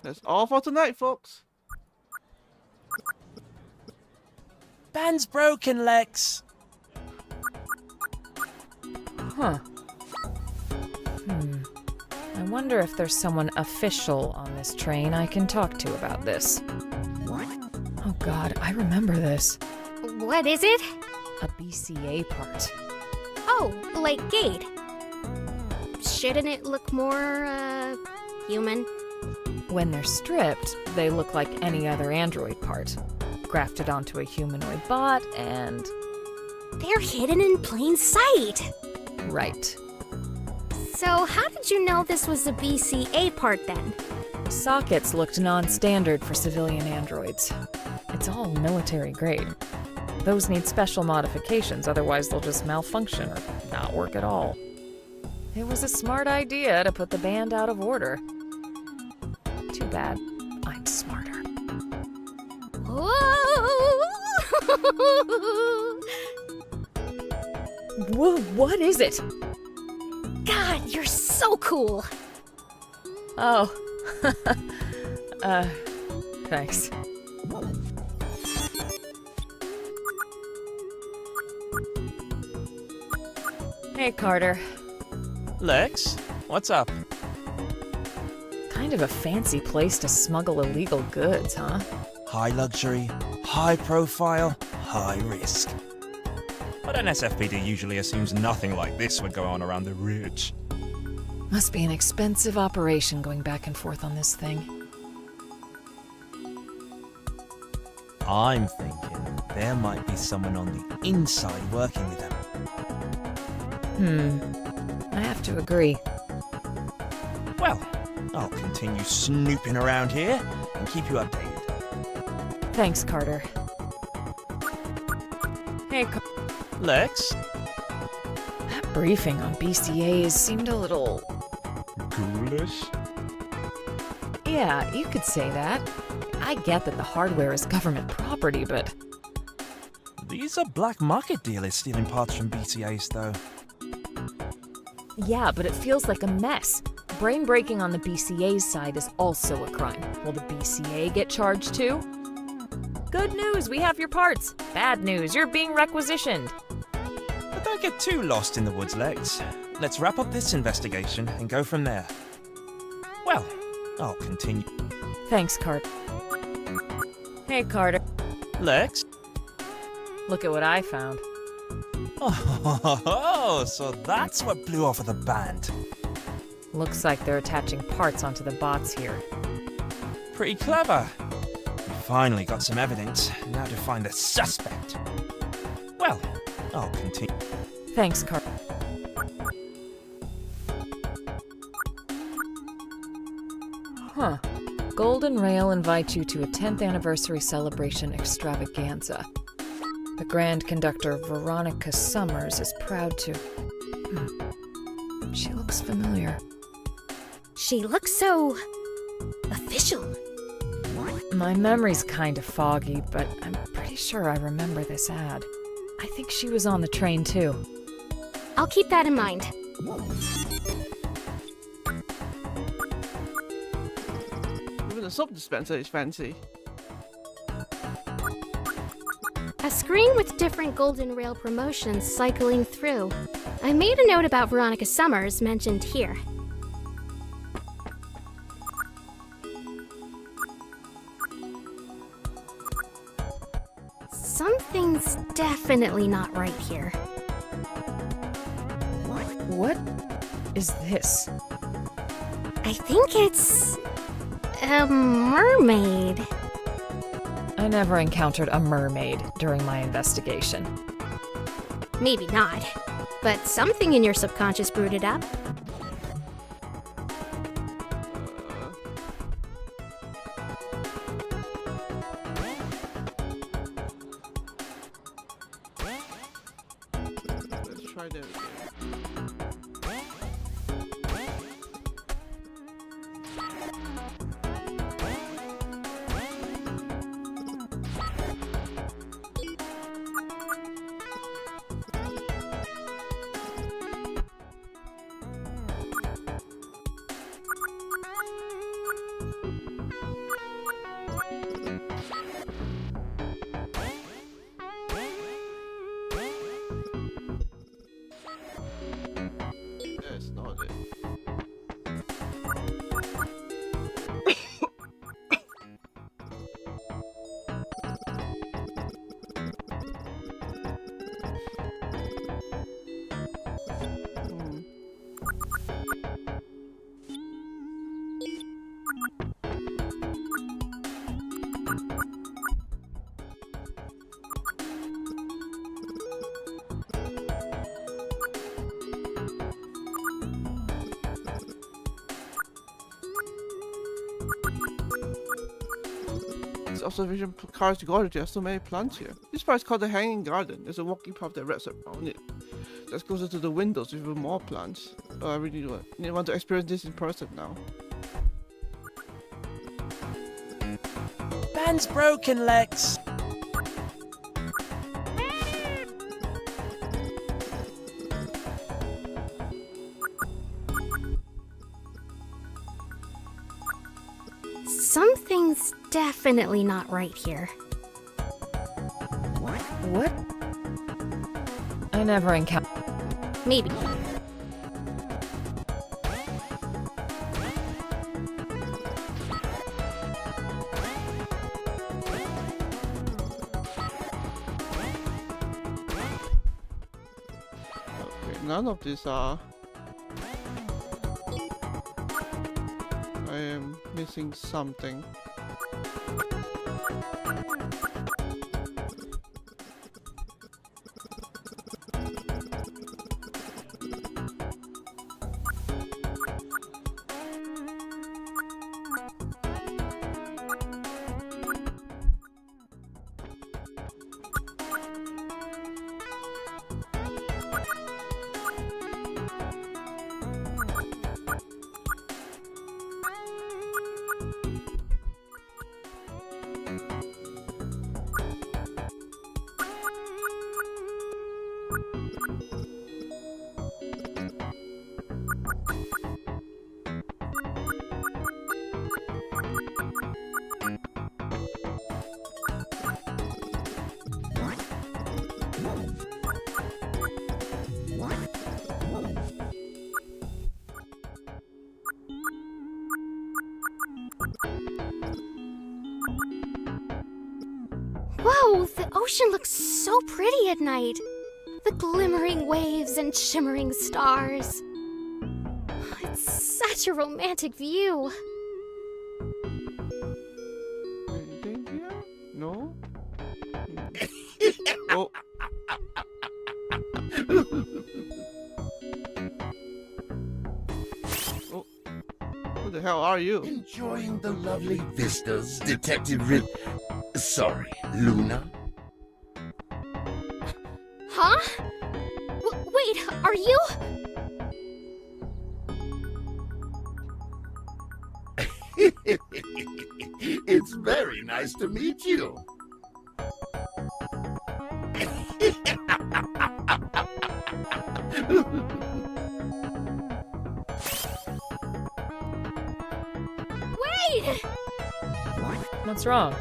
That's all for tonight, folks. Band's broken, Lex. Huh. I wonder if there's someone official on this train I can talk to about this. Oh god, I remember this. What is it? A BCA part. Oh, like Gate. Shouldn't it look more, human? When they're stripped, they look like any other android part. Grafted onto a humanoid bot and... They're hidden in plain sight! Right. So how did you know this was a BCA part then? Sockets looked non-standard for civilian androids. It's all military grade. Those need special modifications, otherwise they'll just malfunction or not work at all. It was a smart idea to put the band out of order. Too bad I'm smarter. Whoa, what is it? God, you're so cool! Oh. Thanks. Hey, Carter. Lex, what's up? Kind of a fancy place to smuggle illegal goods, huh? High luxury, high profile, high risk. But NSFPD usually assumes nothing like this would go on around the rich. Must be an expensive operation going back and forth on this thing. I'm thinking there might be someone on the inside working with them. I have to agree. Well, I'll continue snooping around here and keep you updated. Thanks, Carter. Hey, Lex? That briefing on BCAs seemed a little... ghoulish? Yeah, you could say that. I get that the hardware is government property, but... These are black market dealers stealing parts from BCAs, though. Yeah, but it feels like a mess. Brain breaking on the BCA's side is also a crime. Will the BCA get charged too? Good news, we have your parts. Bad news, you're being requisitioned. But don't get too lost in the woods, Lex. Let's wrap up this investigation and go from there. Well, I'll continue. Thanks, Carter. Hey, Carter. Lex? Look at what I found. Oh, so that's what blew off of the band. Looks like they're attaching parts onto the bots here. Pretty clever. We finally got some evidence. Now to find the suspect. Well, I'll continue. Thanks, Carl. Huh. Golden Rail invites you to a 10th anniversary celebration extravaganza. The Grand Conductor Veronica Summers is proud to... She looks familiar. She looks so... official. My memory's kind of foggy, but I'm pretty sure I remember this ad. I think she was on the train too. I'll keep that in mind. Even the soap dispenser is fancy. A screen with different Golden Rail promotions cycling through. I made a note about Veronica Summers mentioned here. Something's definitely not right here. What is this? I think it's... a mermaid. I never encountered a mermaid during my investigation. Maybe not, but something in your subconscious brewed it up. Let's try that again. That's not it. This observation cars to garden. There are so many plants here. This part is called the Hanging Garden. There's a walking path that wraps around it. That's closer to the windows with even more plants. Oh, I really want to experience this in person now. Band's broken, Lex. Something's definitely not right here. What? I never encountered... Maybe. Okay, none of these are. I am missing something. Whoa, the ocean looks so pretty at night. The glimmering waves and shimmering stars. It's such a romantic view. Anything here? No? Oh. Oh. Who the hell are you? Enjoying the lovely vistas, Detective Sorry, Luna? Huh? Wait, are you? It's very nice to meet you. Wait! What's wrong?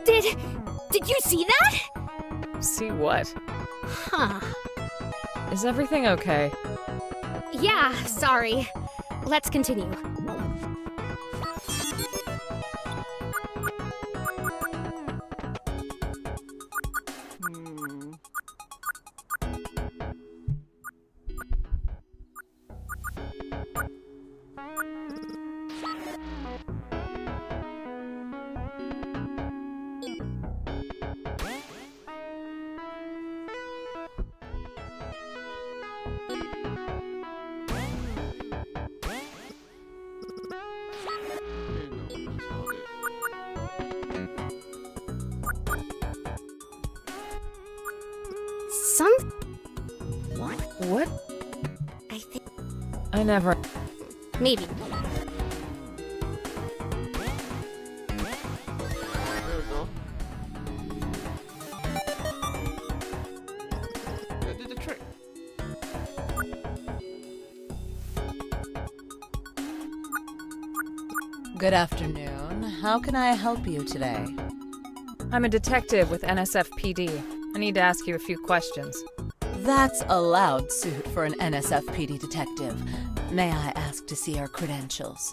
Did you see that? See what? Huh. Is everything okay? Yeah, sorry. Let's continue. What? I think... I never... Maybe. There we go. That did the trick. Good afternoon. How can I help you today? I'm a detective with NSFPD. I need to ask you a few questions. That's a loud suit for an NSFPD detective. May I ask to see your credentials?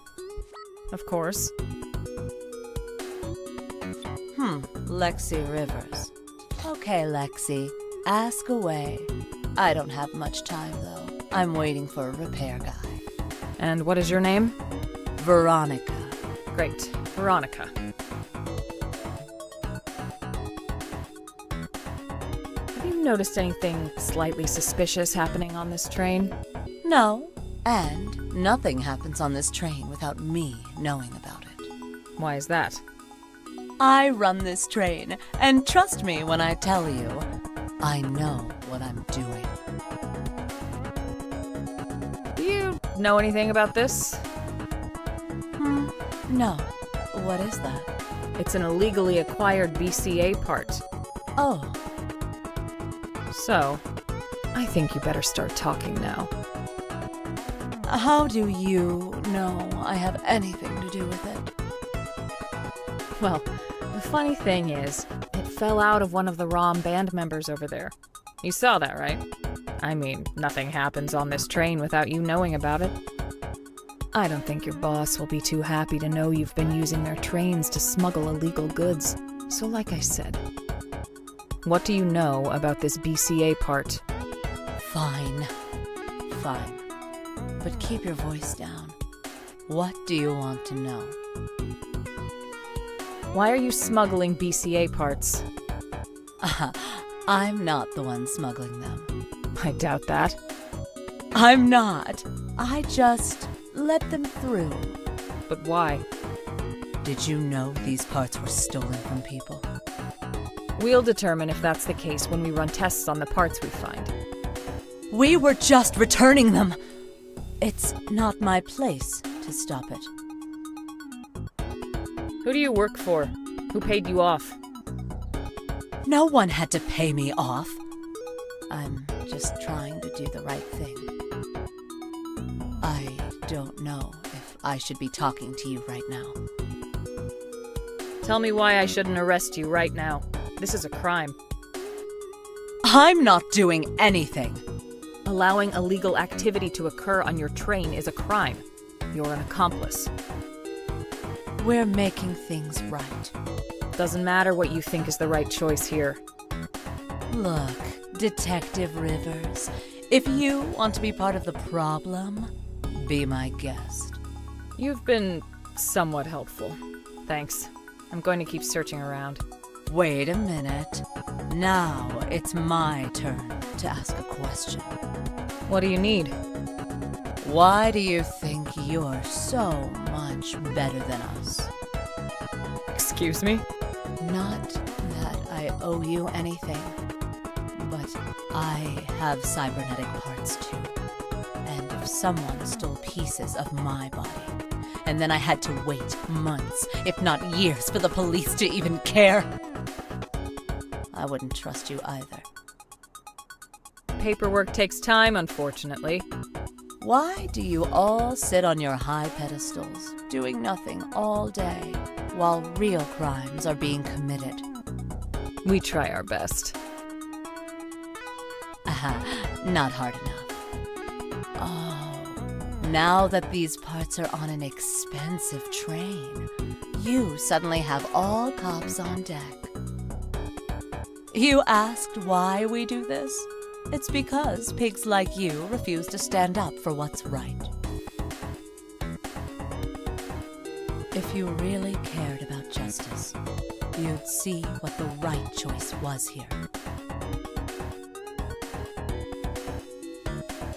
Of course. Lexi Rivers. Okay, Lexi. Ask away. I don't have much time, though. I'm waiting for a repair guy. And what is your name? Veronica. Great. Veronica. Have you noticed anything slightly suspicious happening on this train? No. And nothing happens on this train without me knowing about it. Why is that? I run this train, and trust me when I tell you, I know what I'm doing. Do you know anything about this? No. What is that? It's an illegally acquired BCA part. Oh. So, I think you better start talking now. How do you know I have anything to do with it? Well, the funny thing is, it fell out of one of the ROM band members over there. You saw that, right? I mean, nothing happens on this train without you knowing about it. I don't think your boss will be too happy to know you've been using their trains to smuggle illegal goods. So like I said, what do you know about this BCA part? Fine. But keep your voice down. What do you want to know? Why are you smuggling BCA parts? I'm not the one smuggling them. I doubt that. I'm not. I just let them through. But why? Did you know these parts were stolen from people? We'll determine if that's the case when we run tests on the parts we find. We were just returning them. It's not my place to stop it. Who do you work for? Who paid you off? No one had to pay me off. I'm just trying to do the right thing. I don't know if I should be talking to you right now. Tell me why I shouldn't arrest you right now. This is a crime. I'm not doing anything. Allowing illegal activity to occur on your train is a crime. You're an accomplice. We're making things right. Doesn't matter what you think is the right choice here. Look, Detective Rivers, if you want to be part of the problem, be my guest. You've been somewhat helpful. Thanks. I'm going to keep searching around. Wait a minute. Now it's my turn to ask a question. What do you need? Why do you think you're so much better than us? Excuse me? Not that I owe you anything, but I have cybernetic parts too. And if someone stole pieces of my body, and then I had to wait months, if not years, for the police to even care, I wouldn't trust you either. Paperwork takes time, unfortunately. Why do you all sit on your high pedestals, doing nothing all day, while real crimes are being committed? We try our best. Not hard enough. Oh, now that these parts are on an expensive train, you suddenly have all cops on deck. You asked why we do this? It's because pigs like you refuse to stand up for what's right. If you really cared about justice, you'd see what the right choice was here.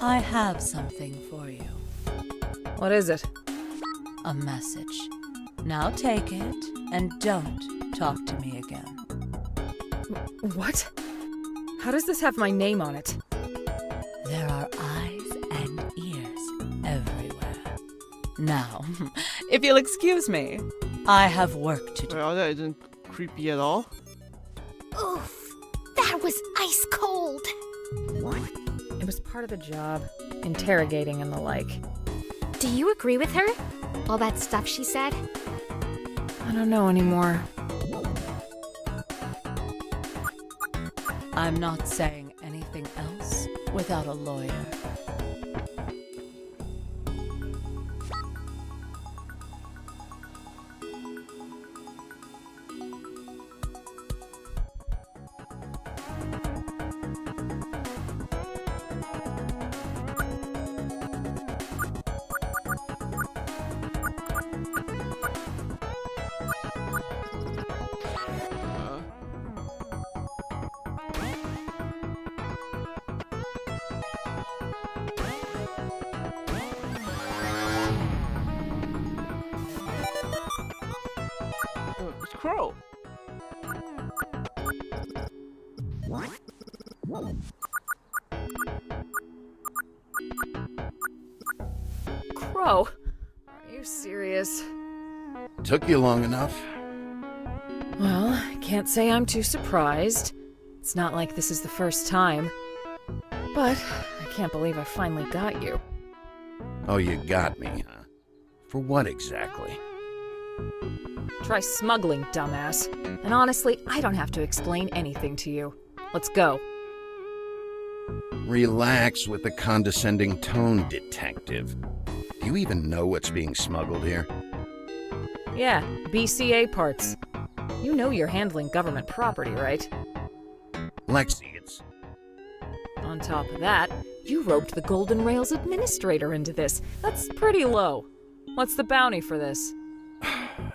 I have something for you. What is it? A message. Now take it, and don't talk to me again. What? How does this have my name on it? There are eyes and ears everywhere. Now, if you'll excuse me, I have work to do. Well, that isn't creepy at all. Oof, that was ice cold. It was part of the job. Interrogating and the like. Do you agree with her? All that stuff she said? I don't know anymore. I'm not saying anything else without a lawyer. It's Crow. Crow? Are you serious? Took you long enough? Well, I can't say I'm too surprised. It's not like this is the first time. But I can't believe I finally got you. Oh, you got me, huh? For what exactly? Try smuggling, dumbass. And honestly, I don't have to explain anything to you. Let's go. Relax with the condescending tone, detective. Do you even know what's being smuggled here? Yeah, BCA parts. You know you're handling government property, right? Lexi, it's... On top of that, you roped the Golden Rails administrator into this. That's pretty low. What's the bounty for this?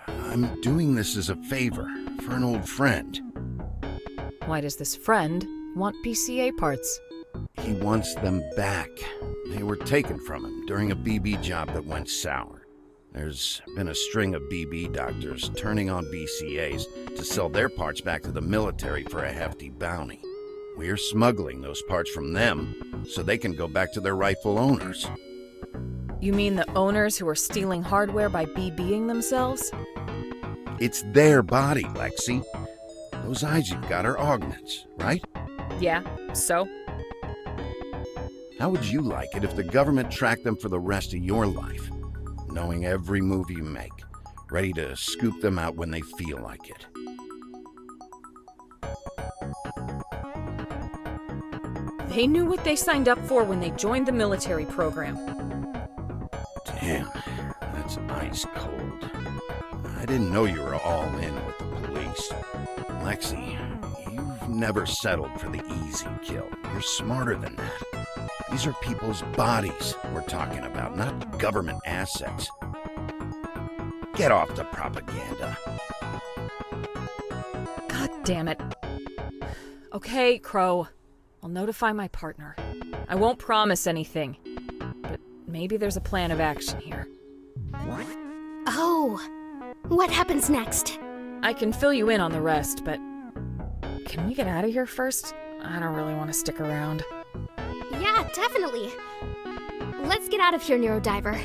I'm doing this as a favor for an old friend. Why does this friend want BCA parts? He wants them back. They were taken from him during a BB job that went sour. There's been a string of BB doctors turning on BCAs to sell their parts back to the military for a hefty bounty. We're smuggling those parts from them so they can go back to their rightful owners. You mean the owners who are stealing hardware by BBing themselves? It's their body, Lexi. Those eyes you've got are augments, right? Yeah, so? How would you like it if the government tracked them for the rest of your life? Knowing every move you make, ready to scoop them out when they feel like it. They knew what they signed up for when they joined the military program. Damn, that's ice cold. I didn't know you were all in with the police. Lexi, you've never settled for the easy kill. You're smarter than that. These are people's bodies we're talking about, not government assets. Get off the propaganda. God damn it. Okay, Crow. I'll notify my partner. I won't promise anything, but maybe there's a plan of action here. Oh, what happens next? I can fill you in on the rest, but can we get out of here first? I don't really want to stick around. Yeah, definitely. Let's get out of here, Neurodiver.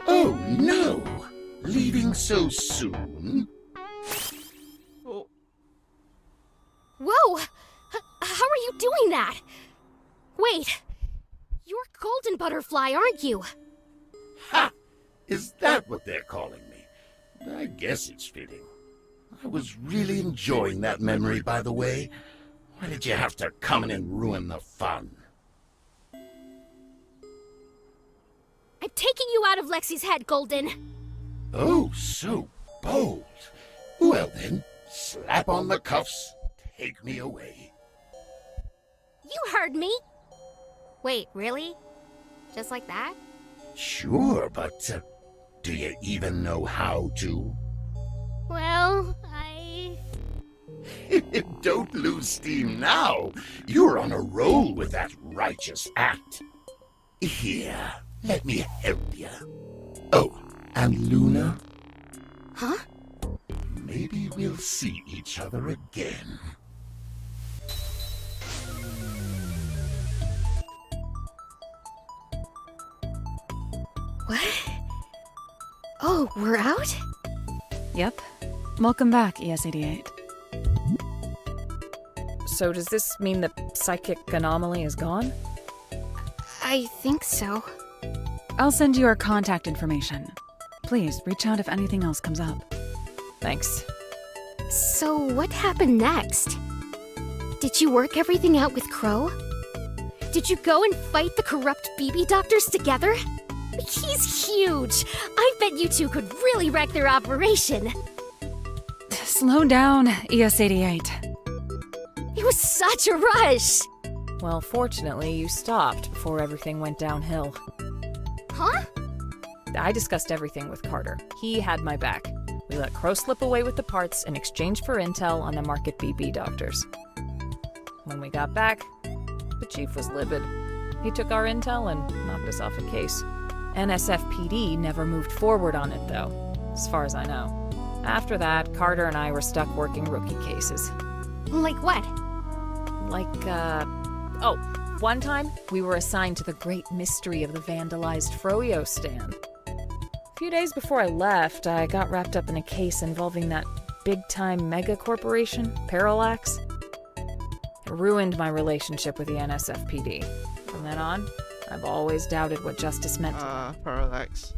Oh no! Leaving so soon? Oh. Whoa! How are you doing that? Wait, you're Golden Butterfly, aren't you? Ha! Is that what they're calling me? I guess it's fitting. I was really enjoying that memory, by the way. Why did you have to come in and ruin the fun? I'm taking you out of Lexi's head, Golden. Oh, so bold. Well then, slap on the cuffs, take me away. You heard me. Wait, really? Just like that? Sure, but do you even know how to? Well, Don't lose steam now. You're on a roll with that righteous act. Here, let me help you. Oh, and Luna? Huh? Maybe we'll see each other again. What? Oh, we're out? Yep. Welcome back, ES88. So does this mean the psychic anomaly is gone? I think so. I'll send you our contact information. Please, reach out if anything else comes up. Thanks. So what happened next? Did you work everything out with Crow? Did you go and fight the corrupt BB doctors together? He's huge! I bet you two could really wreck their operation! Slow down, ES88. It was such a rush! Well, fortunately, you stopped before everything went downhill. Huh? I discussed everything with Carter. He had my back. We let Crow slip away with the parts in exchange for intel on the Market BB doctors. When we got back, the chief was livid. He took our intel and knocked us off a case. NSFPD never moved forward on it, though, as far as I know. After that, Carter and I were stuck working rookie cases. Like what? Oh, one time, we were assigned to the great mystery of the vandalized Froyo stand. A few days before I left, I got wrapped up in a case involving that big-time mega corporation, Parallax. It ruined my relationship with the NSFPD. From then on, I've always doubted what justice meant to me. Parallax.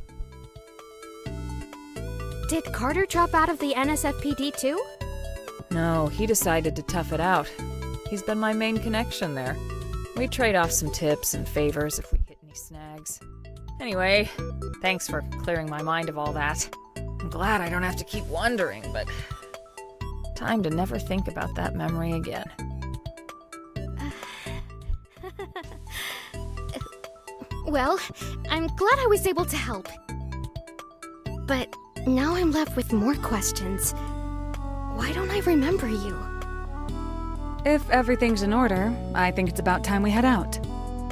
Did Carter drop out of the NSFPD too? No, he decided to tough it out. He's been my main connection there. We trade off some tips and favors if we hit any snags. Anyway, thanks for clearing my mind of all that. I'm glad I don't have to keep wondering, but time to never think about that memory again. Well, I'm glad I was able to help. But now I'm left with more questions. Why don't I remember you? If everything's in order, I think it's about time we head out.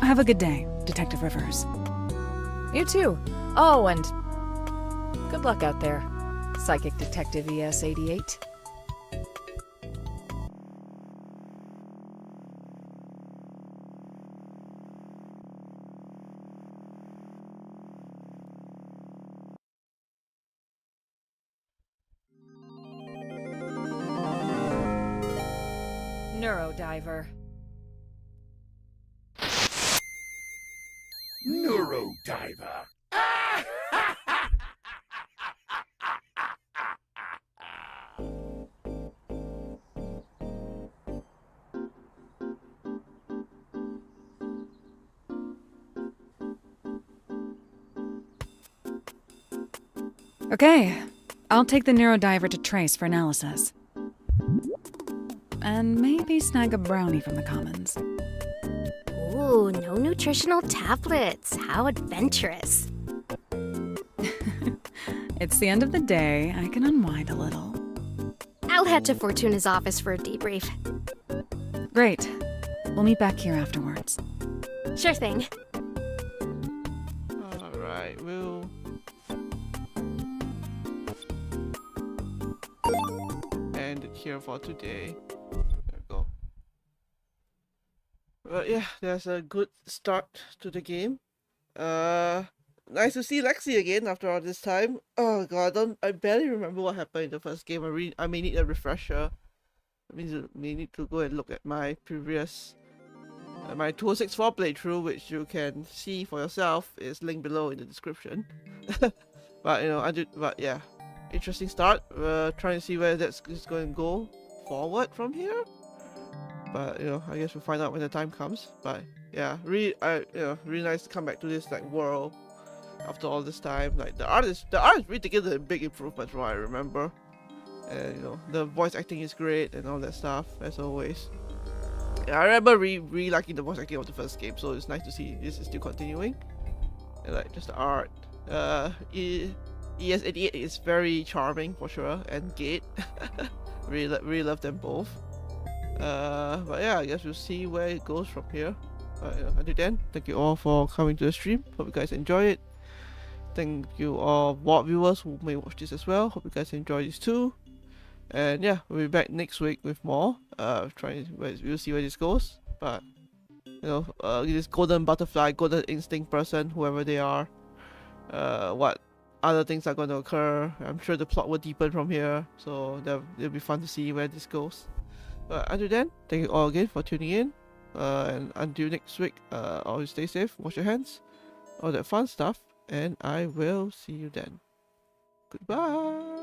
Have a good day, Detective Rivers. You too. Oh, and good luck out there, Psychic Detective ES88. Neurodiver. Neurodiver. Okay, I'll take the Neurodiver to Trace for analysis. And maybe snag a brownie from the Commons. Ooh, no nutritional tablets. How adventurous. It's the end of the day. I can unwind a little. I'll head to Fortuna's office for a debrief. Great. We'll meet back here afterwards. Sure thing. Alright, we'll end it here for today. There we go. But yeah, there's a good start to the game. Nice to see Lexi again after all this time. Oh god, I barely remember what happened in the first game. I may need a refresher. I may need to go and look at my previous my 2064 playthrough, which you can see for yourself, is linked below in the description. But but yeah, interesting start. Trying to see where that's going to go forward from here. But I guess we'll find out when the time comes. But yeah, really nice to come back to this like world after all this time. Like the art is really taking a big improvement from what I remember. And the voice acting is great and all that stuff as always. Yeah, I remember really liking the voice acting of the first game, so it's nice to see this is still continuing. And like just the art. ES88 is very charming for sure, and Gate. really love them both. But yeah, I guess we'll see where it goes from here. Until then, thank you all for coming to the stream. Hope you guys enjoy it. Thank you all VOD viewers who may watch this as well. Hope you guys enjoy this too. And yeah, we'll be back next week with more. We'll see where this goes. But this golden butterfly, golden instinct person, whoever they are, what other things are going to occur. I'm sure the plot will deepen from here, so it'll be fun to see where this goes. But until then, thank you all again for tuning in. And until next week, always stay safe, wash your hands, all that fun stuff, and I will see you then. Goodbye.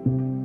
you